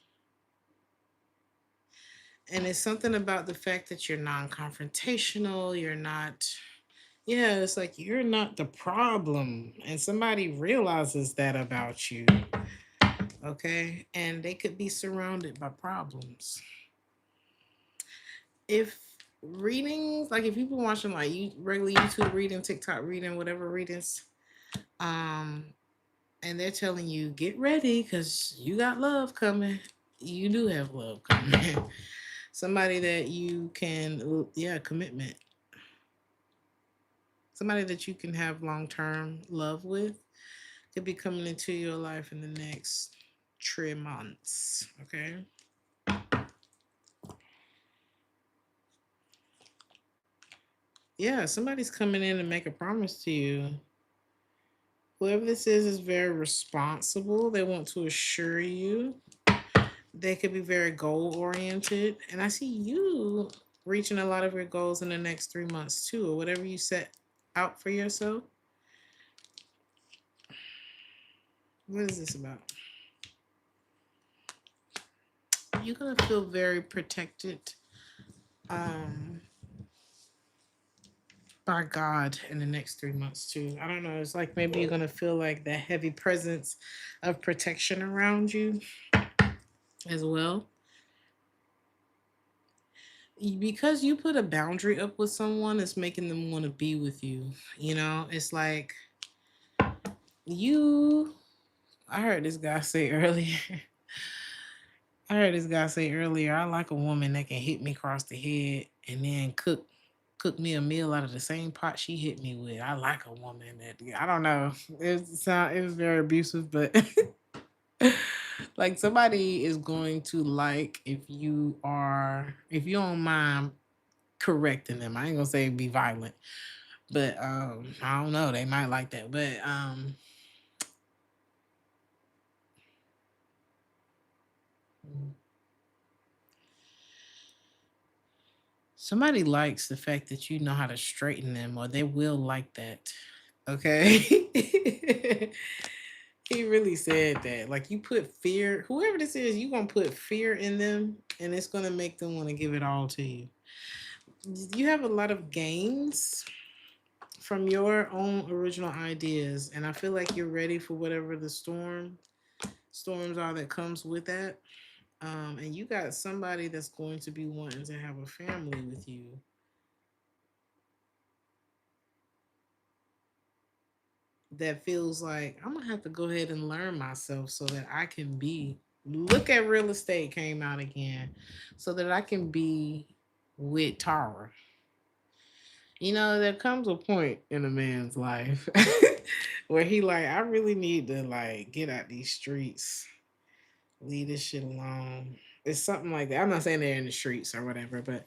Speaker 1: And it's something about the fact that you're non-confrontational, you're not, yeah, it's like you're not the problem, and somebody realizes that about you. Okay, and they could be surrounded by problems. If readings, like if you've been watching like you regular YouTube reading, TikTok reading, whatever readings, um and they're telling you get ready because you got love coming, you do have love coming. Somebody that you can, yeah, commitment, somebody that you can have long-term love with could be coming into your life in the next 3 months. Okay, yeah, somebody's coming in to make a promise to you. Whoever this is very responsible. They want to assure you. They could be very goal oriented, and I see you reaching a lot of your goals in the next 3 months too, or whatever you set out for yourself. What is this about? You're gonna feel very protected um by God in the next 3 months too. I don't know. It's like maybe you're gonna feel like that heavy presence of protection around you as well. Because you put a boundary up with someone, it's making them want to be with you. You know, it's like you. I heard this guy say earlier. I heard this guy say earlier. I like a woman that can hit me across the head and then cook me a meal out of the same pot she hit me with. I like a woman that, I don't know. It was very abusive, but like somebody is going to like if you don't mind correcting them. I ain't gonna say be violent, but I don't know. They might like that, but somebody likes the fact that you know how to straighten them, or they will like that. Okay. He really said that. Like you put fear, whoever this is, you gonna put fear in them, and it's gonna make them want to give it all to you. You have a lot of gains from your own original ideas, and I feel like you're ready for whatever the storms are that comes with that. And you got somebody that's going to be wanting to have a family with you. That feels like I'm gonna have to go ahead and learn myself so that I can be. Look at real estate came out again, so that I can be with Tara. You know, there comes a point in a man's life where he like, I really need to like get out these streets, leave this shit alone. It's something like that. I'm not saying they're in the streets or whatever, but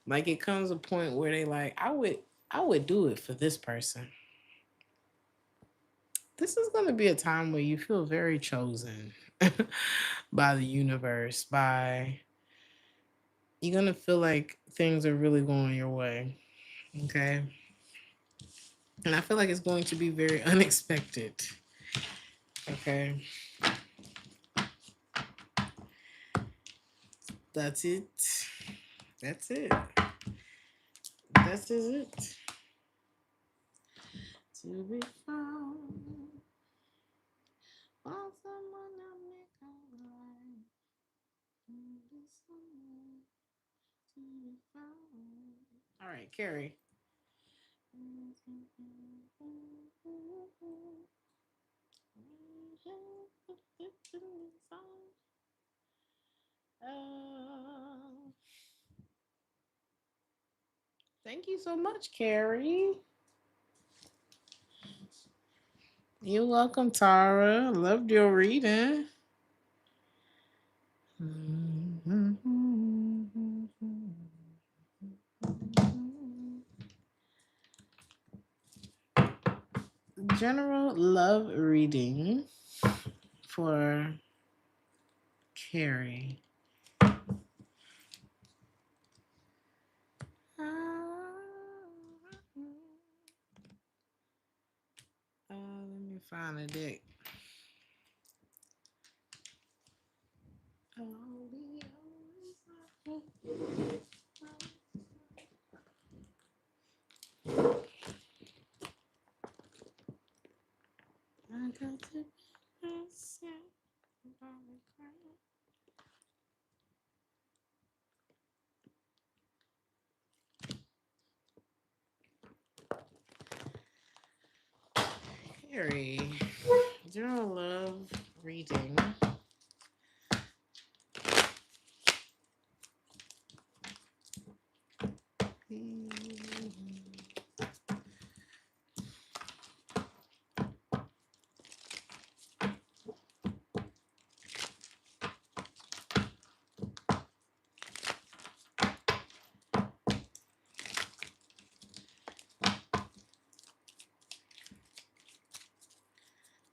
Speaker 1: like it comes a point where they like, I would do it for this person. This is going to be a time where you feel very chosen by the universe, by you're going to feel like things are really going your way. Okay. And I feel like it's going to be very unexpected. Okay. That's it. That's it. That is it. To be found. Want someone to make alright. To be someone to be found. All right, Carrie. Uh, Thank you so much, Carrie. You're welcome, Tara. Loved your reading. General love reading for Carrie. Let me find a deck. I got to be myself. Carrie, general love reading.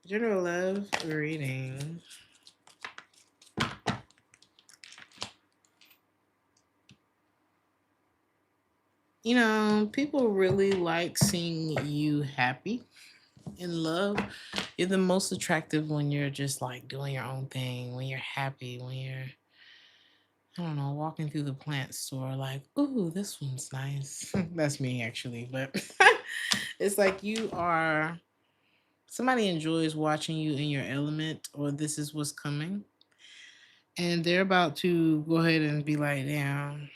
Speaker 1: General love reading. You know, people really like seeing you happy in love. You're the most attractive when you're just like doing your own thing, when you're happy, when you're, I don't know, walking through the plant store, like, ooh, this one's nice. That's me actually, but it's like you are, somebody enjoys watching you in your element, or this is what's coming. And they're about to go ahead and be like, damn,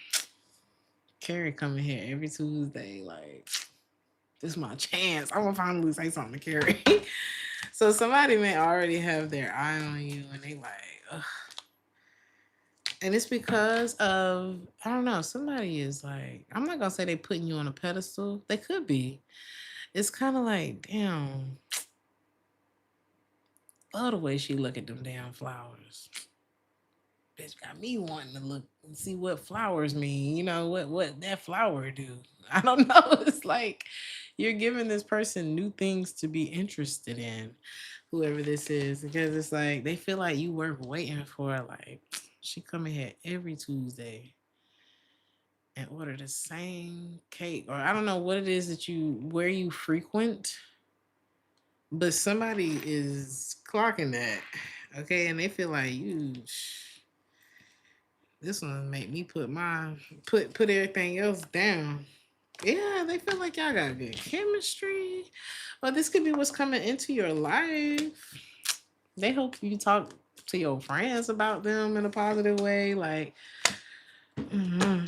Speaker 1: Carrie coming here every Tuesday. Like, this is my chance. I'm gonna finally say something to Carrie. So somebody may already have their eye on you and they like, ugh. And it's because of, I don't know, somebody is like, I'm not gonna say they putting you on a pedestal. They could be. It's kind of like, damn, love the way she look at them damn flowers. Bitch got me wanting to look and see what flowers mean. You know what that flower do. I don't know. It's like you're giving this person new things to be interested in, whoever this is, because it's like they feel like you worth waiting for. Like she coming here every Tuesday and order the same cake, or I don't know what it is that you where you frequent, but somebody is clocking that, okay, and they feel like you. This one make me put everything else down. Yeah, they feel like y'all got good chemistry. Or this could be what's coming into your life. They hope you talk to your friends about them in a positive way. Like, mhm.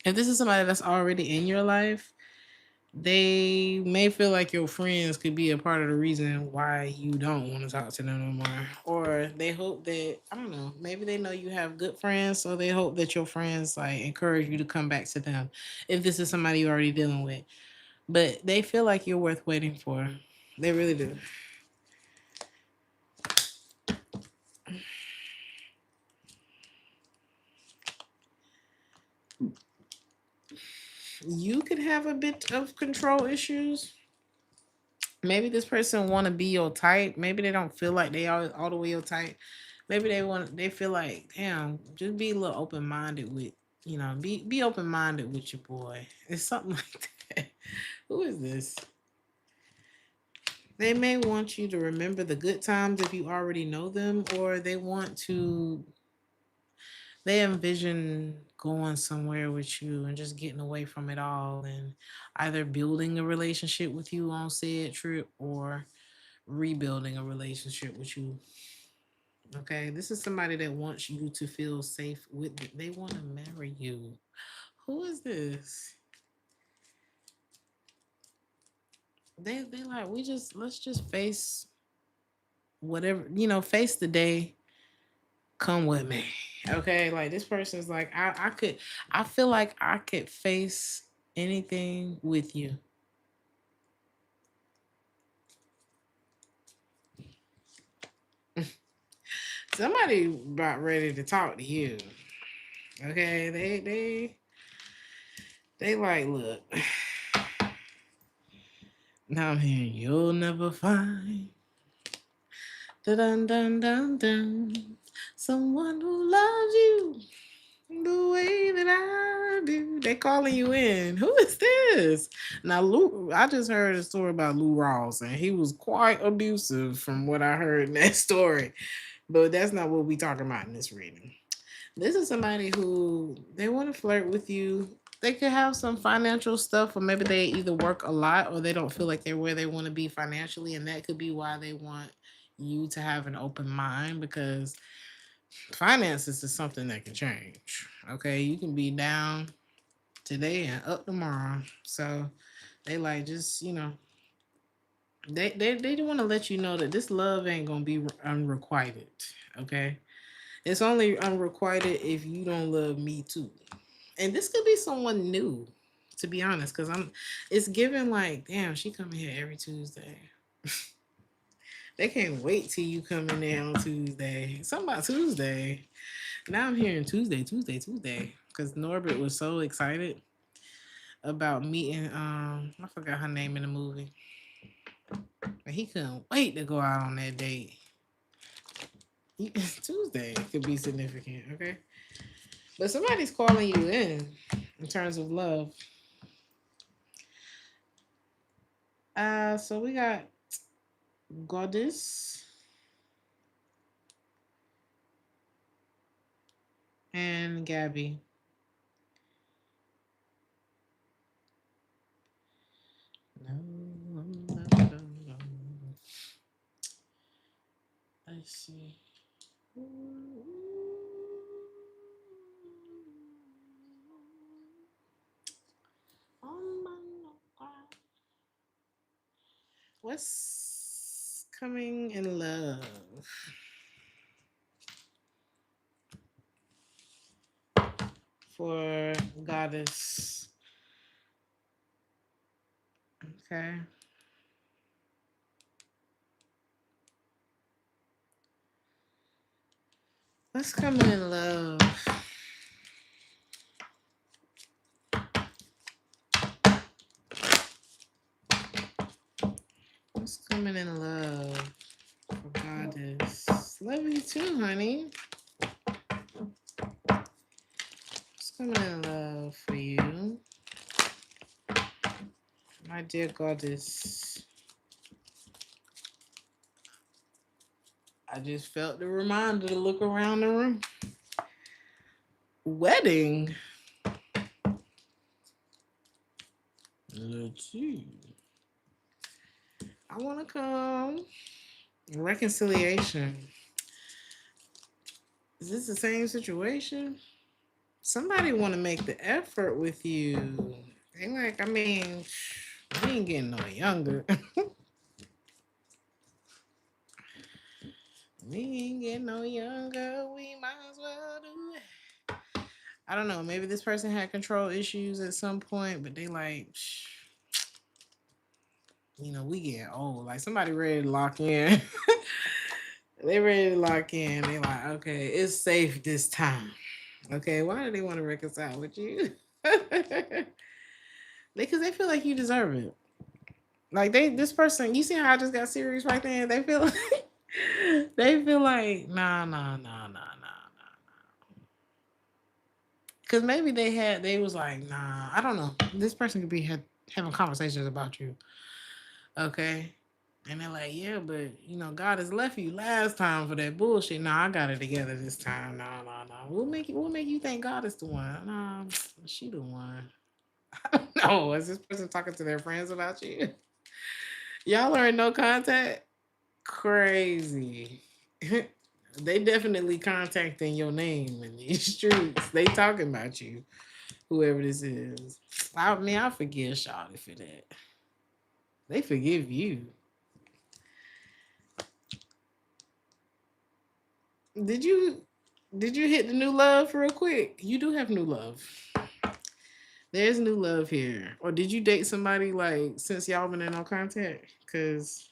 Speaker 1: If this is somebody that's already in your life, they may feel like your friends could be a part of the reason why you don't want to talk to them no more. Or they hope that, I don't know, maybe they know you have good friends, so they hope that your friends like encourage you to come back to them if this is somebody you're already dealing with. But they feel like you're worth waiting for. They really do. You could have a bit of control issues. Maybe this person want to be your type. Maybe they don't feel like they are all the way your type. Maybe they feel like, damn, just be a little open minded with, be open minded with your boy. It's something like that. Who is this? They may want you to remember the good times if you already know them, or they envision going somewhere with you and just getting away from it all and either building a relationship with you on said trip or rebuilding a relationship with you. Okay, this is somebody that wants you to feel safe with it. They want to marry you. Who is this? They like, let's just face whatever, face the day, come with me. Okay, like this person's like, I feel like I could face anything with you. Somebody about ready to talk to you. Okay, they like, look. Now I'm hearing you'll never find dun dun dun dun someone who loves you the way that I do. They calling you in. Who is this? Now, Lou, I just heard a story about Lou Rawls, and he was quite abusive from what I heard in that story. But that's not what we talking about in this reading. This is somebody who they want to flirt with you. They could have some financial stuff, or maybe they either work a lot or they don't feel like they're where they want to be financially, and that could be why they want you to have an open mind because finances is something that can change. Okay, you can be down today and up tomorrow. So they like just they want to let you know that this love ain't gonna be unrequited. Okay, it's only unrequited if you don't love me too. And this could be someone new, to be honest, because it's given like, damn, she coming here every Tuesday. They can't wait till you come in there on Tuesday. Something about Tuesday. Now I'm hearing Tuesday, Tuesday, Tuesday. Because Norbert was so excited about meeting I forgot her name in the movie. But he couldn't wait to go out on that date. Tuesday could be significant, okay? But somebody's calling you in terms of love. So we got Goddess and Gabby. No, no, no, no. Let's see. What's coming in love for Goddess? Okay. What's coming in love? What's coming in love for Goddess? Love you too, honey. What's coming in love for you? My dear Goddess. I just felt the reminder to look around the room. Wedding. Let's see. I want to come. Reconciliation. Is this the same situation? Somebody want to make the effort with you. They like, I mean, we ain't getting no younger. We ain't getting no younger. We might as well do it. I don't know. Maybe this person had control issues at some point, but they like, we getting old. Like somebody ready to lock in. They ready to lock in. They like, okay, it's safe this time. Okay, why do they want to reconcile with you? Because they feel like you deserve it. Like this person, you see how I just got serious right there? They feel like nah. Because maybe they was like, nah, I don't know. This person could be having conversations about you. Okay. And they're like, yeah, but God has left you last time for that bullshit. Nah, I got it together this time. No. We'll make you think God is the one. Nah, she the one. I don't know. Is this person talking to their friends about you? Y'all are in no contact? Crazy. They definitely contacting your name in these streets. They talking about you, whoever this is. I mean, I forgive Shawty for that. They forgive you. Did you hit the new love real quick? You do have new love. There's new love here. Or did you date somebody like since y'all been in no contact? Cause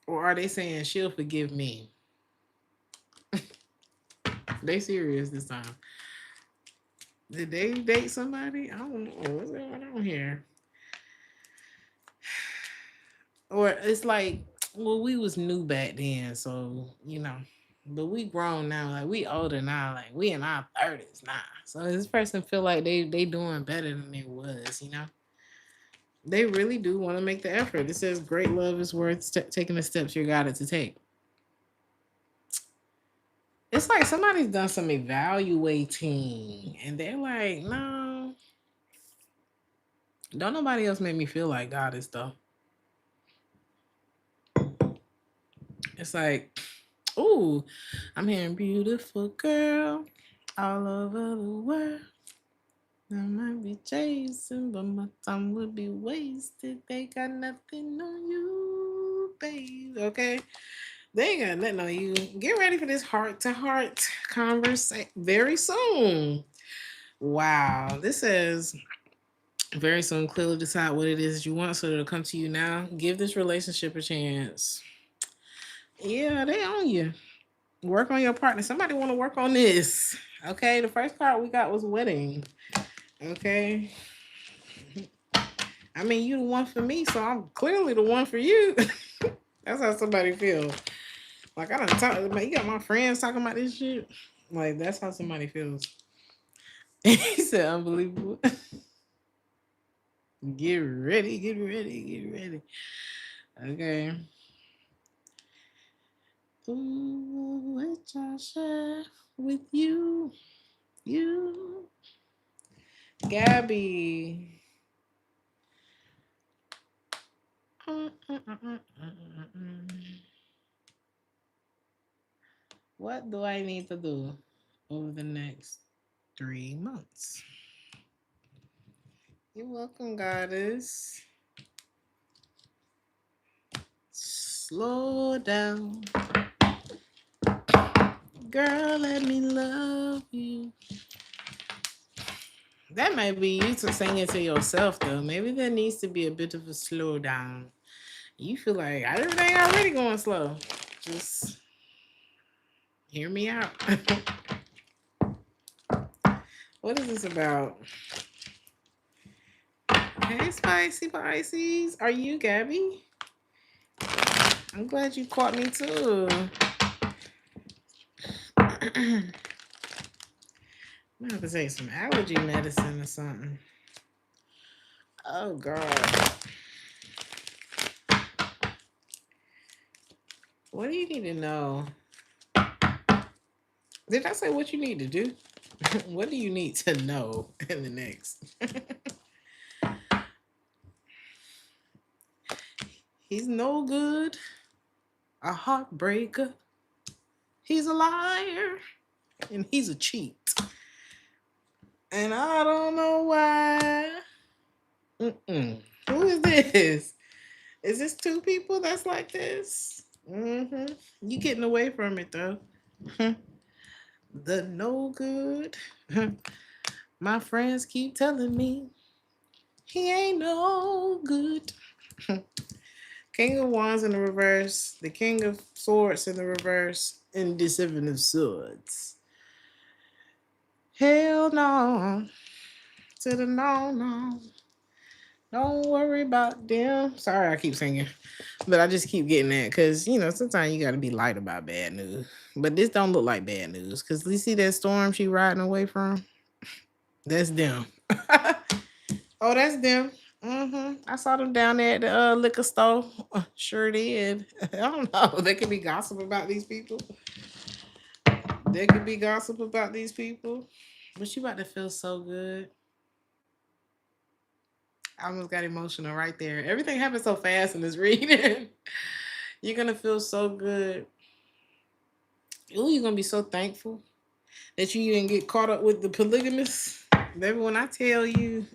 Speaker 1: Or are they saying she'll forgive me? They serious this time. Did they date somebody? I don't know. What's going on here? Or it's like, well, we was new back then, so but we grown now, like we older now, like we in our 30s now. So this person feel like they doing better than they was. They really do want to make the effort. It says great love is worth taking the steps you're guided to take. It's like somebody's done some evaluating and they're like, no, don't nobody else make me feel like goddess though. It's like, ooh, I'm hearing beautiful girl all over the world. I might be chasing, but my time would be wasted. They got nothing on you, babe. Okay? They ain't got nothing on you. Get ready for this heart-to-heart conversation very soon. Wow. This says very soon, clearly decide what it is you want so it'll come to you now. Give this relationship a chance. Yeah, they on you. Work on your partner. Somebody want to work on this. Okay, the first card we got was wedding. Okay. I mean, you the one for me, so I'm clearly the one for you. That's how somebody feels. Like, I done talk, you got my friends talking about this shit. Like, that's how somebody feels. He said, unbelievable. Get ready, get ready, get ready. Okay. Ooh, what I share with you. You. Gabby. What do I need to do over the next 3 months? You're welcome, goddess. Slow down. Girl, let me love you. That might be you to sing it to yourself, though. Maybe there needs to be a bit of a slow down. You feel like everything already going slow. Just hear me out. What is this about? Hey, Spicy Pisces. Are you Gabby? I'm glad you caught me too. I'm gonna have to take some allergy medicine or something. Oh, God. What do you need to know? Did I say what you need to do? What do you need to know in the next? He's no good. A heartbreaker. He's a liar. And he's a cheat. And I don't know why. Who is this? Is this two people that's like this? You getting away from it though. The no good. My friends keep telling me he ain't no good. King of Wands in the reverse. The King of Swords in the reverse. And the Seven of Swords. Hell no. To the no. Don't worry about them. Sorry, I keep singing. But I just keep getting that because, sometimes you got to be light about bad news. But this don't look like bad news because you see that storm she riding away from? That's them. Oh, that's them. I saw them down there at the liquor store. Sure did. I don't know. They could be gossip about these people. They could be gossip about these people. But you about to feel so good. I almost got emotional right there. Everything happened so fast in this reading. You're going to feel so good. Ooh, you're going to be so thankful that you didn't get caught up with the polygamous. Baby, when I tell you,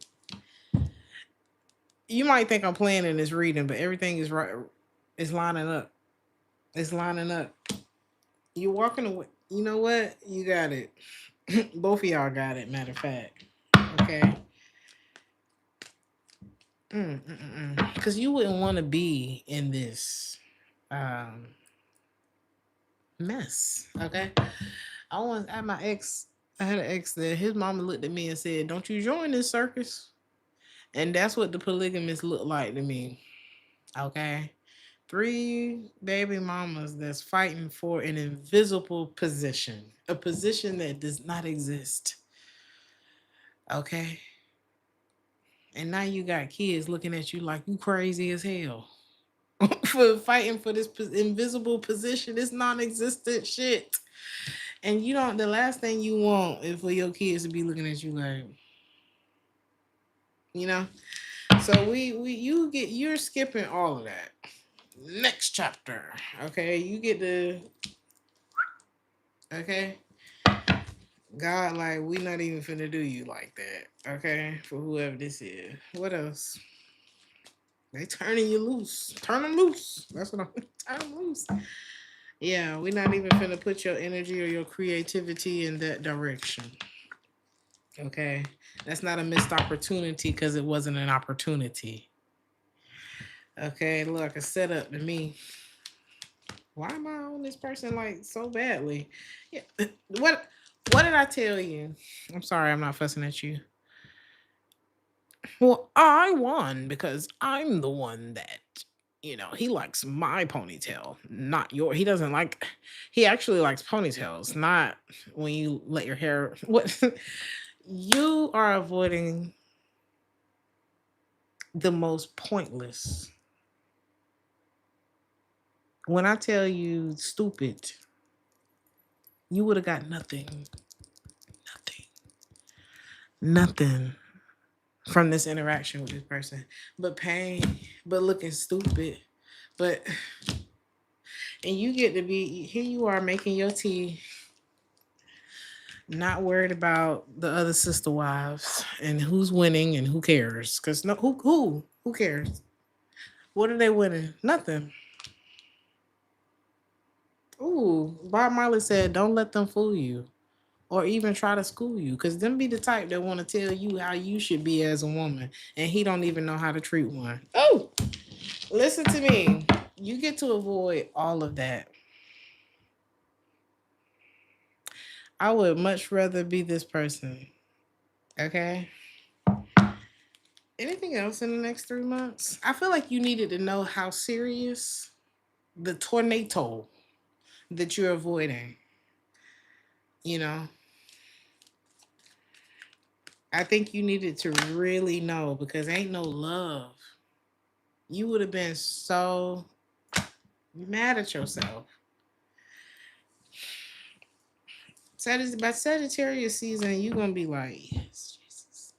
Speaker 1: you might think I'm playing in this reading, but everything is right. It's lining up. It's lining up. You're walking away. You know what? You got it. Both of y'all got it, matter of fact. Okay. Because you wouldn't want to be in this. um mess. Okay. I once at my ex, I had an ex that his mama looked at me and said, "Don't you join this circus." And that's what the polygamists look like to me. Okay. Three baby mamas that's fighting for an invisible position, a position that does not exist. Okay. And now you got kids looking at you like you crazy as hell for fighting for this invisible position. It's non-existent shit. And you don't. The last thing you want is for your kids to be looking at you like, you know. So you're skipping all of that. Next chapter. Okay, you get the okay. God, like we not even finna do you like that. Okay, for whoever this is. What else? They turning you loose. Turn them loose. That's what I'm turn them loose. Yeah, we're not even finna put your energy or your creativity in that direction. Okay. That's not a missed opportunity because it wasn't an opportunity. Okay, look, a setup to me. Why am I on this person like so badly? Yeah. What did I tell you? I'm sorry, I'm not fussing at you. Well, I won because I'm the one that, he likes my ponytail, not your. He doesn't like, he actually likes ponytails, not when you let your hair. What? You are avoiding the most pointless. When I tell you stupid, you would have got nothing, nothing, nothing from this interaction with this person, but pain, but looking stupid, but and you get to be here. You are making your tea, not worried about the other sister wives and who's winning and who cares. Cause no, who cares? What are they winning? Nothing. Ooh, Bob Marley said, "Don't let them fool you, or even try to school you, cause them be the type that want to tell you how you should be as a woman, and he don't even know how to treat one." Oh, listen to me. You get to avoid all of that. I would much rather be this person. Okay. Anything else in the next 3 months? I feel like you needed to know how serious the tornado that you're avoiding. You know, I think you needed to really know because ain't no love. You would have been so mad at yourself. By Sagittarius season, you're gonna be like, yes, Jesus.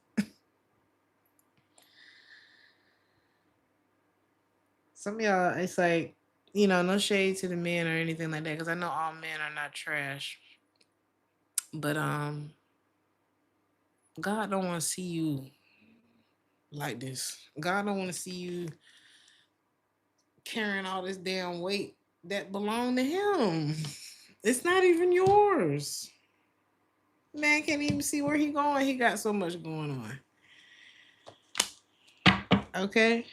Speaker 1: Some of y'all, it's like, no shade to the men or anything like that, because I know all men are not trash. But God don't want to see you like this. God don't want to see you carrying all this damn weight that belong to him. It's not even yours. Man can't even see where he going. He got so much going on. Okay?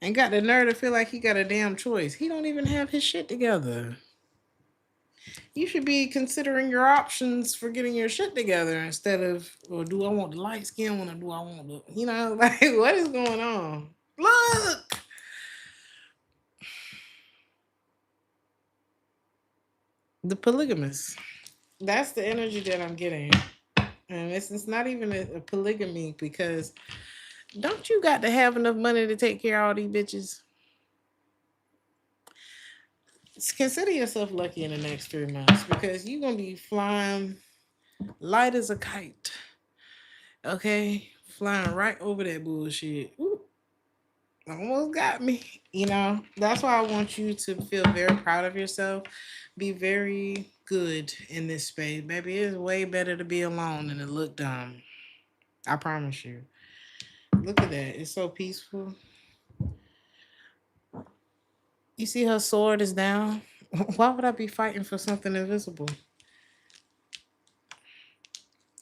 Speaker 1: And got the nerve to feel like he got a damn choice. He don't even have his shit together. You should be considering your options for getting your shit together instead of, or do I want the light skin one or do I want the, like what is going on? Look! The polygamous. That's the energy that I'm getting. And it's not even a polygamy because don't you got to have enough money to take care of all these bitches? Consider yourself lucky in the next 3 months because you're going to be flying light as a kite. Okay? Flying right over that bullshit. Ooh, almost got me. That's why I want you to feel very proud of yourself. Be very good in this space. Baby, it's way better to be alone than to look dumb. I promise you. Look at that. It's so peaceful. You see her sword is down? Why would I be fighting for something invisible?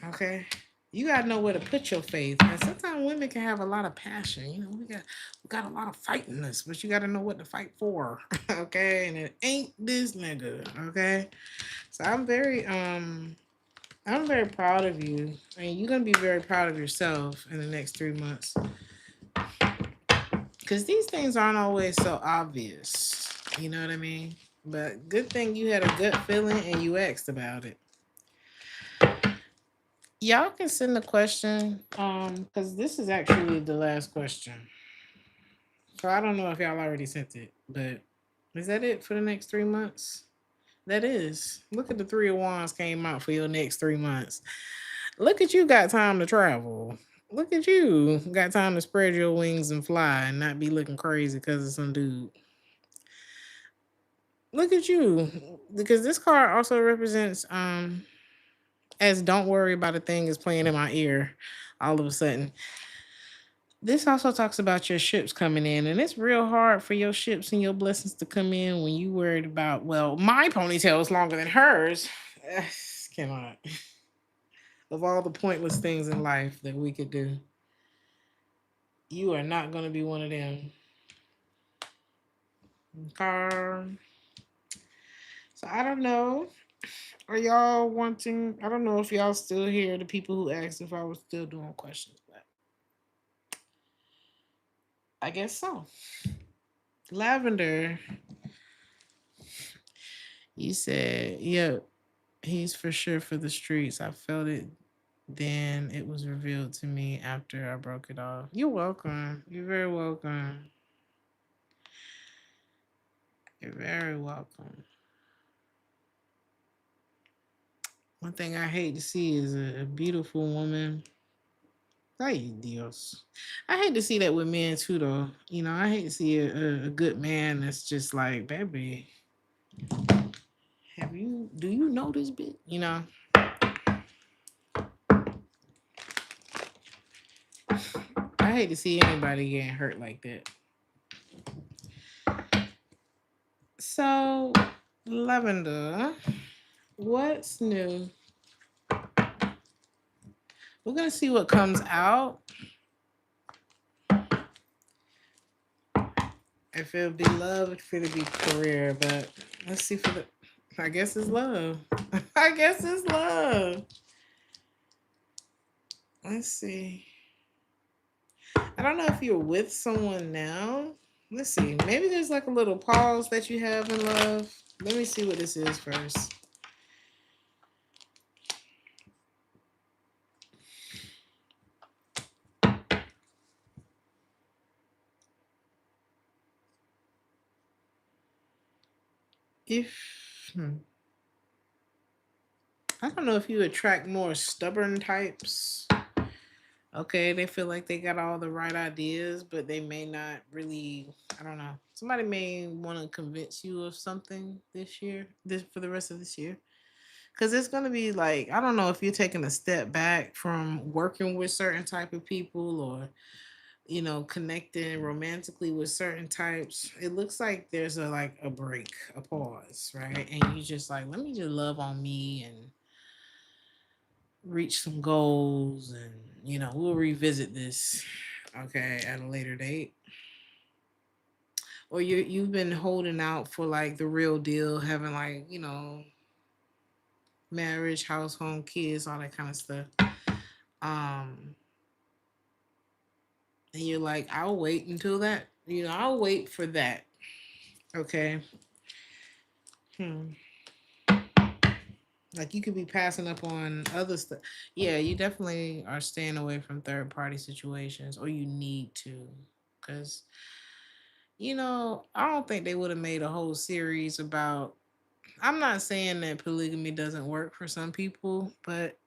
Speaker 1: Okay. You gotta know where to put your faith. And sometimes women can have a lot of passion. We got a lot of fight in us, but you gotta know what to fight for. Okay. And it ain't this nigga. Okay. So I'm very proud of you. And you're gonna be very proud of yourself in the next 3 months. Cause these things aren't always so obvious. You know what I mean? But good thing you had a gut feeling and you asked about it. Y'all can send the question, because this is actually the last question. So I don't know if y'all already sent it, but is that it for the next 3 months? That is. Look at the Three of Wands came out for your next 3 months. Look at you got time to travel. Look at you got time to spread your wings and fly and not be looking crazy because of some dude. Look at you. Because this card also represents as don't worry about a thing is playing in my ear all of a sudden. This also talks about your ships coming in, and it's real hard for your ships and your blessings to come in when you worried about, well, my ponytail is longer than hers. Cannot. Of all the pointless things in life that we could do, you are not going to be one of them. Car. So I don't know. Are y'all wanting? I don't know if y'all still hear the people who asked if I was still doing questions, but I guess so. Lavender, you said, yep, he's for sure for the streets. I felt it then. It was revealed to me after I broke it off. You're welcome. You're very welcome. You're very welcome. One thing I hate to see is a beautiful woman. Ay, Dios. I hate to see that with men too, though. I hate to see a good man that's just like, baby, do you know this bit? I hate to see anybody getting hurt like that. So, Lavender, what's new? We're gonna see what comes out. If it'll be love, if it'll be career, but let's see for the. I guess it's love. I guess it's love. Let's see. I don't know if you're with someone now. Let's see. Maybe there's like a little pause that you have in love. Let me see what this is first. If I don't know if you attract more stubborn types. Okay, they feel like they got all the right ideas, but they may not really. I don't know. Somebody may want to convince you of something this year, this for the rest of this year, because it's gonna be like, I don't know if you're taking a step back from working with certain type of people, or connecting romantically with certain types. It looks like there's a break, a pause, right? And you just like, let me just love on me and reach some goals, and we'll revisit this, okay, at a later date. Or you've been holding out for like the real deal, having like marriage, house, home, kids, all that kind of stuff. um and you're like, I'll wait until that, I'll wait for that. Okay. Hmm. Like, you could be passing up on other stuff. Yeah, you definitely are staying away from third party situations, or you need to. Because, I don't think they would have made a whole series about. I'm not saying that polygamy doesn't work for some people, but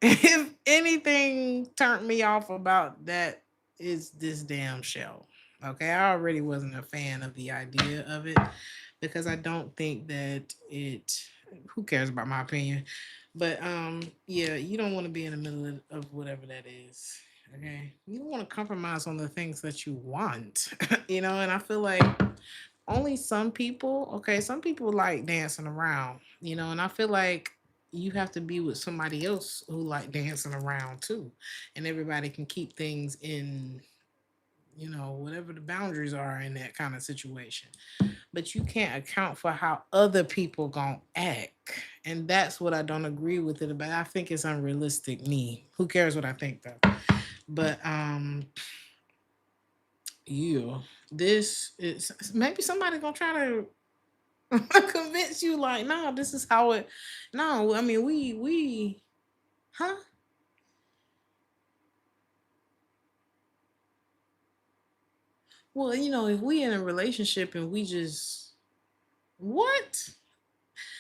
Speaker 1: if anything turned me off about that, is this damn show. Okay, I already wasn't a fan of the idea of it, because I don't think that it. Who cares about my opinion? But yeah, you don't want to be in the middle of whatever that is. Okay, you don't want to compromise on the things that you want. And I feel like only some people. Okay, some people like dancing around. And I feel like you have to be with somebody else who like dancing around too, and everybody can keep things in, whatever the boundaries are in that kind of situation. But you can't account for how other people gonna act, and that's what I don't agree with it about. I think it's unrealistic. Me, who cares what I think though? But yeah, this is maybe somebody gonna try to convince you like, no, this is how it. No, I mean we, huh? Well, if we in a relationship and we just what?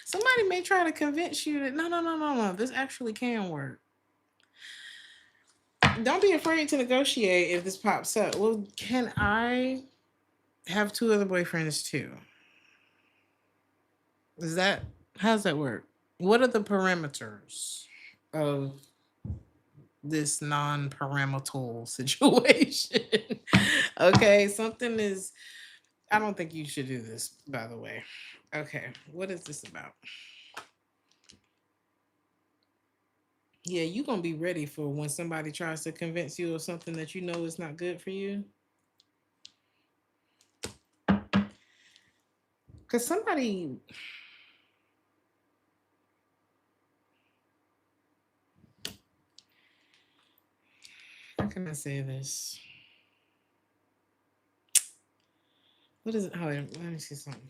Speaker 1: Somebody may try to convince you that no, no, no, no, no, this actually can work. Don't be afraid to negotiate if this pops up. Well, can I have two other boyfriends too? Is that How's that work? What are the parameters of this non-parental situation? Okay, something is. I don't think you should do this, by the way. Okay, what is this about? Yeah, you gonna be ready for when somebody tries to convince you of something that you know is not good for you. Cause somebody, how can I say this? What is it? Oh, let me see something.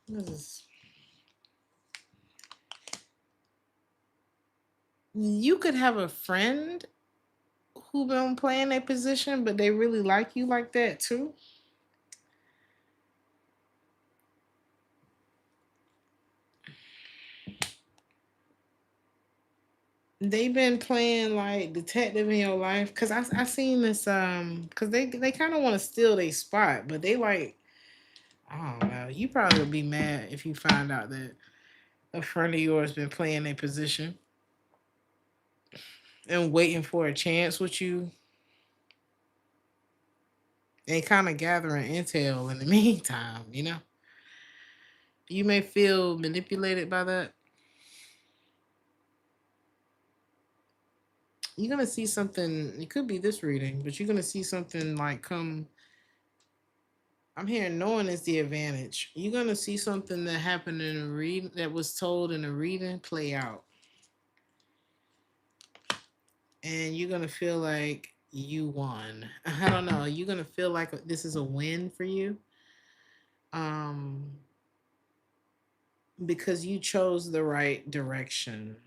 Speaker 1: What is this? You could have a friend who been playing a position, but they really like you like that too. They've been playing like detective in your life. Cause I seen this cause they kind of want to steal their spot, but they like I don't know. You probably would be mad if you find out that a friend of yours been playing a position and waiting for a chance with you and kind of gathering intel in the meantime, You may feel manipulated by that. You're gonna see something, it could be this reading, but you're gonna see something like come. I'm hearing knowing is the advantage. You're gonna see something that happened in a read that was told in a reading play out. And you're gonna feel like you won. I don't know. You're gonna feel like this is a win for you, um, because you chose the right direction,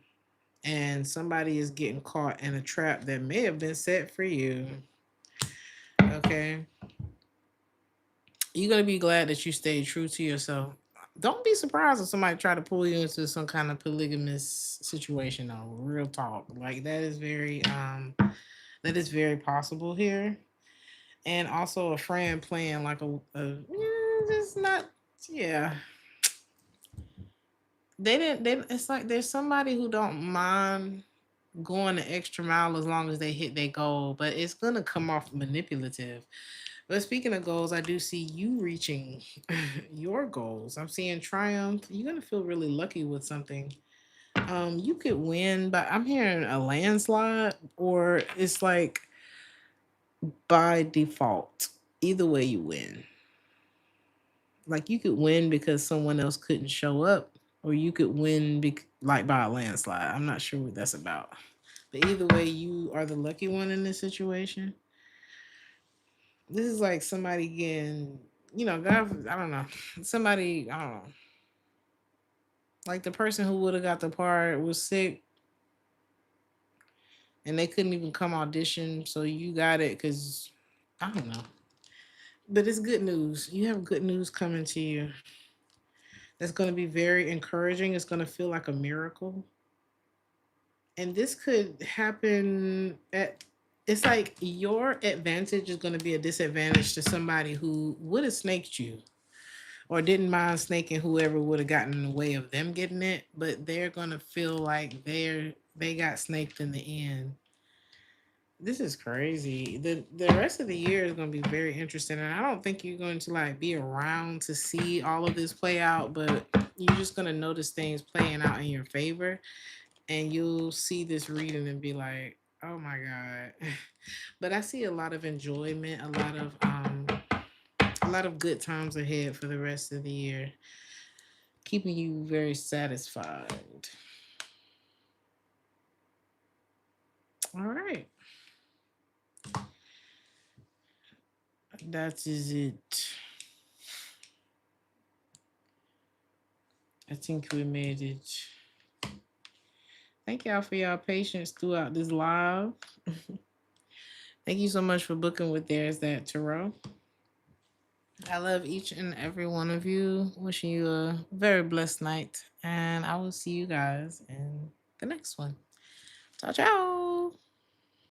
Speaker 1: and somebody is getting caught in a trap that may have been set for you. Okay, you're gonna be glad that you stayed true to yourself. Don't be surprised if somebody try to pull you into some kind of polygamous situation. Though, real talk, like that is very possible here. And also a friend playing like it's not, yeah, it's like there's somebody who don't mind going the extra mile as long as they hit their goal, but it's gonna come off manipulative. But speaking of goals, I do see you reaching your goals. I'm seeing triumph. You're gonna feel really lucky with something. You could win, but I'm hearing a landslide, or it's like by default. Either way, you win. Like you could win because someone else couldn't show up, or you could win like by a landslide. I'm not sure what that's about, but either way, you are the lucky one in this situation. This is like somebody getting, God, I don't know, somebody, I don't know, like the person who would have got the part was sick and they couldn't even come audition, so you got it because I don't know. But it's good news. You have good news coming to you. That's going to be very encouraging. It's going to feel like a miracle. And this could happen at, it's like your advantage is going to be a disadvantage to somebody who would have snaked you or didn't mind snaking whoever would have gotten in the way of them getting it, but they're going to feel like they got snaked in the end. This is crazy. The rest of the year is going to be very interesting, and I don't think you're going to like be around to see all of this play out, but you're just going to notice things playing out in your favor, and you'll see this reading and be like, "Oh my god." But I see a lot of enjoyment, a lot of good times ahead for the rest of the year, keeping you very satisfied. All right. That is it. I think we made it. Thank y'all for y'all patience throughout this live. Thank you so much for booking with There's That Tarot. I love each and every one of you. Wishing you a very blessed night. And I will see you guys in the next one. Ciao, ciao.